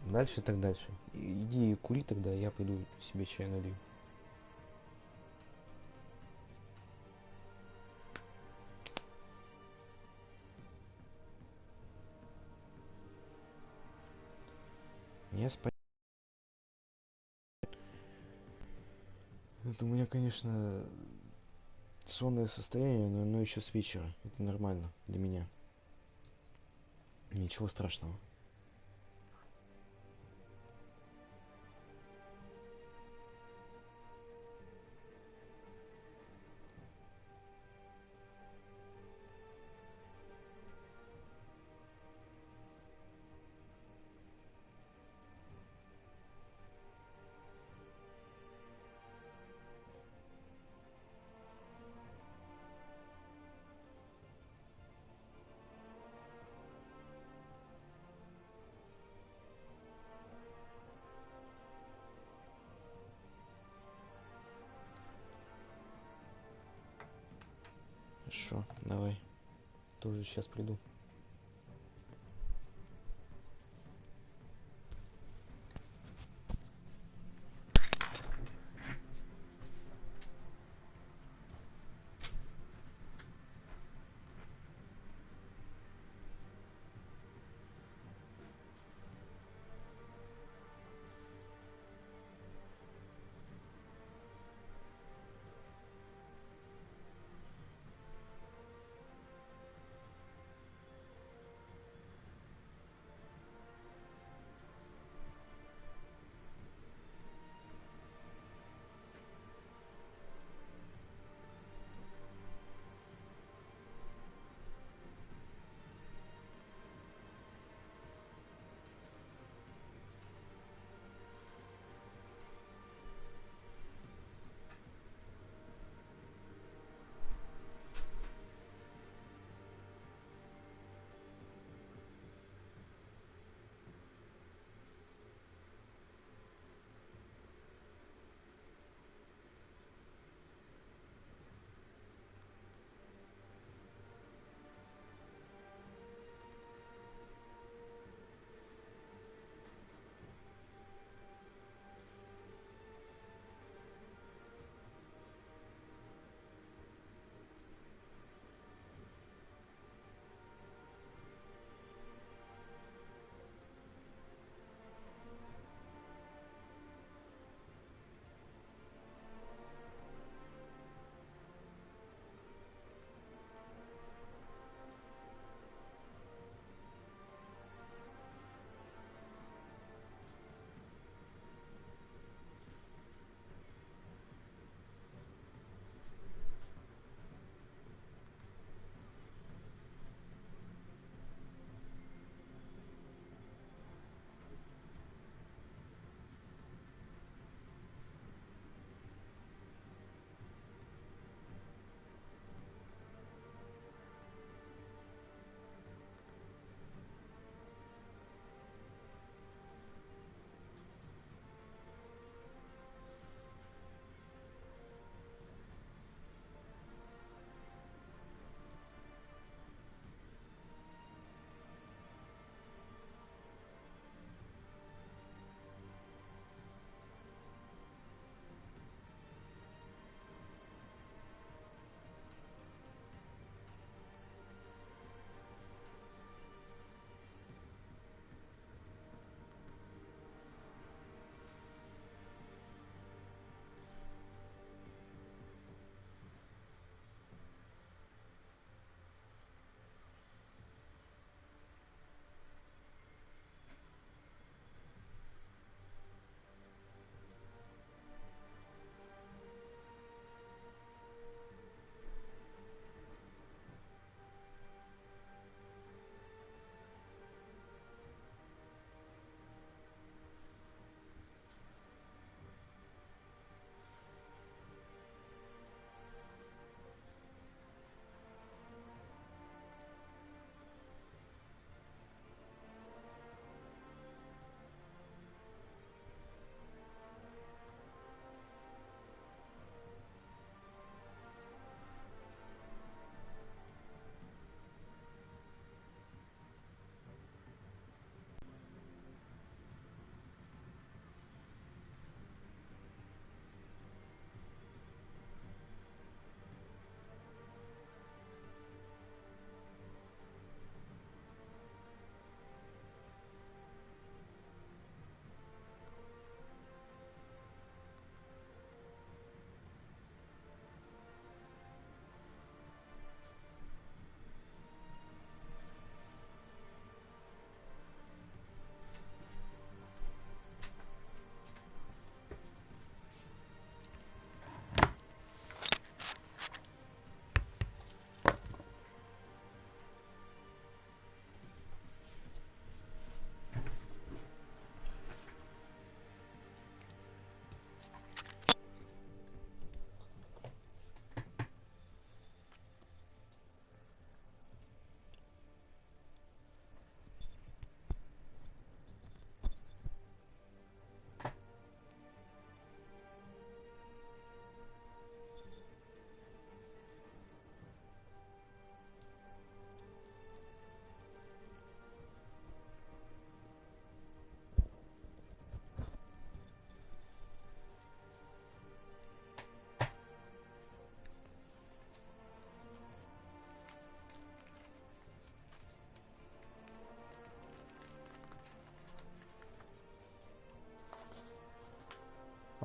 дальше так дальше. Иди кури тогда, я пойду себе чай налью. Я спать. Это у меня, конечно, сонное состояние, но оно еще с вечера. Это нормально для меня. Ничего страшного. Хорошо, давай. Тоже сейчас приду.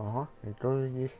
Ага, и тоже здесь.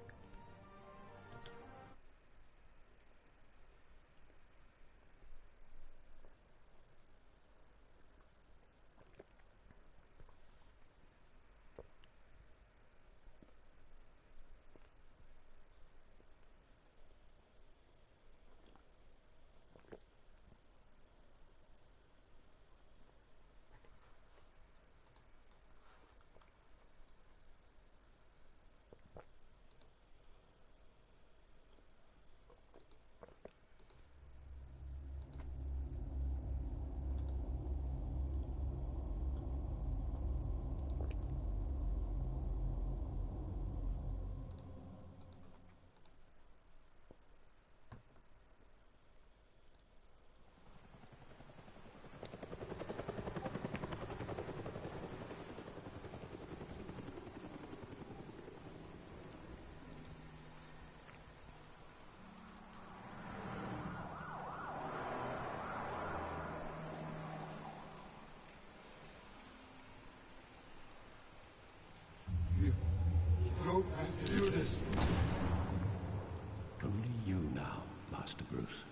Don't have to do this. Only you now, Master Bruce.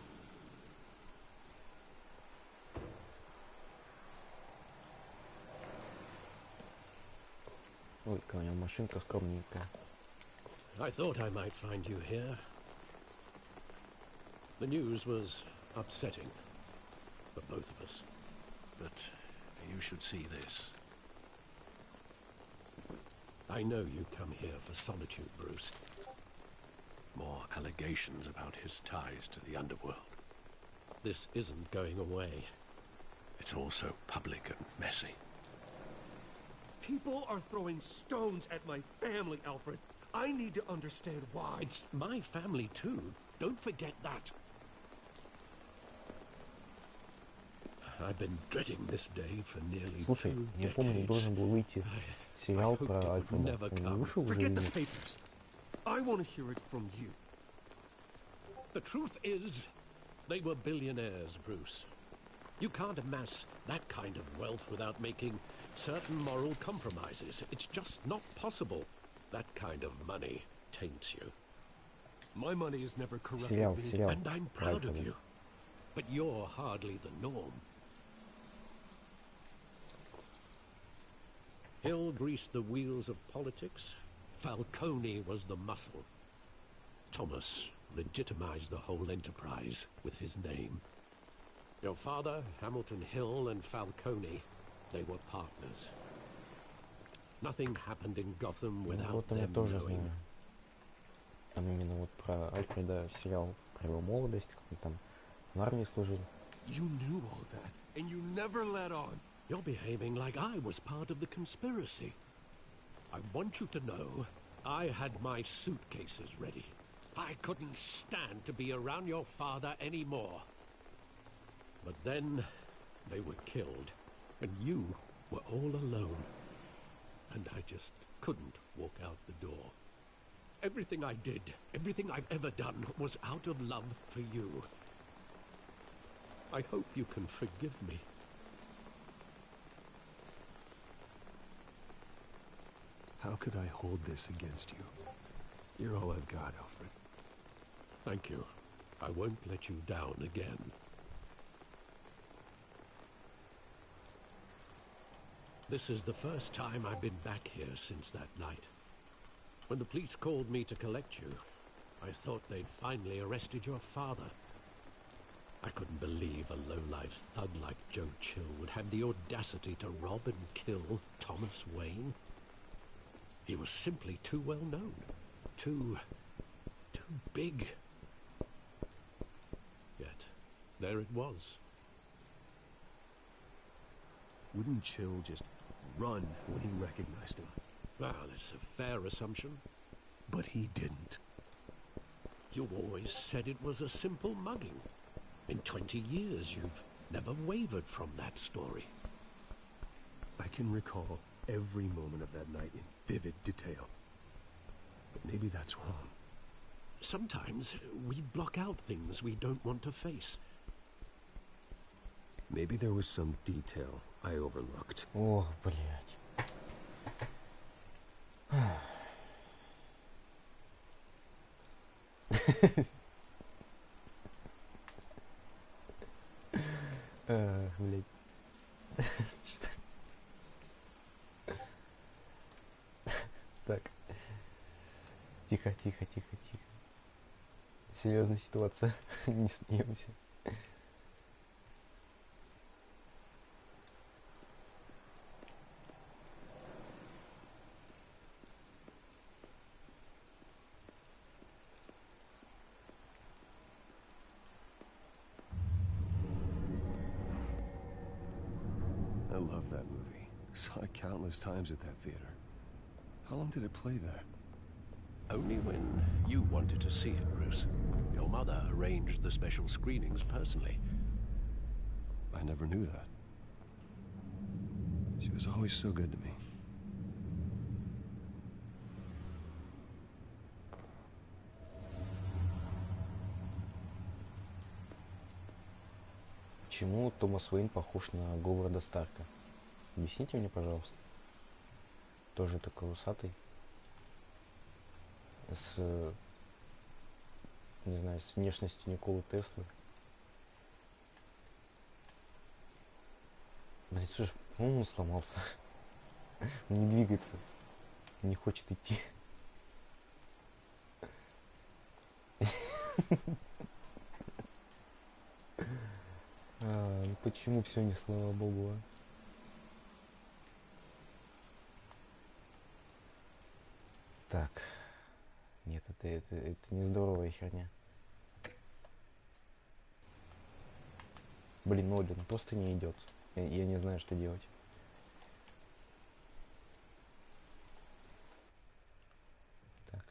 Ой, у меня машинка скромненькая. I thought I might find you here. The news was upsetting for both of us. But you should see this. I know you come here for solitude, Bruce. More allegations about his ties to the underworld. This isn't going away. It's all so public and messy. People are throwing stones at my family, Alfred. I need to understand why. It's my family too. Don't forget that. I've been dreading this day for nearly Слушай, 2 я помню, должен был выйти сериал про Альфреда. Он не вышел уже или Forget the нет? papers. I want to hear it from you. The truth is, they were billionaires, Bruce. You can't amass that kind of wealth without making certain moral compromises. It's just not possible. That kind of money taints you. My money is never corrupted Сериал, me. сериал. And I'm proud of Альфреда. you. But you're hardly the norm. Hill greased the wheels of politics. Falcone was the muscle. Thomas legitimized the whole enterprise with his name. Your father, Hamilton Hill, and Falcone, they were partners. Nothing happened in Gotham without Вот он я them тоже knowing. знаю. Там именно вот про Альфреда сериал, про его молодость, как он там в армии служил. You knew all that, and you never let on. You're behaving like I was part of the conspiracy. I want you to know I had my suitcases ready. I couldn't stand to be around your father anymore. But then they were killed, and you were all alone. And I just couldn't walk out the door. Everything I did, everything I've ever done, was out of love for you. I hope you can forgive me. How could I hold this against you? You're all I've got, Alfred. Thank you. I won't let you down again. This is the first time I've been back here since that night. When the police called me to collect you, I thought they'd finally arrested your father. I couldn't believe a low-life thug like Joe Chill would have the audacity to rob and kill Thomas Wayne. He was simply too well known. Too big. Yet, there it was. Wouldn't Chill just run when he recognized him? Well, it's a fair assumption. But he didn't. You always said it was a simple mugging. In 20 years, you've never wavered from that story. I can recall every moment of that night in vivid detail. But maybe that's wrong. Sometimes we block out things we don't want to face. Maybe there was some detail I overlooked. Ох, блядь. Блять. Так. Тихо, тихо, тихо, тихо. Серьезная ситуация. Не смеемся. I love that movie. Saw it countless times at that theater. How long did it play there? Only when you wanted to see it, Bruce. Your mother arranged the special screenings personally. I never knew that. She was always so good to me. Почему Томас Уэйн похож на Говарда Старка? Объясните мне, пожалуйста. Тоже такой усатый. С... Не знаю, с внешностью Николы Теслы. Блин, слушай, по-моему, он сломался. Он не двигается. Не хочет идти. Ну почему все не слава богу, а? Так. Нет, это не здоровая херня. Блин, Нолан просто не идет. Я не знаю, что делать. Так.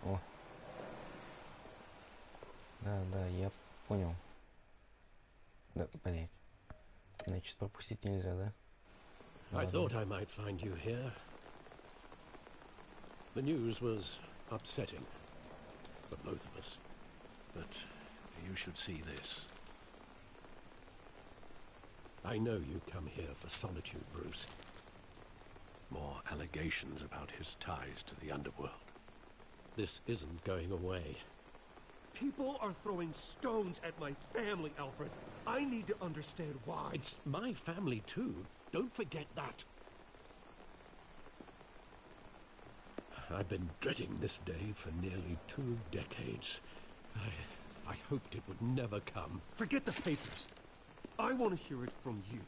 О. Да, я понял. Да, понять. Значит, пропустить нельзя, да? I thought I might find you here. The news was upsetting for both of us. But you should see this. I know you come here for solitude, Bruce. More allegations about his ties to the underworld. This isn't going away. People are throwing stones at my family, Alfred. I need to understand why. It's my family too. Don't forget that. I've been dreading this day for nearly 2 decades. I hoped it would never come. Forget the papers. I want to hear it from you.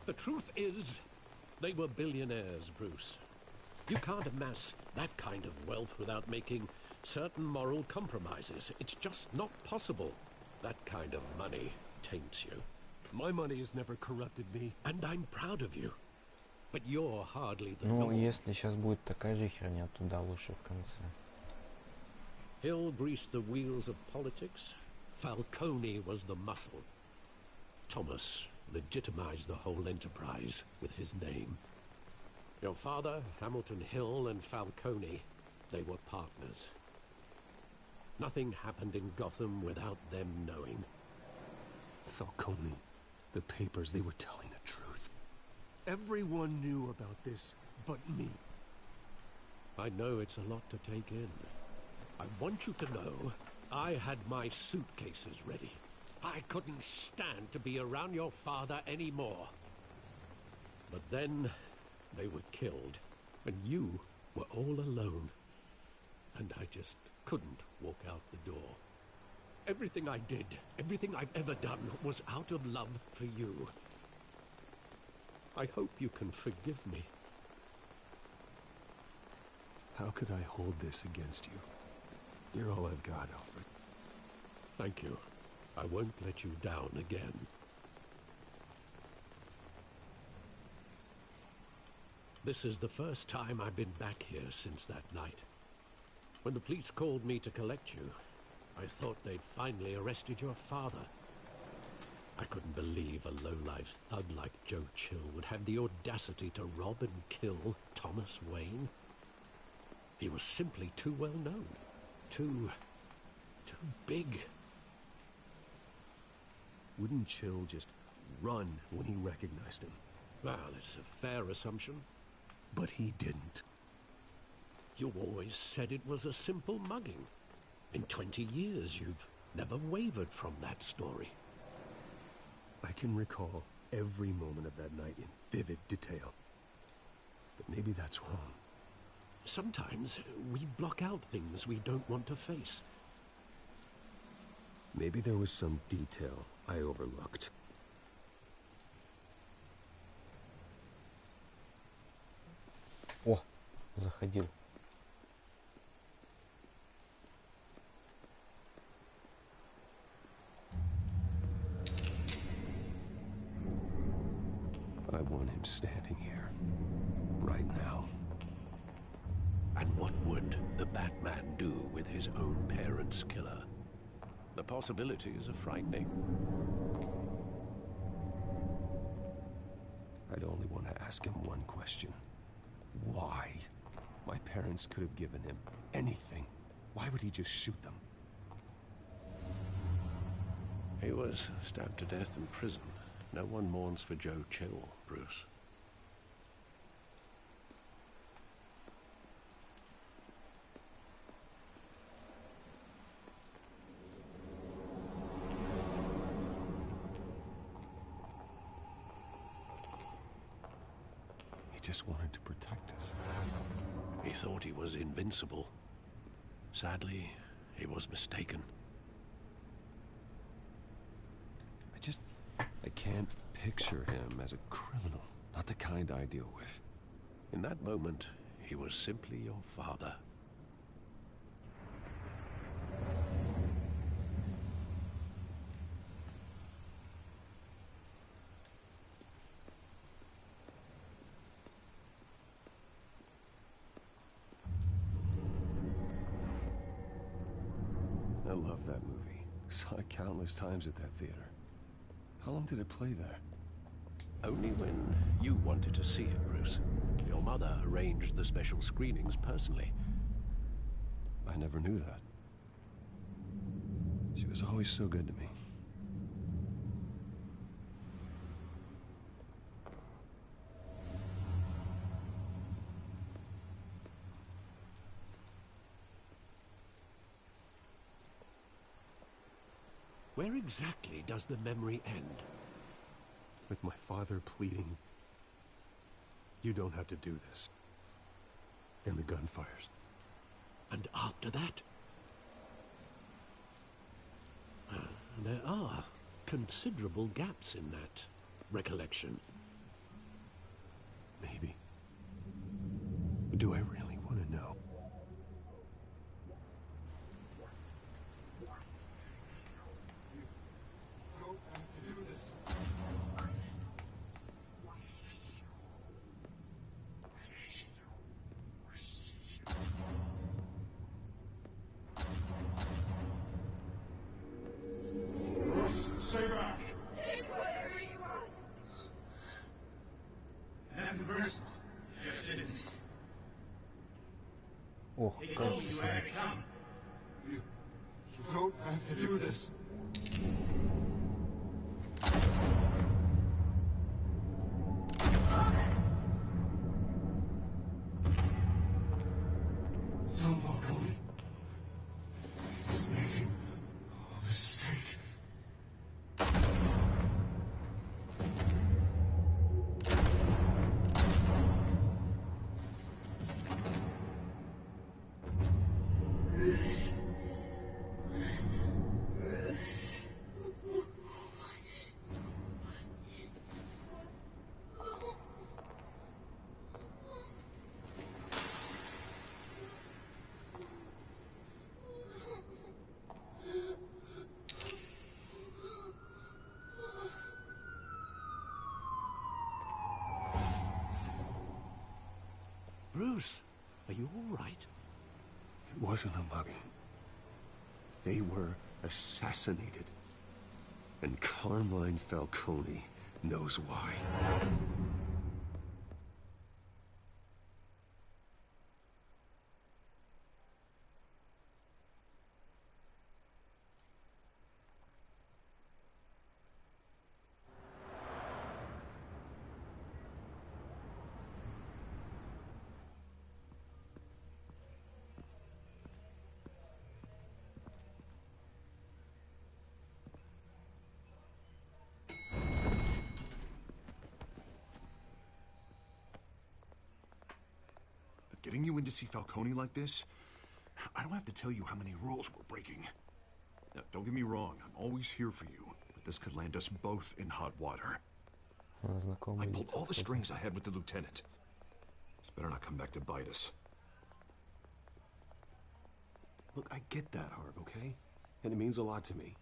The truth is, they were billionaires, Bruce. You can't amass that kind of wealth without making certain moral compromises. It's just not possible. That kind of money taints you. My money has never corrupted me. And I'm proud of you. But you're hardly the Ну, norm. если сейчас будет такая же херня, туда лучше в конце. Hill greased the wheels of politics. Falcone was the muscle. Thomas legitimized the whole enterprise with his name. Your father, Hamilton Hill, and Falcone, they were partners. Nothing happened in Gotham without them knowing. Falcone, the papers, they were telling the truth. Everyone knew about this but me. I know it's a lot to take in. I want you to know I had my suitcases ready. I couldn't stand to be around your father anymore. But then they were killed, and you were all alone. And I just couldn't walk out the door. Everything I did, everything I've ever done, was out of love for you. I hope you can forgive me. How could I hold this against you? You're all I've got, Alfred. Thank you. I won't let you down again. This is the first time I've been back here since that night. When the police called me to collect you, I thought they'd finally arrested your father. I couldn't believe a low-life thug like Joe Chill would have the audacity to rob and kill Thomas Wayne. He was simply too well known. Too big. Wouldn't Chill just run when he recognized him? Well, it's a fair assumption. But he didn't. You always said it was a simple mugging. In 20 years, you've never wavered from that story. I can recall every moment of that night in vivid detail. But maybe that's wrong. Sometimes we block out things we don't want to face. Maybe there was some detail I overlooked. О, заходил. I want him standing here, right now. And what would the Batman do with his own parents' killer? The possibilities are frightening. I'd only want to ask him one question. Why? My parents could have given him anything. Why would he just shoot them? He was stabbed to death in prison. No one mourns for Joe Chill, Bruce. He just wanted to protect us. He thought he was invincible. Sadly, he was mistaken. I can't picture him as a criminal, not the kind I deal with. In that moment, he was simply your father. I love that movie. Saw it countless times at that theater. How long did it play there? Only when you wanted to see it, Bruce. Your mother arranged the special screenings personally. I never knew that. She was always so good to me. Where exactly does the memory end? With my father pleading, "You don't have to do this." And the gunfires. And after that? There are considerable gaps in that recollection. Maybe. But do I really want to know? Stay back! Take whatever you want! Nothing personal. Just business. Ох, They told me you had to come. You don't have to do this. Don't walk away. He's making a mistake. This Bruce, are you all right? It wasn't a mugging. They were assassinated. And Carmine Falcone knows why. Getting you in to see Falcone like this, I don't have to tell you how many rules we're breaking. Now, don't get me wrong, I'm always here for you, but this could land us both in hot water. I pulled all the strings I had with the lieutenant. This better not come back to bite us. Look, I get that, Harv, okay? And it means a lot to me.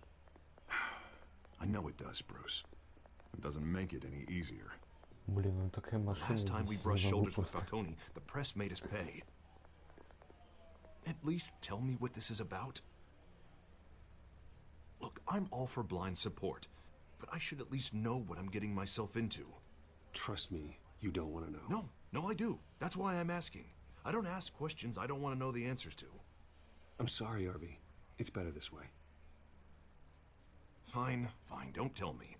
I know it does, Bruce. It doesn't make it any easier. Блин, ну такая машина. Last time we brushed shoulders with Falcone, the press made us pay. At least tell me what this is about. Look, I'm all for blind support, but I should at least know what I'm getting myself into. Trust me, you don't want to know. No, I do. That's why I'm asking. I don't ask questions I don't want to know the answers to. I'm sorry, Harvey. It's better this way. Fine, don't tell me.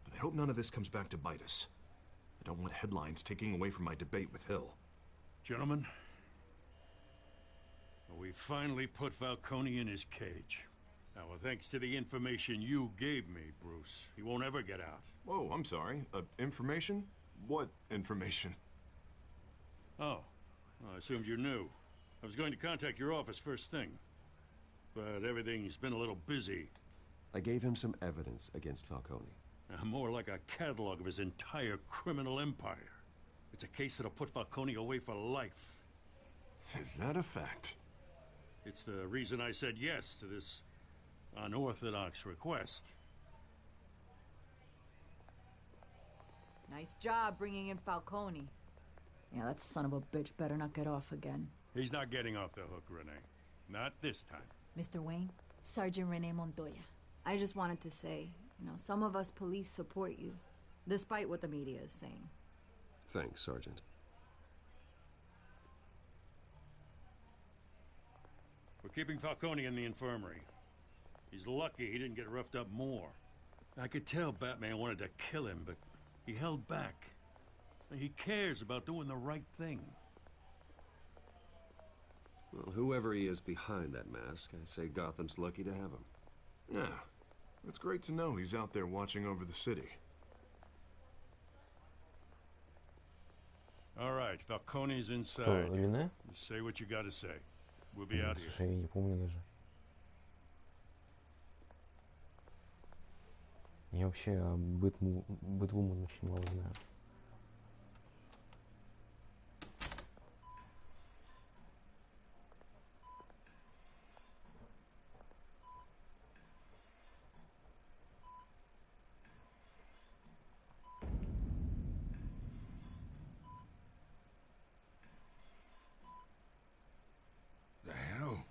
But I hope none of this comes back to bite us. I don't want headlines taking away from my debate with Hill. Gentlemen, we finally put Falcone in his cage. Now, thanks to the information you gave me, Bruce, he won't ever get out. Whoa, I'm sorry. Information? What information? Oh, I assumed you knew. I was going to contact your office first thing, but everything's been a little busy. I gave him some evidence against Falcone. More like a catalog of his entire criminal empire. It's a case that'll put Falcone away for life. Is that a fact? It's the reason I said yes to this unorthodox request. Nice job bringing in Falcone. Yeah, that son of a bitch better not get off again. He's not getting off the hook, Renee. Not this time. Mr. Wayne, Sergeant Renee Montoya. I just wanted to say, you know, some of us police support you, despite what the media is saying. Thanks, Sergeant. We're keeping Falcone in the infirmary. He's lucky he didn't get roughed up more. I could tell Batman wanted to kill him, but he held back. He cares about doing the right thing. Well, whoever he is behind that mask, I say Gotham's lucky to have him. Yeah, it's great to know he's out there watching over the city. All right, Falcone's inside. Что, Рене? Say what you gotta say. We'll be out here. Слушай, я не помню даже. Я вообще о Бэтвумен очень мало знаю. The hell?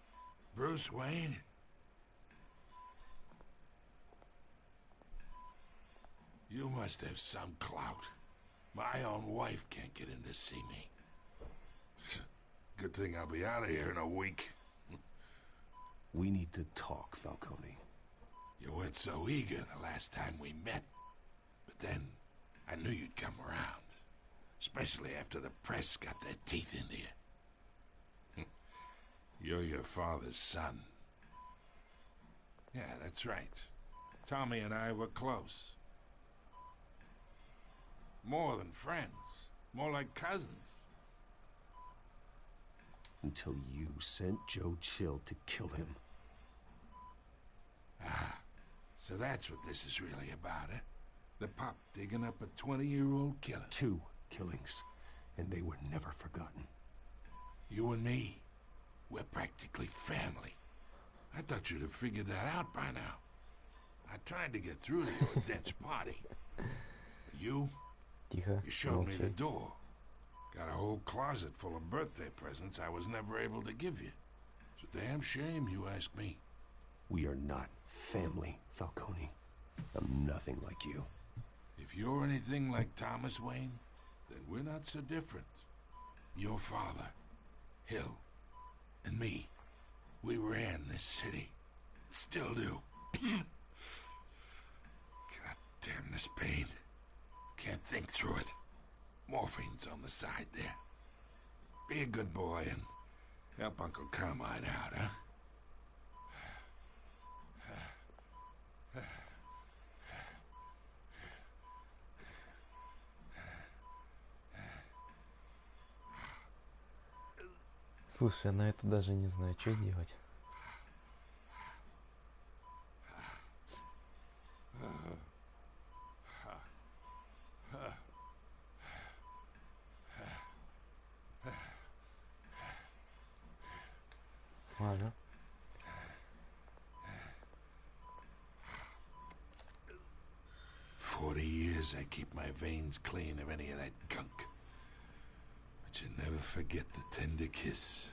Bruce Wayne? You must have some clout. My own wife can't get in to see me. Good thing I'll be out of here in a week. We need to talk, Falcone. You weren't so eager the last time we met. But then, I knew you'd come around. Especially after the press got their teeth into you. You're your father's son. Yeah, that's right. Tommy and I were close. More than friends. More like cousins. Until you sent Joe Chill to kill him. Ah, so that's what this is really about, eh? The pop digging up a 20-year-old killer. 2 killings, and they were never forgotten. You and me, we're practically family. I thought you'd have figured that out by now. I tried to get through to your dense party. You showed me the door. Got a whole closet full of birthday presents I was never able to give you. It's a damn shame you ask me. We are not family, Falcone. I'm nothing like you. If you're anything like Thomas Wayne, then we're not so different. Your father, Hill, and me, we ran this city. Still do. God damn this pain. Can't think through it. Morphine's on the side there. Be a good boy and help Uncle Carmine out, huh? Слушай, на это даже не знаю, что сделать. Ладно. For 40 years I keep my veins clean of any of that gunk. But you never forget the tender kiss.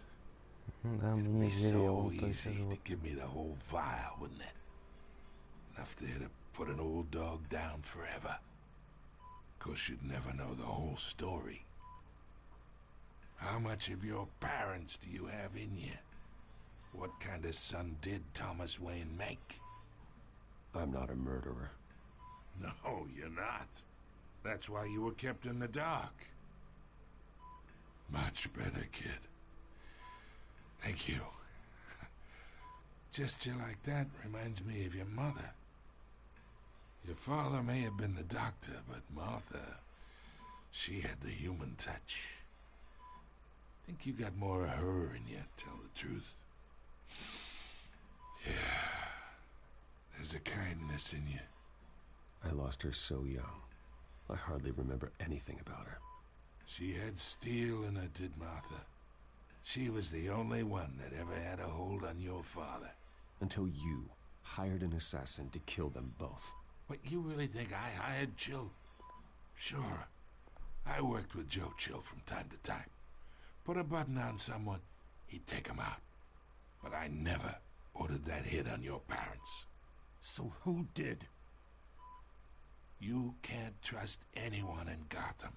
Да, It'd мне be so зверело easy только to give me the whole vial, wouldn't it? Enough there to put an old dog down forever. Of course, you'd never know the whole story. How much of your parents do you have in you? What kind of son did Thomas Wayne make? I'm not a murderer. No, you're not. That's why you were kept in the dark. Much better, kid. Thank you. Gesture like that reminds me of your mother. Your father may have been the doctor, but Martha, she had the human touch. I think you got more of her in you, tell the truth. Yeah. There's a kindness in you. I lost her so young. I hardly remember anything about her. She had steel in her, did Martha. She was the only one that ever had a hold on your father. Until you hired an assassin to kill them both. But you really think I hired Chill? Sure. I worked with Joe Chill from time to time. Put a button on someone, he'd take him out. But I never ordered that hit on your parents. So who did? You can't trust anyone in Gotham.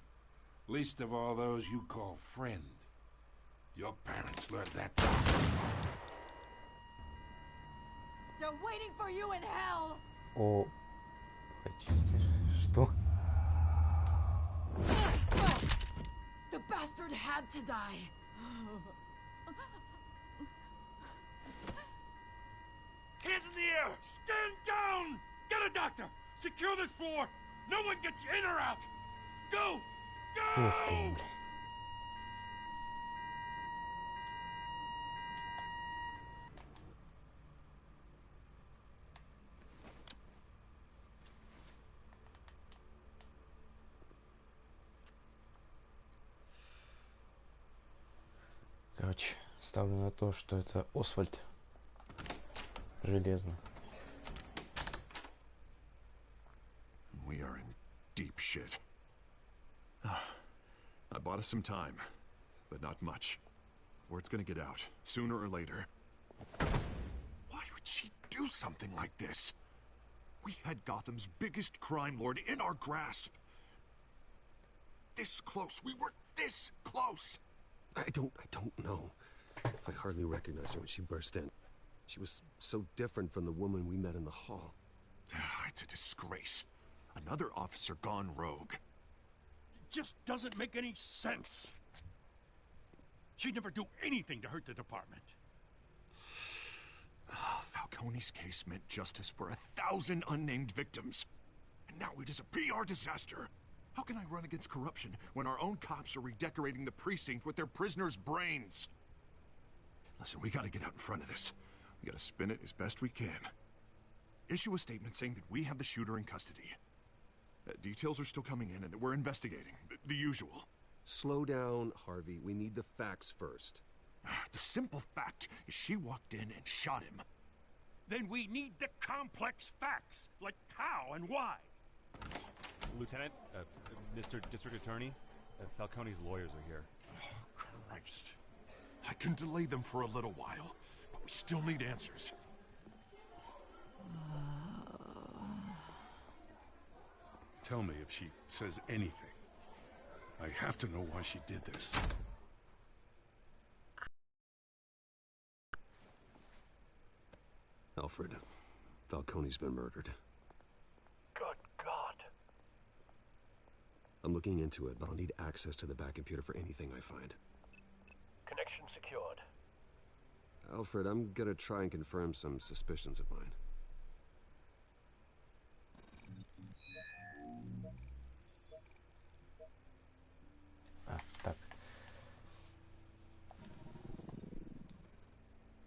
Least of all those you call friend. Your parents learned that. They're waiting for you in hell! О, что? The bastard had to die. Hands in the air! Stand down! Get a doctor! Secure this floor! No one gets in or out! Go! Go! Короче, ставлю на то, что это Освальд. Железно. We are in deep shit. I bought us some time, but not much. Word's gonna get out, sooner or later. Why would she do something like this? We had Gotham's biggest crime lord in our grasp. This close. We were this close. I don't know. I hardly recognized her when she burst in. She was so different from the woman we met in the hall. It's a disgrace. Another officer gone rogue. It just doesn't make any sense. She'd never do anything to hurt the department. Falcone's case meant justice for 1,000 unnamed victims. And now it is a PR disaster. How can I run against corruption when our own cops are redecorating the precinct with their prisoners' brains? Listen, we gotta get out in front of this. We gotta spin it as best we can. Issue a statement saying that we have the shooter in custody. Details are still coming in and that we're investigating. The usual. Slow down, Harvey. We need the facts first. The simple fact is she walked in and shot him. Then we need the complex facts, like how and why. Lieutenant, Mr. District Attorney, Falcone's lawyers are here. Oh, Christ. I can delay them for a little while, but we still need answers. Tell me if she says anything. I have to know why she did this. Alfred, Falcone's been murdered. Good God. I'm looking into it, but I'll need access to the back computer for anything I find. Connection secured. Alfred, I'm gonna try and confirm some suspicions of mine. Так.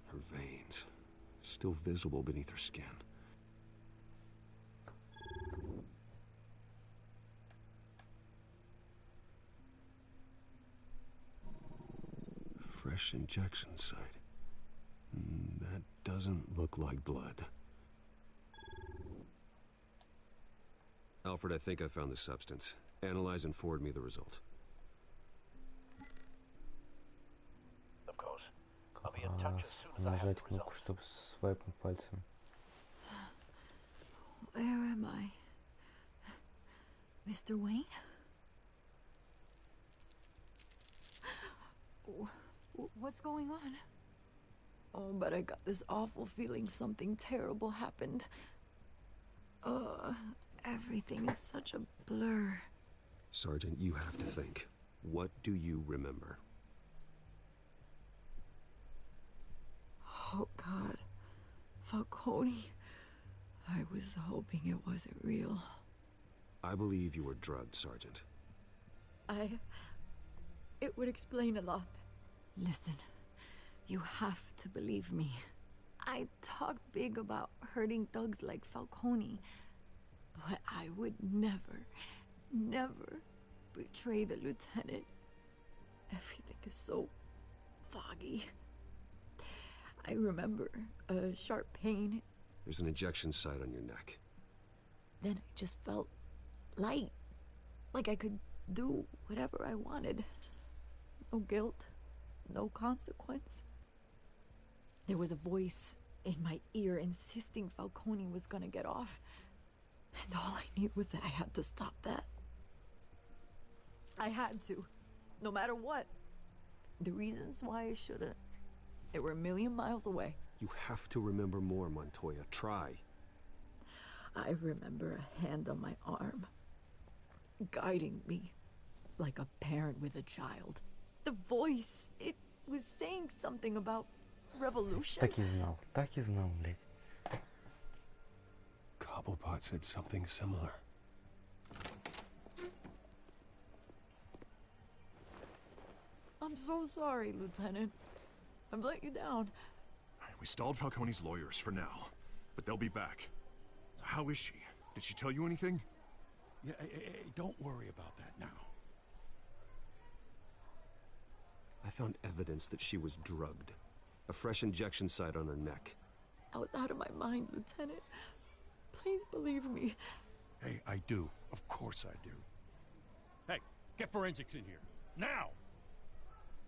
Her veins, still visible beneath her skin. Fresh injection site. That doesn't look like blood. Alfred, I think I found the substance. Analyze and forward me the result. Of course. I'll be in touch as soon as I have Нажать the кнопку, results. чтобы свайпнуть пальцем. Where am I? Mr. Wayne? What's going on? Oh, but I got this awful feeling something terrible happened. Everything is such a blur. Sergeant, you have to think. What do you remember? Oh, God. Falcone. I was hoping it wasn't real. I believe you were drugged, Sergeant. It would explain a lot. Listen, you have to believe me. I talked big about hurting thugs like Falcone, but I would never, never betray the lieutenant. Everything is so foggy. I remember a sharp pain. There's an injection site on your neck. Then I just felt light, like I could do whatever I wanted. No guilt, no consequence. There was a voice in my ear insisting Falcone was gonna get off. And all I knew was that I had to stop that. I had to, no matter what. The reasons why I shouldn't, they were a million miles away. You have to remember more, Montoya. Try. I remember a hand on my arm, guiding me like a parent with a child. The voice, it was saying something about revolution. Так и знал, блядь. Cobblepot said something similar. I'm so sorry, Lieutenant. I've let you down. We stalled Falcone's lawyers for now, but they'll be back. How is she? Did she tell you anything? Yeah, hey, don't worry about that now. I found evidence that she was drugged. A fresh injection site on her neck. I was out of my mind, Lieutenant. Please believe me. Hey, I do. Of course I do. Hey, get forensics in here. Now!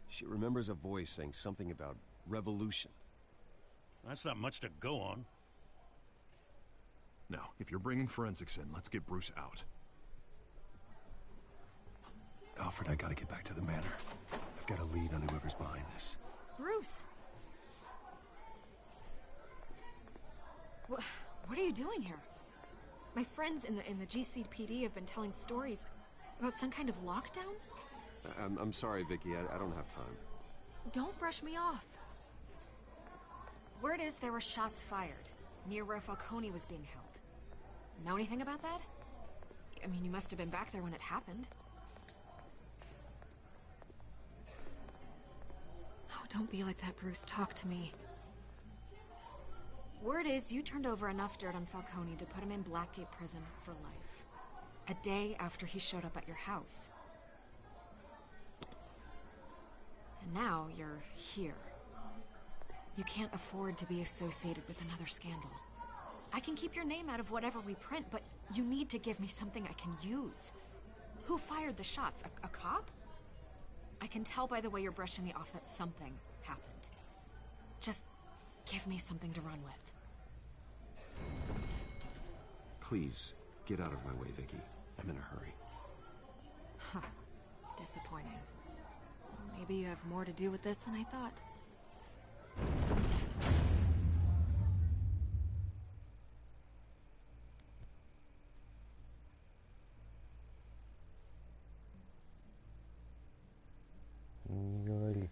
She remembers a voice saying something about revolution. That's not much to go on. Now, if you're bringing forensics in, let's get Bruce out. Alfred, I gotta get back to the manor. I've got a lead on whoever's behind this. Bruce! What are you doing here? My friends in the GCPD have been telling stories about some kind of lockdown? I'm sorry, Vicky. I don't have time. Don't brush me off. Word is there were shots fired near where Falcone was being held. Know anything about that? I mean, you must have been back there when it happened. Oh, don't be like that, Bruce. Talk to me. Word is you turned over enough dirt on Falcone to put him in Blackgate Prison for life. A day after he showed up at your house. And now you're here. You can't afford to be associated with another scandal. I can keep your name out of whatever we print, but you need to give me something I can use. Who fired the shots? A cop? I can tell by the way you're brushing me off that something happened. Just give me something to run with. Please, get out of my way, Vicky. I'm in a hurry. Huh. Disappointing. Maybe you have more to do with this than I thought. Не говори.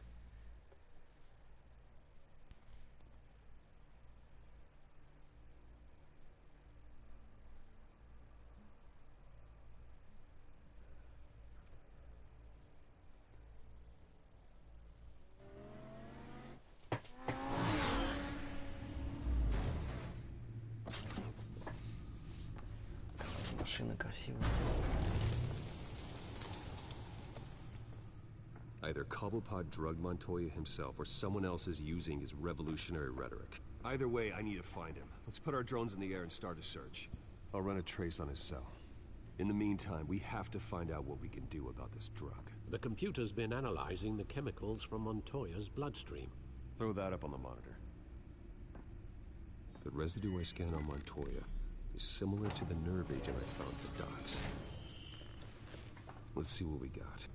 Машина красивая. Either Cobblepot drugged Montoya himself, or someone else is using his revolutionary rhetoric. Either way, I need to find him. Let's put our drones in the air and start a search. I'll run a trace on his cell. In the meantime, we have to find out what we can do about this drug. The computer's been analyzing the chemicals from Montoya's bloodstream. Throw that up on the monitor. The residue I scanned on Montoya is similar to the nerve agent I found at the docks. Let's see what we got.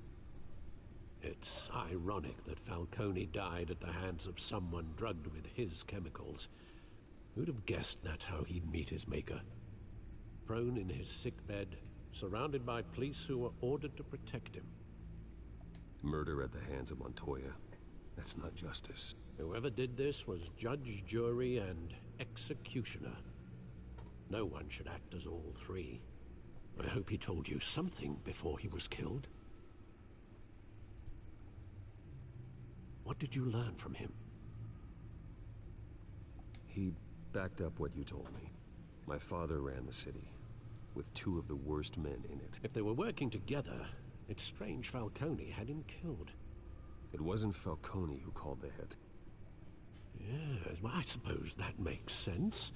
It's ironic that Falcone died at the hands of someone drugged with his chemicals. Who'd have guessed that's how he'd meet his maker? Prone in his sickbed, surrounded by police who were ordered to protect him. Murder at the hands of Montoya. That's not justice. Whoever did this was judge, jury, and executioner. No one should act as all three. I hope he told you something before he was killed. What did you learn from him? He backed up what you told me. My father ran the city, with two of the worst men in it. If they were working together, it's strange Falcone had him killed. It wasn't Falcone who called the hit. Yes, well, I suppose that makes sense.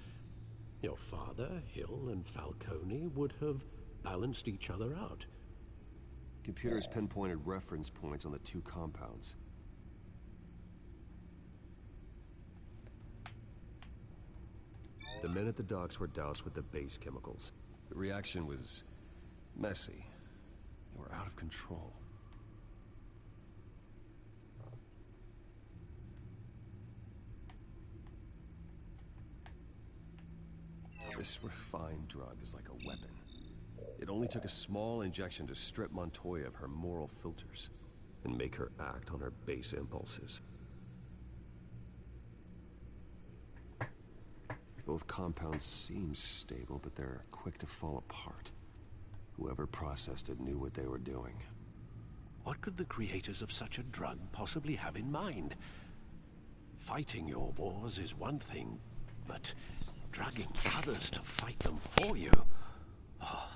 Your father, Hill, and Falcone would have balanced each other out. Computers pinpointed reference points on the two compounds. The men at the docks were doused with the base chemicals. The reaction was messy. They were out of control. This refined drug is like a weapon. It only took a small injection to strip Montoya of her moral filters and make her act on her base impulses. Both compounds seem stable, but they're quick to fall apart. Whoever processed it knew what they were doing. What could the creators of such a drug possibly have in mind? Fighting your wars is one thing, but drugging others to fight them for you? Oh.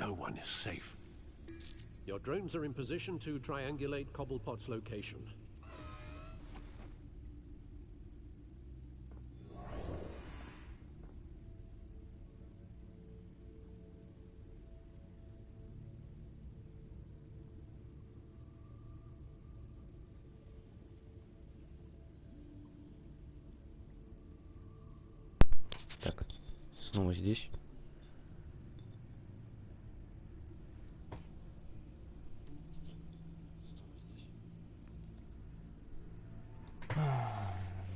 No one is safe. Your drones are in position to triangulate Cobblepot's location. Так, снова здесь.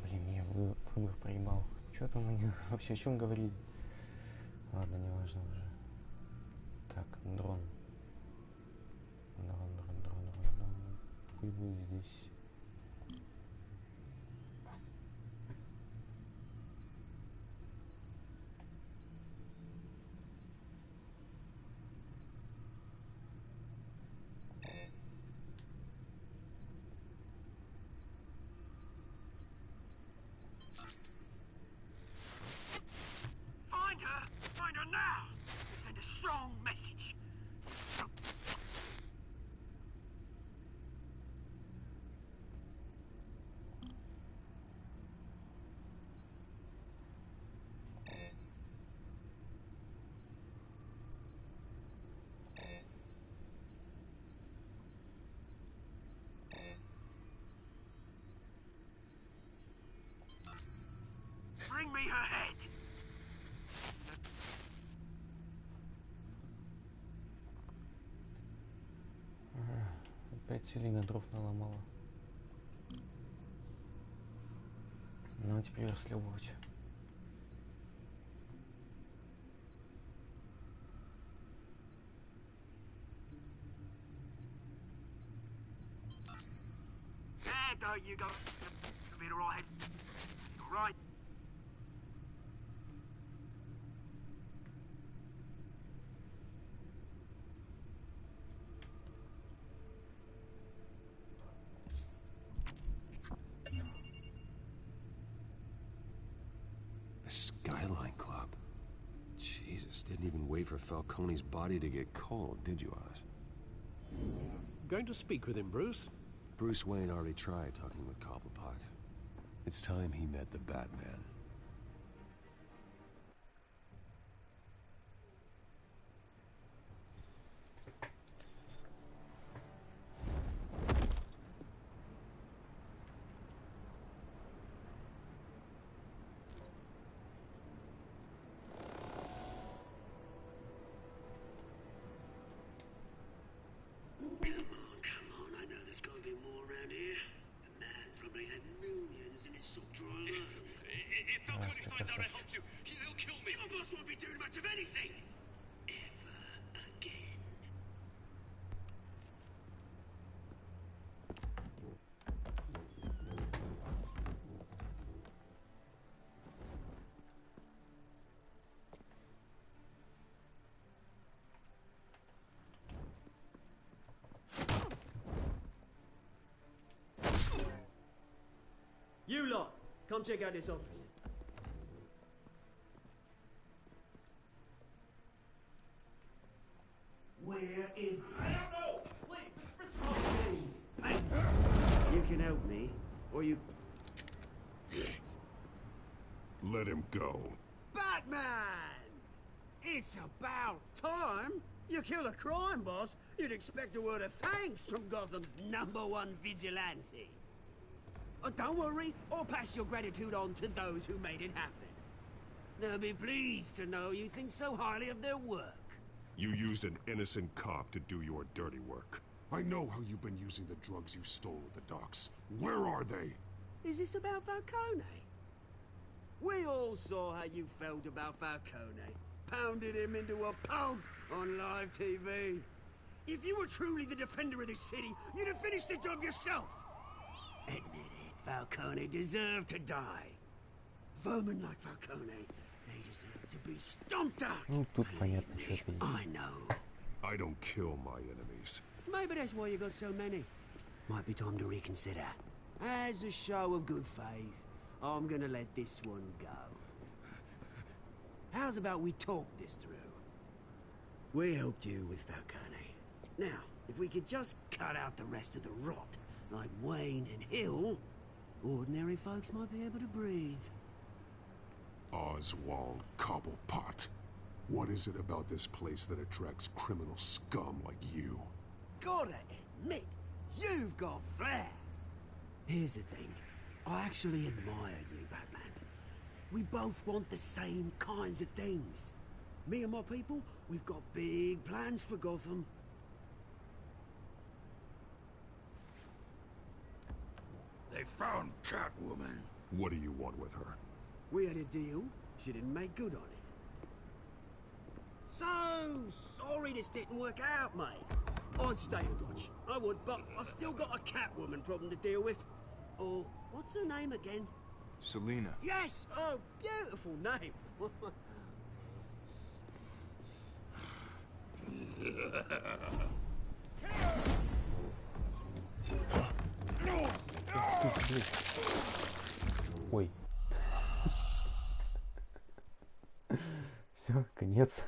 Блин, я выбор проебал. Что там они вообще о чем говорили? Ладно, не важно уже. Так, дрон. Дрон. Пусть будет здесь. Find her now! Send a strong message. me her head. Опять Селина дров наломала. Ну, теперь расслабовать. There you go. Be the right. Right. The Skyline Club. Jesus, didn't even wait for Falcone's body to get cold, did you, Oz? Going to speak with him, Bruce? Bruce Wayne already tried talking with Cobblepot. It's time he met the Batman. You lot, come check out this office. Where is it? I don't know! Please, you can help me, or you... Let him go. Batman! It's about time! You kill a crime boss, you'd expect a word of thanks from Gotham's #1 vigilante. Oh, don't worry, I'll pass your gratitude on to those who made it happen. They'll be pleased to know you think so highly of their work. You used an innocent cop to do your dirty work. I know how you've been using the drugs you stole at the docks. Where are they? Is this about Falcone? We all saw how you felt about Falcone. Pounded him into a pulp on live TV. If you were truly the defender of this city, you'd have finished the job yourself. Admit it, Falcone deserved to die. Vermin like Falcone, they deserve to be stomped out. Ну, тут понятно, что это. I know. I don't kill my enemies. Maybe that's why you got so many. Might be time to reconsider. As a show of good faith, I'm gonna let this one go. How's about we talk this through? We helped you with Falcone. Now, if we could just cut out the rest of the rot, like Wayne and Hill, ordinary folks might be able to breathe. Oswald Cobblepot. What is it about this place that attracts criminal scum like you? Gotta admit, you've got flair. Here's the thing. I actually admire you, Batman. We both want the same kinds of things. Me and my people, we've got big plans for Gotham. They found Catwoman. What do you want with her? We had a deal. She didn't make good on it. So sorry this didn't work out, mate. I'd stay in Dodge. I would, but I still got a Catwoman problem to deal with. Oh, what's her name again? Selina. Yes! Oh, beautiful name. Ой. Все, конец.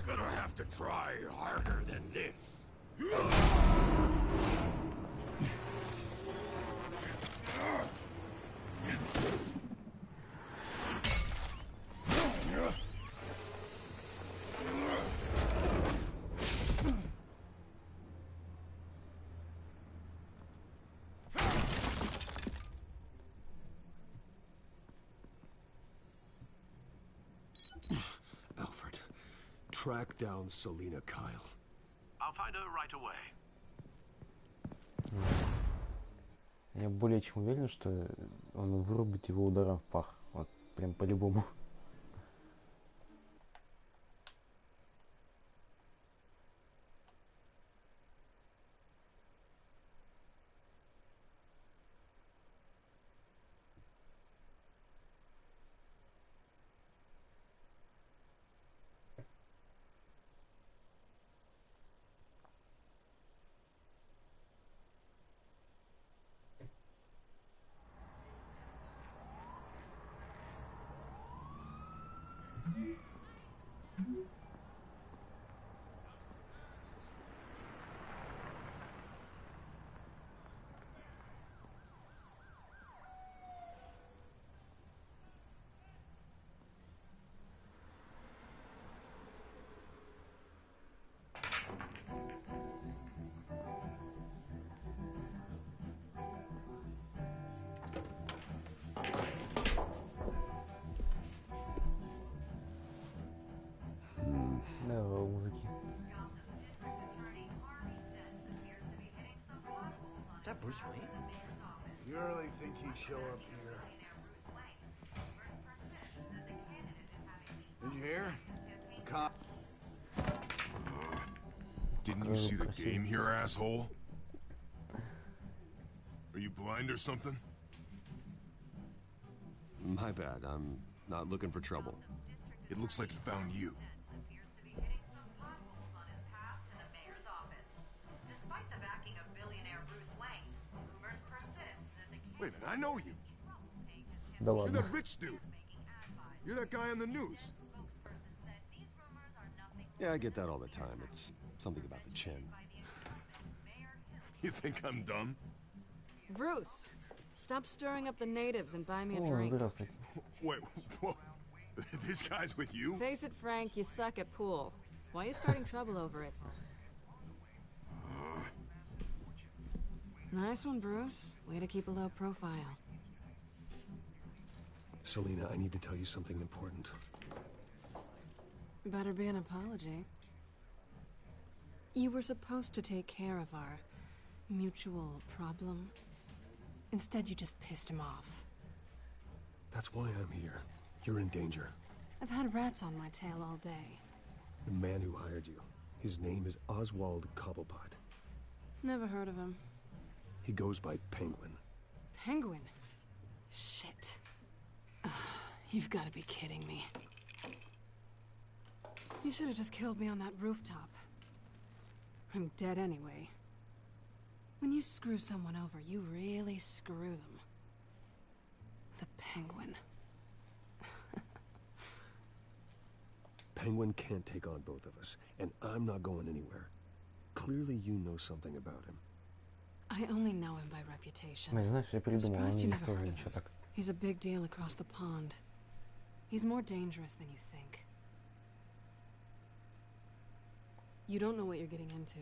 Gonna have to Try harder than this. Alfred, track down Selina Kyle. I'll find her right away. Я более чем уверен, что он вырубит его ударом в пах. Вот прям по-любому. Здорово, мужики. Is that Bruce Wayne? You really think he'd show up here? Did you hear? The cop. Didn't you see the game here, asshole? Are you blind or something? My bad, I'm not looking for trouble. It looks like it found you. Wait a minute, I know you. Да You're ладно. that rich dude. You're that guy on the news. Yeah, I get that all the time. It's something about the chin. You think I'm dumb? Bruce, stop stirring up the natives and buy me a О, drink. здравствуйте. Wait, whoa. This guy's with you? Face it, Frank, you suck at pool. Why are you starting trouble over it? Nice one, Bruce. Way to keep a low profile. Selina, I need to tell you something important. Better be an apology. You were supposed to take care of our mutual problem. Instead, you just pissed him off. That's why I'm here. You're in danger. I've had rats on my tail all day. The man who hired you, his name is Oswald Cobblepot. Never heard of him. He goes by Penguin. Penguin? Shit. Ugh, you've got to be kidding me. You should have just killed me on that rooftop. I'm dead anyway. When you screw someone over, you really screw them. The Penguin. Penguin can't take on both of us, and I'm not going anywhere. Clearly you know something about him. I only know him by reputation. Знаешь, я придумал, он Surprised you здесь never тоже heard of ничего him. так. He's a big deal across the pond. He's more dangerous than you think. You don't know what you're getting into.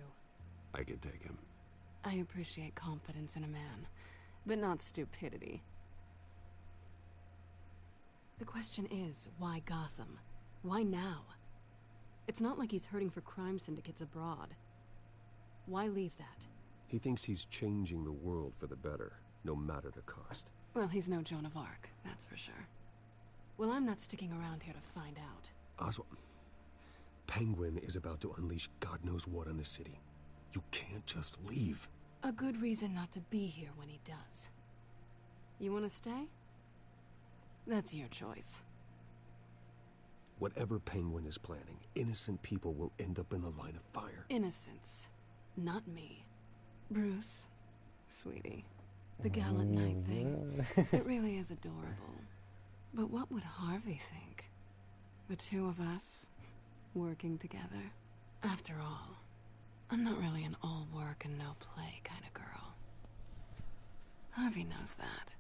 I can take him. I appreciate confidence in a man, but not stupidity. The question is, why Gotham? Why now? It's not like he's hurting for crime syndicates abroad. Why leave that? He thinks he's changing the world for the better, no matter the cost. Well, he's no Joan of Arc, that's for sure. Well, I'm not sticking around here to find out. Oswald, Penguin is about to unleash God knows what on the city. You can't just leave. A good reason not to be here when he does. You want to stay? That's your choice. Whatever Penguin is planning, innocent people will end up in the line of fire. Innocence, not me. Bruce, sweetie, the gallant knight thing, it really is adorable. But what would Harvey think? The two of us, working together. After all, I'm not really an all work and no play kind of girl. Harvey knows that.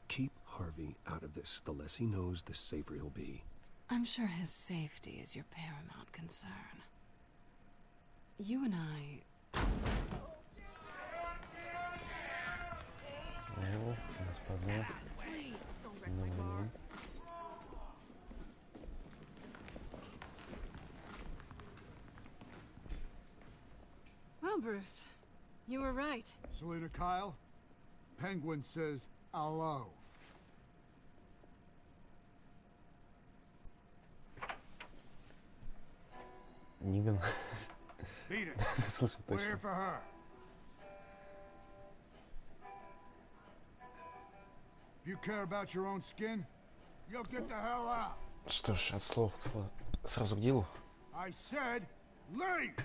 Keep Harvey out of this. The less he knows, the safer he'll be. I'm sure his safety is your paramount concern. You and I... О, господа. Well, Bruce, you were right. Selena Kyle, Penguin says hello. Ниган. Beat it. Слышу We're here точно. for her. If you care about your own skin, you'll get the hell out. Что ж, от слов сразу к делу. I said, leave!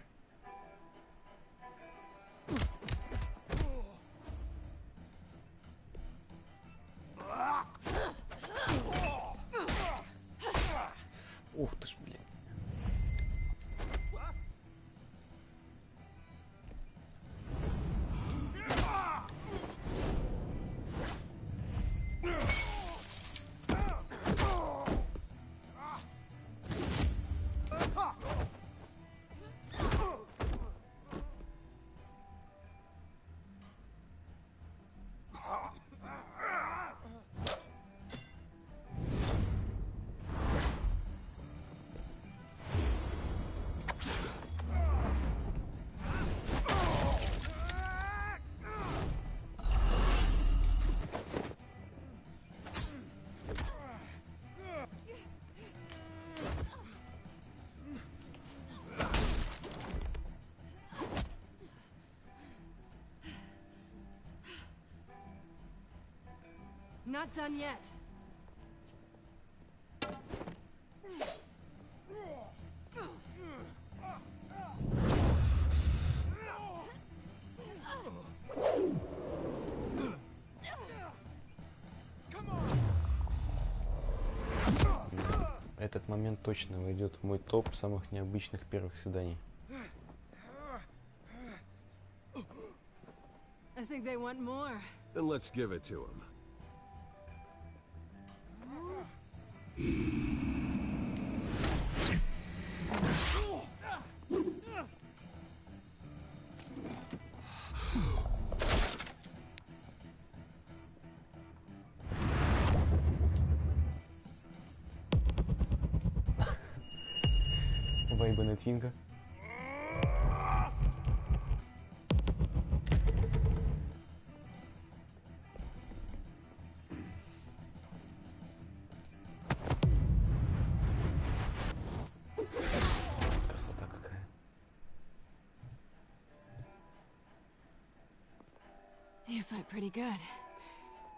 Ух ты ж, блин. Not done yet. Этот момент точно войдет в мой топ самых необычных первых свиданий. I think they want more. Then let's give it to him. Вайбы на твинка. Красота какая. You fight pretty good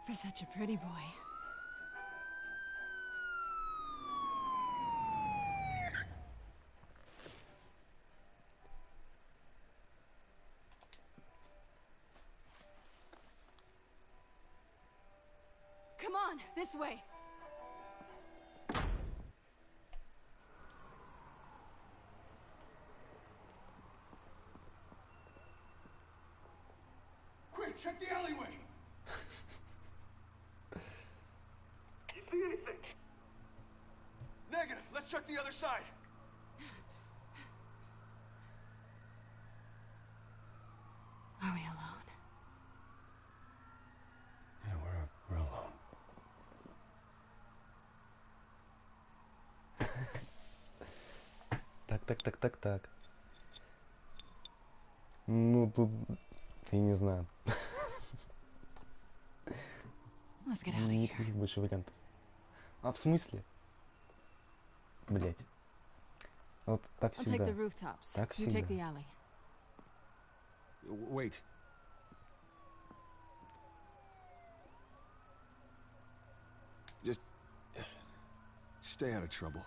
for such a pretty boy. Come on, this way. Quick, check the alleyway. You see anything? Negative. Let's check the other side. Are we alone? Yeah, we're alone. Так. Ну, тут... Я не знаю. Let's get out of here. Никаких больше вариантов. А в смысле? Блять. Вот так I'll take всегда. the rooftops. Так You take the всегда. alley. Wait. Just stay out of trouble.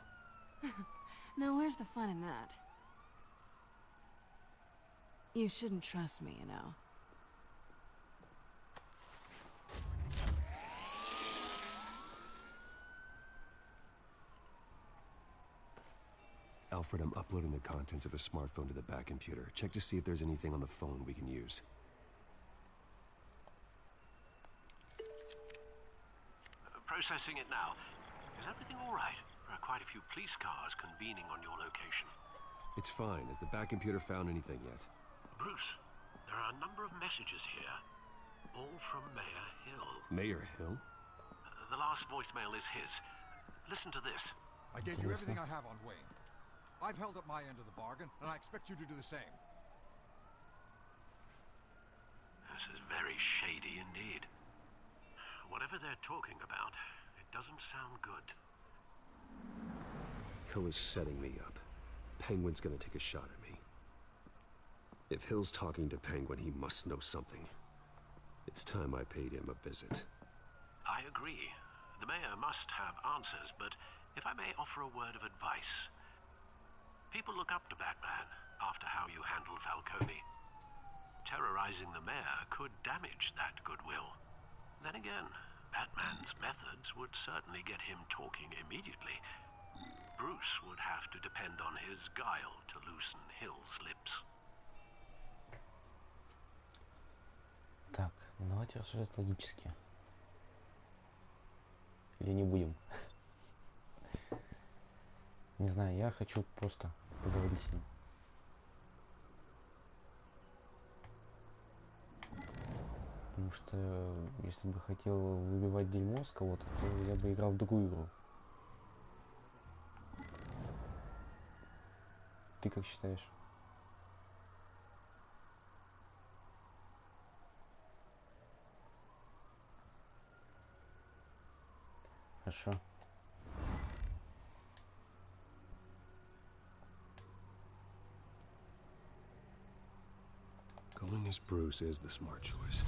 Now, where's the fun in that? You shouldn't trust me, you know. Alfred, I'm uploading the contents of a smartphone to the back computer. Check to see if there's anything on the phone we can use. Processing it now. Is everything all right? There are quite a few police cars convening on your location. It's fine. Has the back computer found anything yet? Bruce, there are a number of messages here. All from Mayor Hill. Mayor Hill? The last voicemail is his. Listen to this. I gave you everything I have on Wayne. I've held up my end of the bargain, and I expect you to do the same. This is very shady indeed. Whatever they're talking about, it doesn't sound good. Hill is setting me up. Penguin's gonna take a shot at me. If Hill's talking to Penguin, he must know something. It's time I paid him a visit. I agree. The mayor must have answers, but if I may offer a word of advice. People look up to Batman after how you handled Falcone. Terrorizing the mayor could damage that goodwill. Then again, Batman's methods would certainly get him talking immediately. Bruce would have to depend on his guile to loosen Hill's lips. Так, давайте рассуждать логически. Или не будем? Не знаю, я хочу просто поговорить с ним. Потому что если бы хотел выбивать дерьмо с кого-то, то я бы играл в другую игру. Ты как считаешь? Хорошо. Going as Bruce is the smart choice.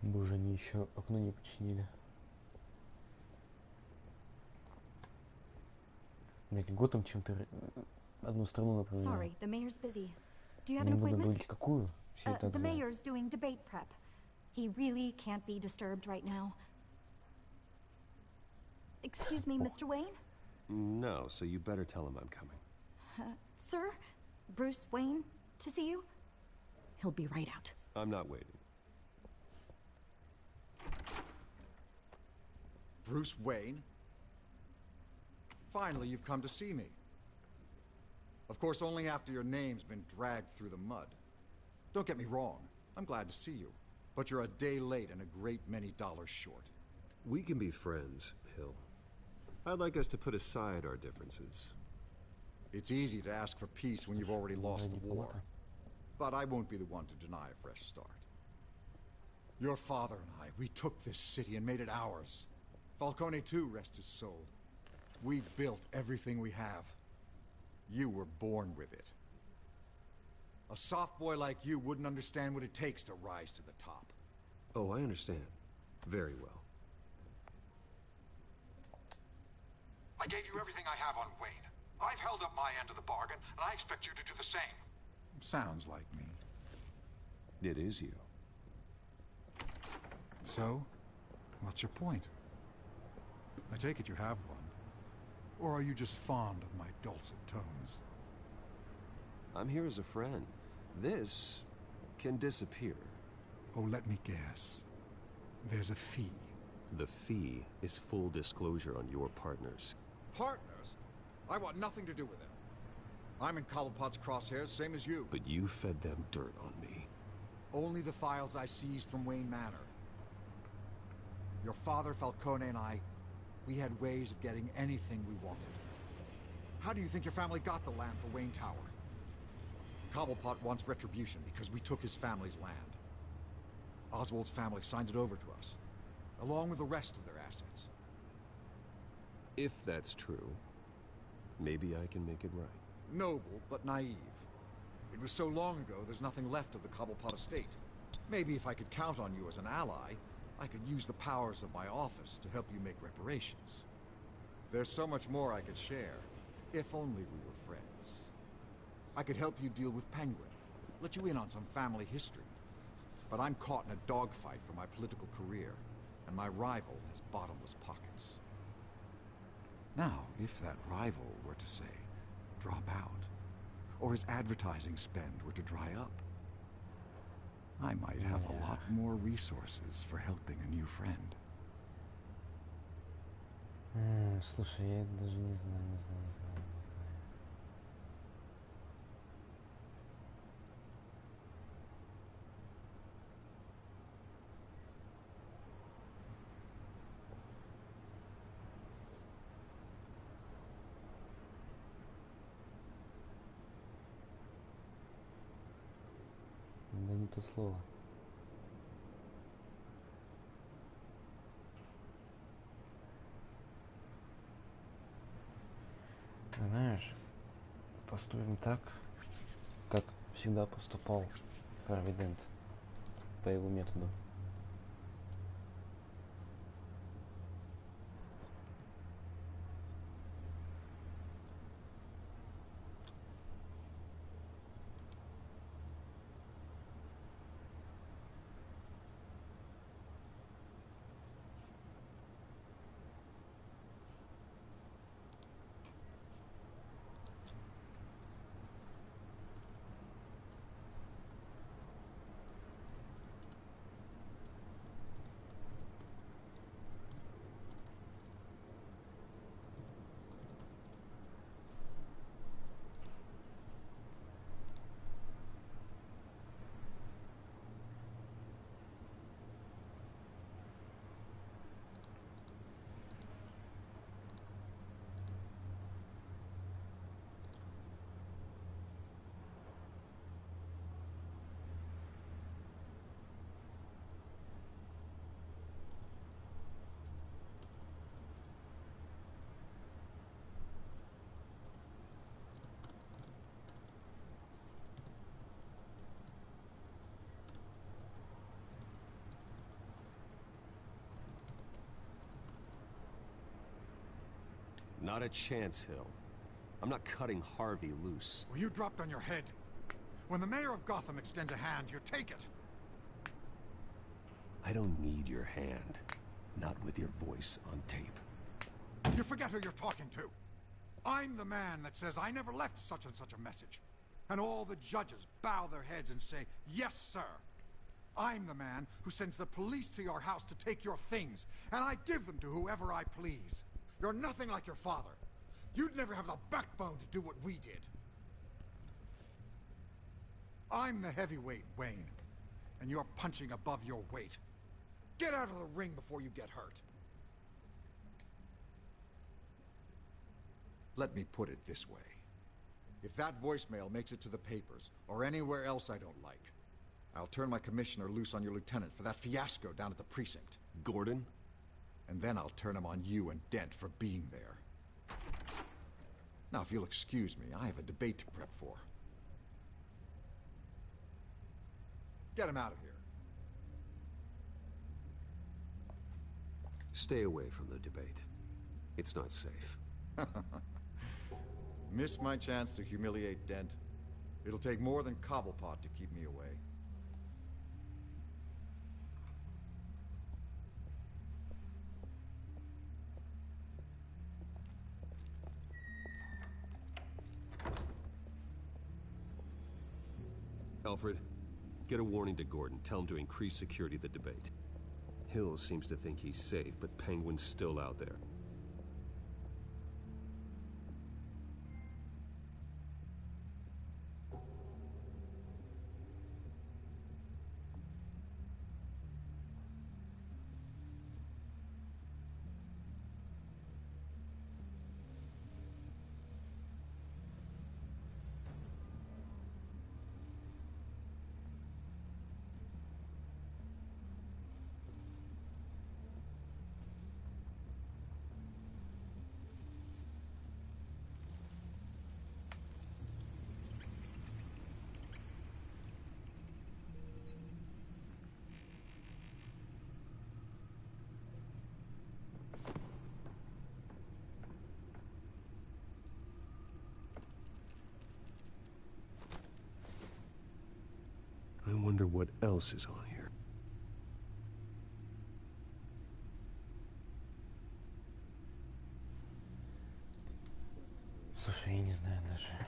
Боже, они еще окно не починили. Блять, Готэм чем-то одну страну напоминает. Sorry, the mayor's busy. Do you have Не an буду appointment? говорить какую. Все и так The знают. mayor's doing debate prep. He really can't be disturbed right now. Excuse me, Mr. Wayne? No, so you better tell him I'm coming. Sir? Bruce Wayne to see you? He'll be right out. I'm not waiting. Bruce Wayne? Finally, you've come to see me. Of course, only after your name's been dragged through the mud. Don't get me wrong, I'm glad to see you. But you're a day late and a great many dollars short. We can be friends, Hill. I'd like us to put aside our differences. It's easy to ask for peace when you've already lost the war. But I won't be the one to deny a fresh start. Your father and I, we took this city and made it ours. Falcone too, rest his soul. We built everything we have. You were born with it. A soft boy like you wouldn't understand what it takes to rise to the top. Oh, I understand. Very well. I gave you everything I have on Wayne. I've held up my end of the bargain, and I expect you to do the same. Sounds like me. It is you. So, what's your point? I take it you have one. Or are you just fond of my dulcet tones? I'm here as a friend. This can disappear. Oh, let me guess. There's a fee. The fee is full disclosure on your partners. Partners? I want nothing to do with them. I'm in Cobblepot's crosshairs, same as you. But you fed them dirt on me. Only the files I seized from Wayne Manor. Your father, Falcone, and I, we had ways of getting anything we wanted. How do you think your family got the land for Wayne Tower? Cobblepot wants retribution because we took his family's land. Oswald's family signed it over to us, along with the rest of their assets. If that's true, Maybe I can make it right. Noble, but naive. It was so long ago, there's nothing left of the Cobblepot estate. Maybe if I could count on you as an ally, I could use the powers of my office to help you make reparations. There's so much more I could share, if only we were friends. I could help you deal with Penguin, let you in on some family history. But I'm caught in a dogfight for my political career, and my rival has bottomless pockets. Now, if that rival were to say, drop out, or his advertising spend were to dry up, I might have a lot more resources for helping a new friend. Слушай, я даже не знаю. Да не то слово. Знаешь, поступим так, как всегда поступал Харви Дент по его методу. Not a chance, Hill. I'm not cutting Harvey loose. Well, you dropped on your head. When the mayor of Gotham extends a hand, you take it. I don't need your hand. Not with your voice on tape. You forget who you're talking to. I'm the man that says I never left such and such a message. And all the judges bow their heads and say, yes, sir. I'm the man who sends the police to your house to take your things, and I give them to whoever I please. You're nothing like your father. You'd never have the backbone to do what we did. I'm the heavyweight, Wayne, and you're punching above your weight. Get out of the ring before you get hurt. Let me put it this way. If that voicemail makes it to the papers, or anywhere else I don't like, I'll turn my commissioner loose on your lieutenant for that fiasco down at the precinct. Gordon? And then I'll turn him on you and Dent for being there. Now, if you'll excuse me, I have a debate to prep for. Get him out of here. Stay away from the debate. It's not safe. Miss my chance to humiliate Dent. It'll take more than Cobblepot to keep me away. Alfred, get a warning to Gordon. Tell him to increase security of the debate. Hill seems to think he's safe, but Penguin's still out there. what else is on here. Слушай, я не знаю даже.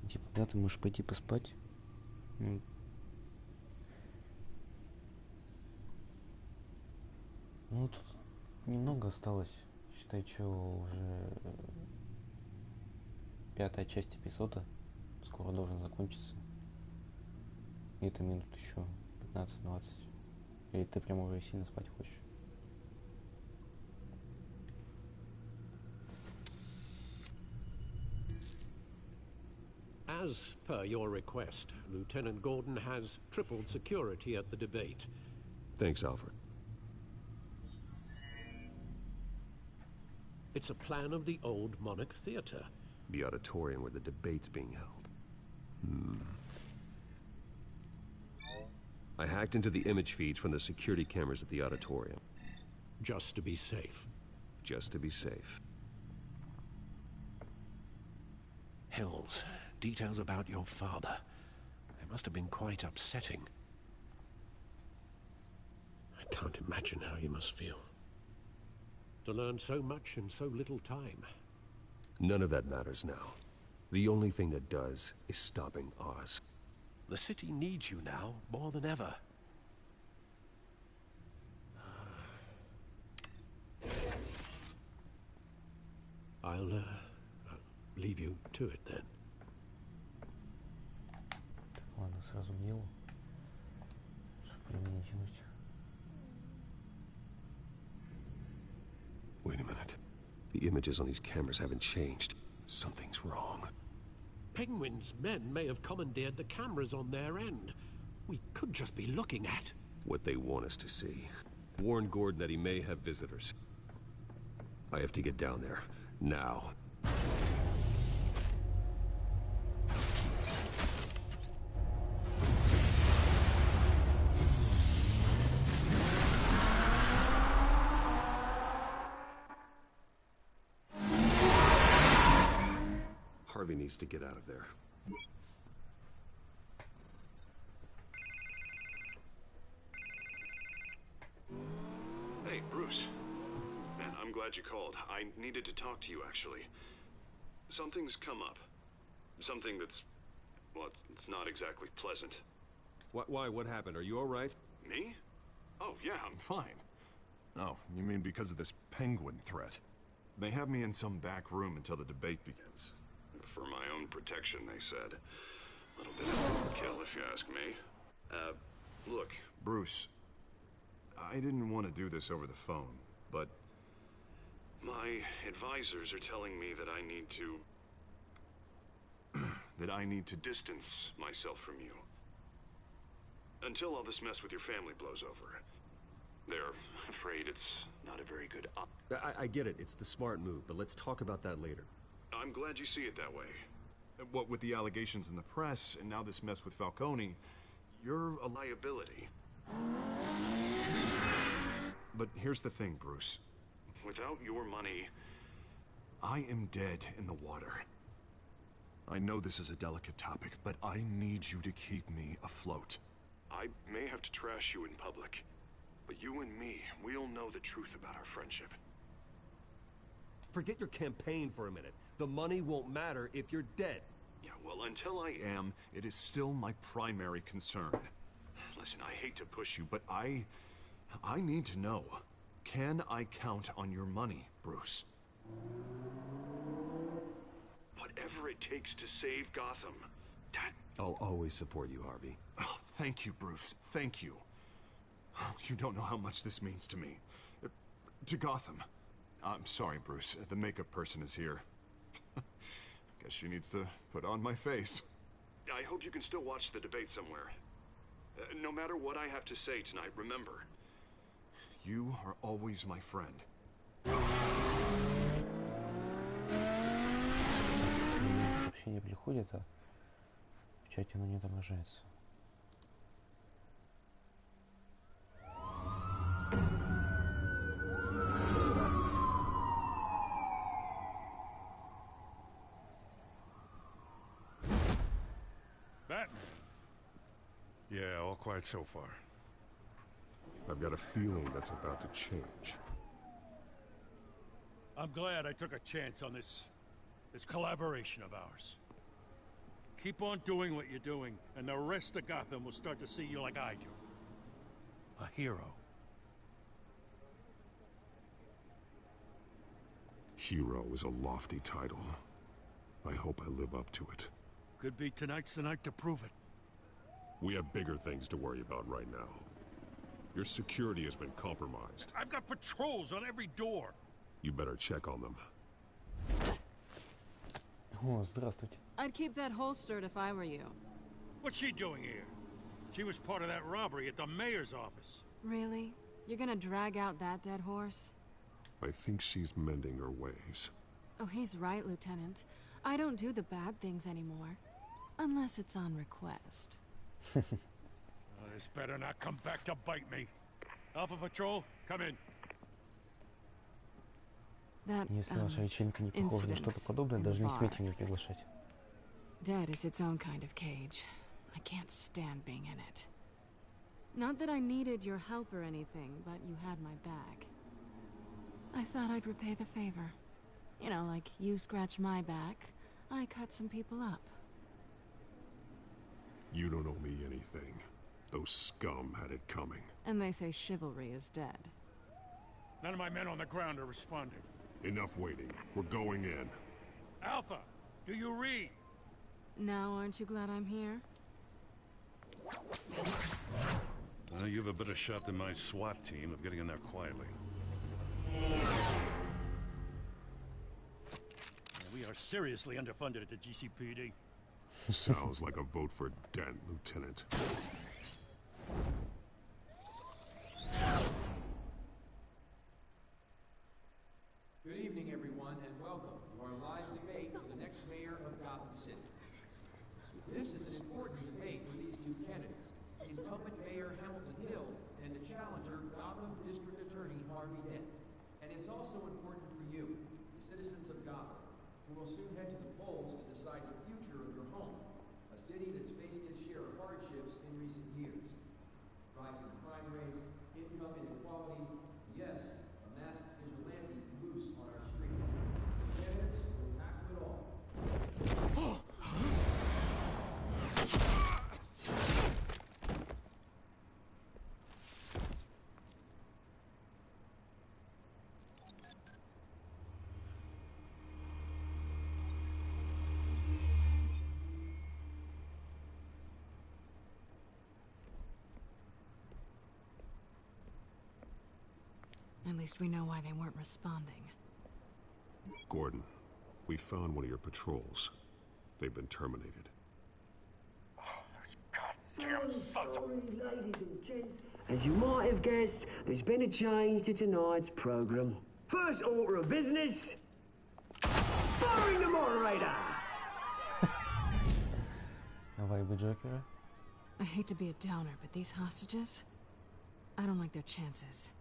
Типа, да, ты можешь пойти поспать. Ну, тут немного осталось. Считай, что уже 5-я часть эпизода. Скоро должен закончиться. Где-то минут еще 15-20. Или ты прям уже сильно спать хочешь? As per your request, Lieutenant Gordon has tripled security at the debate. Thanks, Alfred. It's a plan of the old Monarch Theatre. The auditorium where the debate's being held. I hacked into the image feeds from the security cameras at the auditorium. Just to be safe. Just to be safe. Hills, details about your father. They must have been quite upsetting. I can't imagine how you must feel. To learn so much in so little time. None of that matters now. The only thing that does is stopping Oz. The city needs you now more than ever. I'll leave you to it then. Ладно, сразу к делу. Чтобы время не тянуть. Wait a minute. The images on these cameras haven't changed. Something's wrong. Penguin's men may have commandeered the cameras on their end. We could just be looking at what they want us to see. Warn Gordon that he may have visitors. I have to get down there. Now. Harvey needs to get out of there. Hey, Bruce. Man, I'm glad you called. I needed to talk to you, actually. Something's come up. Something that's... well, it's not exactly pleasant. Why? What happened? Are you all right? Me? Oh, yeah, I'm fine. Oh, you mean because of this penguin threat? They have me in some back room until the debate begins. For my own protection, they said. A little bit of overkill, if you ask me. Look, Bruce, I didn't want to do this over the phone, but my advisors are telling me that I need to... that I need to distance myself from you. Until all this mess with your family blows over. They're afraid it's not a very good I get it. It's the smart move, but let's talk about that later. I'm glad you see it that way. What with the allegations in the press, and now this mess with Falcone, you're a liability. But here's the thing, Bruce. Without your money, I am dead in the water. I know this is a delicate topic, but I need you to keep me afloat. I may have to trash you in public, but you and me, we'll know the truth about our friendship. Forget your campaign for a minute. The money won't matter if you're dead. Yeah, well, until I am, it is still my primary concern. Listen, I hate to push you, but I need to know. Can I count on your money, Bruce? Whatever it takes to save Gotham. I'll always support you, Harvey. Oh, thank you, Bruce. Thank you. You don't know how much this means to me. To Gotham. I'm sorry, Bruce. The makeup person is here. Guess she needs to put on my face. I hope you can still watch the debate somewhere. No matter what I have to say tonight, remember, you are always my friend. Сообщение приходит, а в чате оно не отображается. all quiet so far. I've got a feeling that's about to change. I'm glad I took a chance on this collaboration of ours. Keep on doing what you're doing, and the rest of Gotham will start to see you like I do. A hero. Hero is a lofty title. I hope I live up to it. Could be tonight's the night to prove it. We have bigger things to worry about right now. Your security has been compromised. I've got patrols on every door. You better check on them. О, здравствуйте. I'd keep that holstered if I were you. What's she doing here? She was part of that robbery at the mayor's office. Really? You're gonna drag out that dead horse? I think she's mending her ways. Oh, he's right, Lieutenant. I don't do the bad things anymore. Unless it's on request. This better not come back to bite me. Alpha Patrol, come in. That, Если ваша ячейка не похожа на что-то подобное, даже не смейте меня приглашать. Dead is its own kind of cage. I can't stand being in it. Not that I needed your help or anything, but you had my back. I thought I'd repay the favor. You know, like you scratch my back, I cut some people up. You don't owe me anything. Those scum had it coming. And they say chivalry is dead. None of my men on the ground are responding. Enough waiting. We're going in. Alpha, do you read? Now aren't you glad I'm here? Well, you have a better shot than my SWAT team of getting in there quietly. We are seriously underfunded at the GCPD. Sounds like a vote for Dent, Lieutenant. Good evening, everyone, and welcome to our live debate for the next mayor of Gotham City. This is an important debate for these two candidates, incumbent Mayor Hamilton Hills and the challenger Gotham District Attorney Harvey Dent. And it's also important for you, the citizens of Gotham, who will soon head to the polls to decide the future of your home, a city that's faced its share of hardships in recent years. Rising crime rates, income inequality, yes, a masked vigilante loose on our streets. The candidates will tackle it all. At least we know why they weren't responding. Gordon, we found one of your patrols. They've been terminated. Sorry, ladies and gents. As you might have guessed, there's been a change to tonight's program. First order of business, firing the moderator! Вайбы Джокера. I hate to be a downer, but these hostages, I don't like their chances.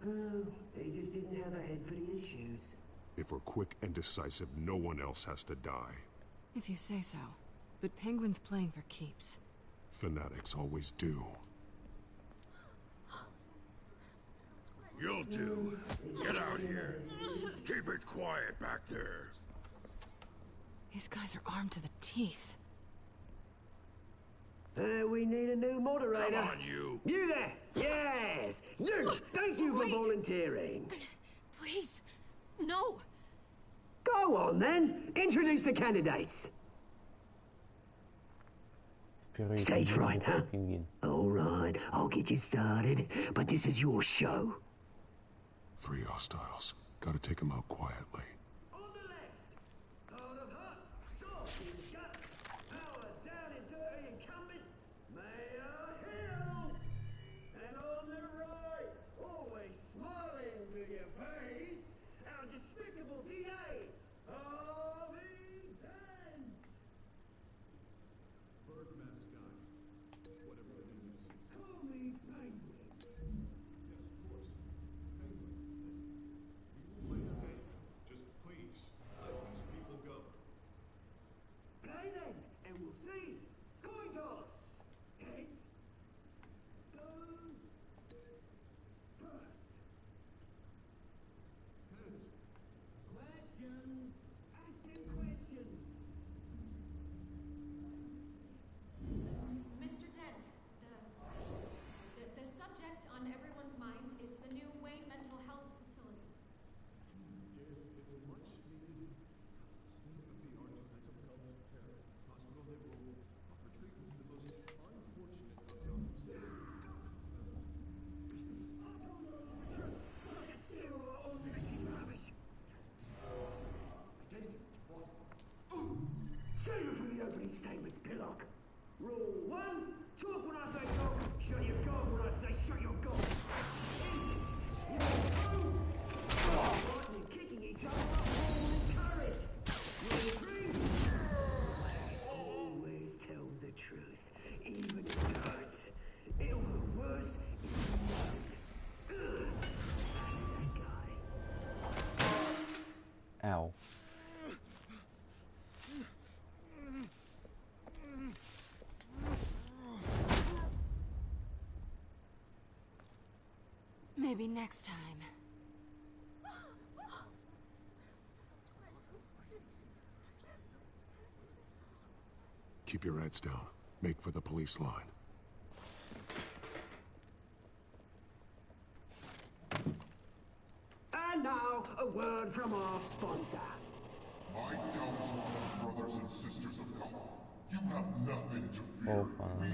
Oh, they just didn't have a head for the issues. If we're quick and decisive, no one else has to die. If you say so. But Penguin's playing for keeps. Fanatics always do. You'll do. Get out here. Keep it quiet back there. These guys are armed to the teeth. We need a new moderator. Come on, you. You there! Yes! You! Thank you for volunteering. Please, no. Go on, then. Introduce the candidates. Stage fright, huh? All right, I'll get you started, but this is your show. 3 hostiles. Gotta take them out quietly. project on everyone's mind is the new Wayne Mental Health Facility. It's a much-needed state-of-the-art mental health care hospital that will offer treatment to the most unfortunate of Gotham citizens. Save it from the opening statements, Pillock. Rule 1, talk when I say talk, shut your gob when I say shut your gob. Easy. You know, 2, fighting and kicking each other up, all encouraged. Rule 3, always tell the truth, even if it hurts. It'll hurt worse if you know. That's that guy. Ow. Maybe next time. Keep your heads down. Make for the police line. And now, a word from our sponsor. My downtrodden brothers and sisters of Gotham, you have nothing to fear. We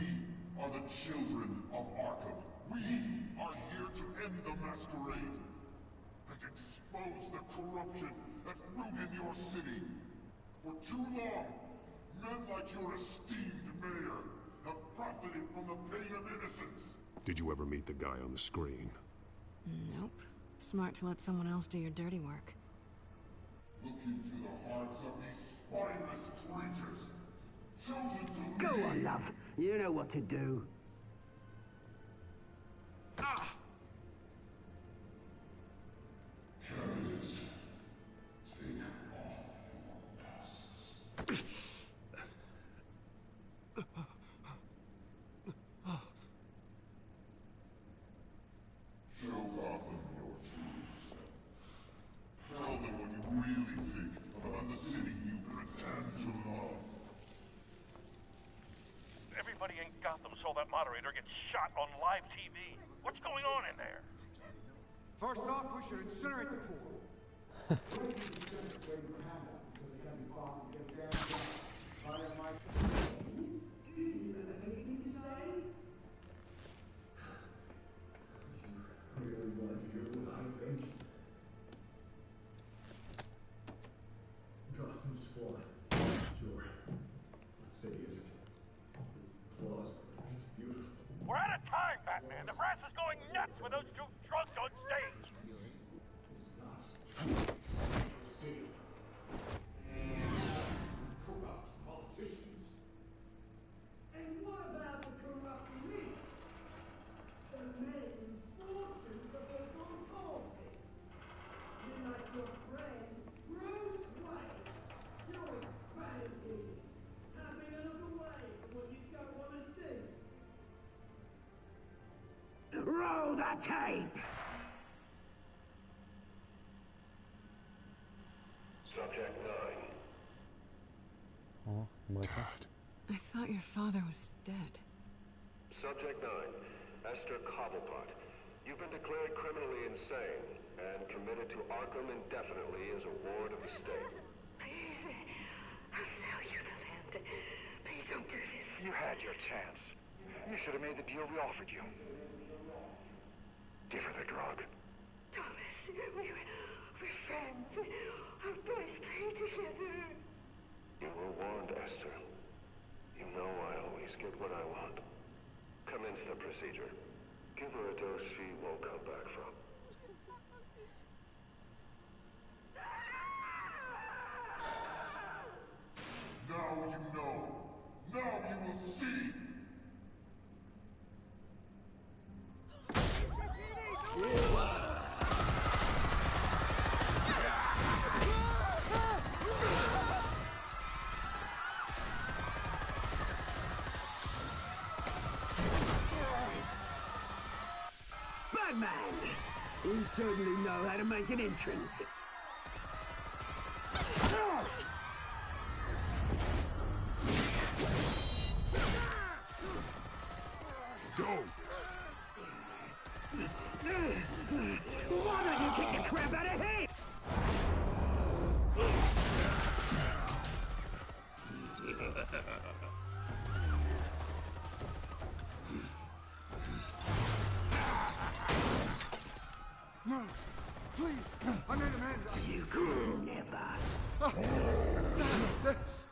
are the children of Arkham. We are here to end the masquerade and expose the corruption that's rooted in your city. For too long, men like your esteemed mayor have profited from the pain of innocence. Did you ever meet the guy on the screen? Nope. Smart to let someone else do your dirty work. Look into the hearts of these spineless creatures, chosen to Go lead. on, love. You know what to do. Candidates, take off your masks. Show Gotham your true self. Tell them what you really think about the city you pretend to love. Everybody in Gotham saw that moderator get shot on live TV. What's going on in there? First off, we should incinerate the pool. Gotham's flawed. Sure. Let's say is it? Its flaws are beautiful. We're out of time, Batman. The press is going nuts with those two drunks on stage. Corrupt politicians. And what about the corrupt elite? The men whose fortunes are built on politics. You're like your friend, Bruce Wayne, doing vanity, having a look away from what you don't want to see. Roll the tape! Subject 9. Oh, Dad. I thought your father was dead. Subject 9. Esther Cobblepot. You've been declared criminally insane and committed to Arkham indefinitely as a ward of the state. Please, I'll sell you the land. Please don't do this. You had your chance. You should have made the deal we offered you. Give her the drug. Thomas, we're friends. Our boys play together. You were warned, Esther. You know I always get what I want. Commence the procedure. Give her a dose she won't come back from. Now you know. Now you will see. Batman! You certainly know how to make an entrance. Go! Why don't you kick the crap out of him? No, please, I made amends. You could never.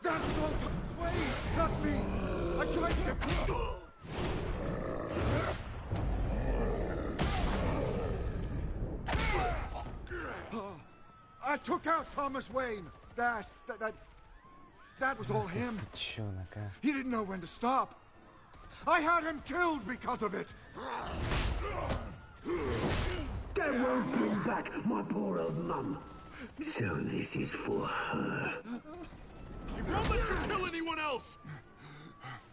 That was all Thomas Wayne, not me. I tried to get... I took out Thomas Wayne. That was all him. He didn't know when to stop. I had him killed because of it. That won't bring back my poor old mum. So this is for her. He won't let you kill anyone else!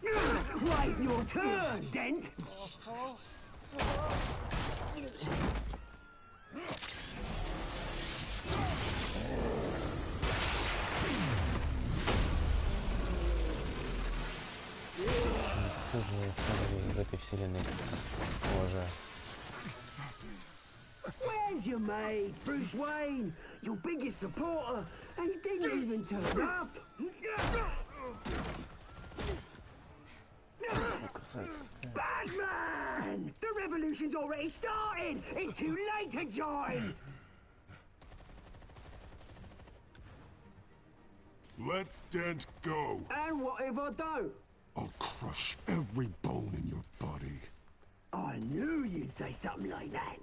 Wait your turn, Dent! В этой вселенной уважаю. Where's your mate, Bruce Wayne? Your biggest supporter, and he didn't even turn up. Batman! The revolution's already started! It's too late to join! Let Dent go. And what if I don't? I'll crush every bone in your body. I knew you'd say something like that.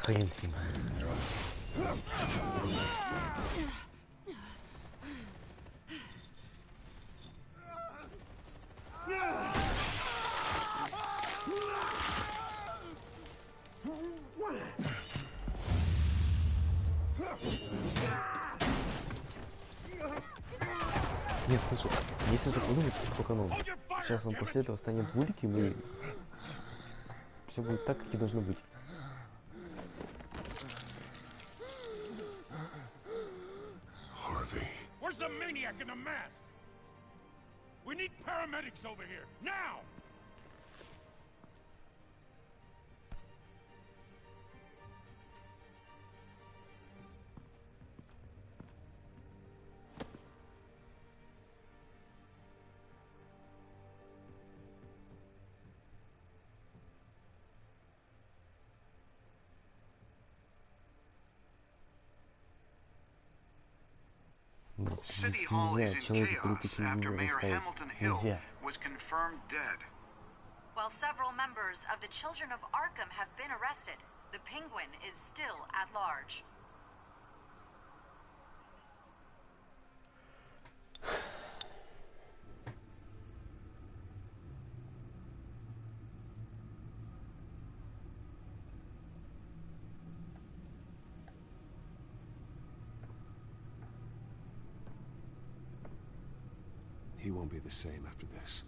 Хрен с ним. Нет, слушай, если так подумать, сколько ну, сейчас он после этого станет двуликим и все будет так, как и должно быть. Where's the maniac in the mask? We need paramedics over here, now! City Hall is in chaos after Mayor Hamilton Hill was confirmed dead. While several members of the Children of Arkham have been arrested, the Penguin is still at large. He won't be the same after this.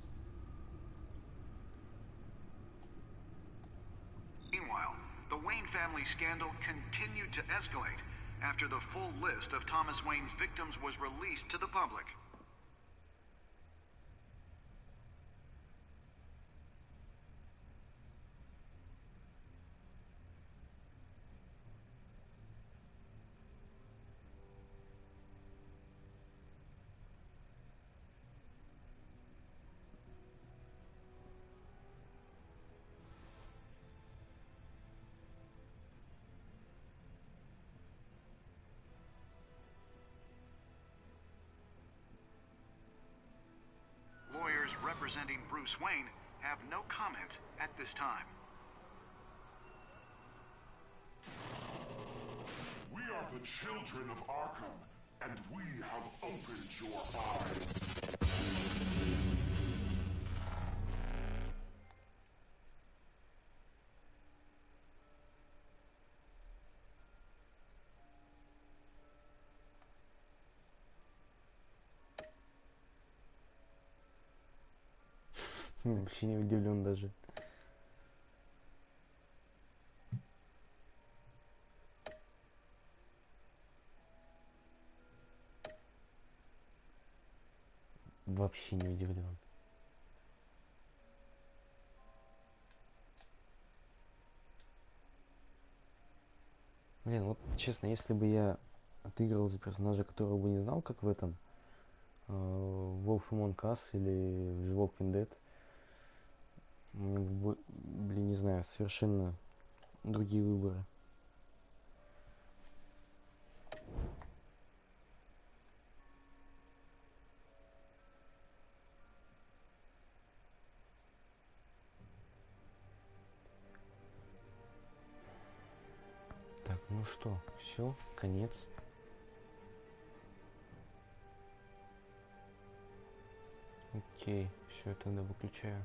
Meanwhile, the Wayne family scandal continued to escalate after the full list of Thomas Wayne's victims was released to the public. Lawyers representing Bruce Wayne have no comment at this time. We are the children of Arkham, and we have opened your eyes. Вообще не удивлен даже. Вообще не удивлен. Блин, вот честно, если бы я отыгрывал за персонажа, которого бы не знал, как в этом Wolf Among Us или в The Walking Dead, у меня бы, блин, не знаю, совершенно другие выборы. Так, ну что, все, конец. Окей, все, тогда выключаю.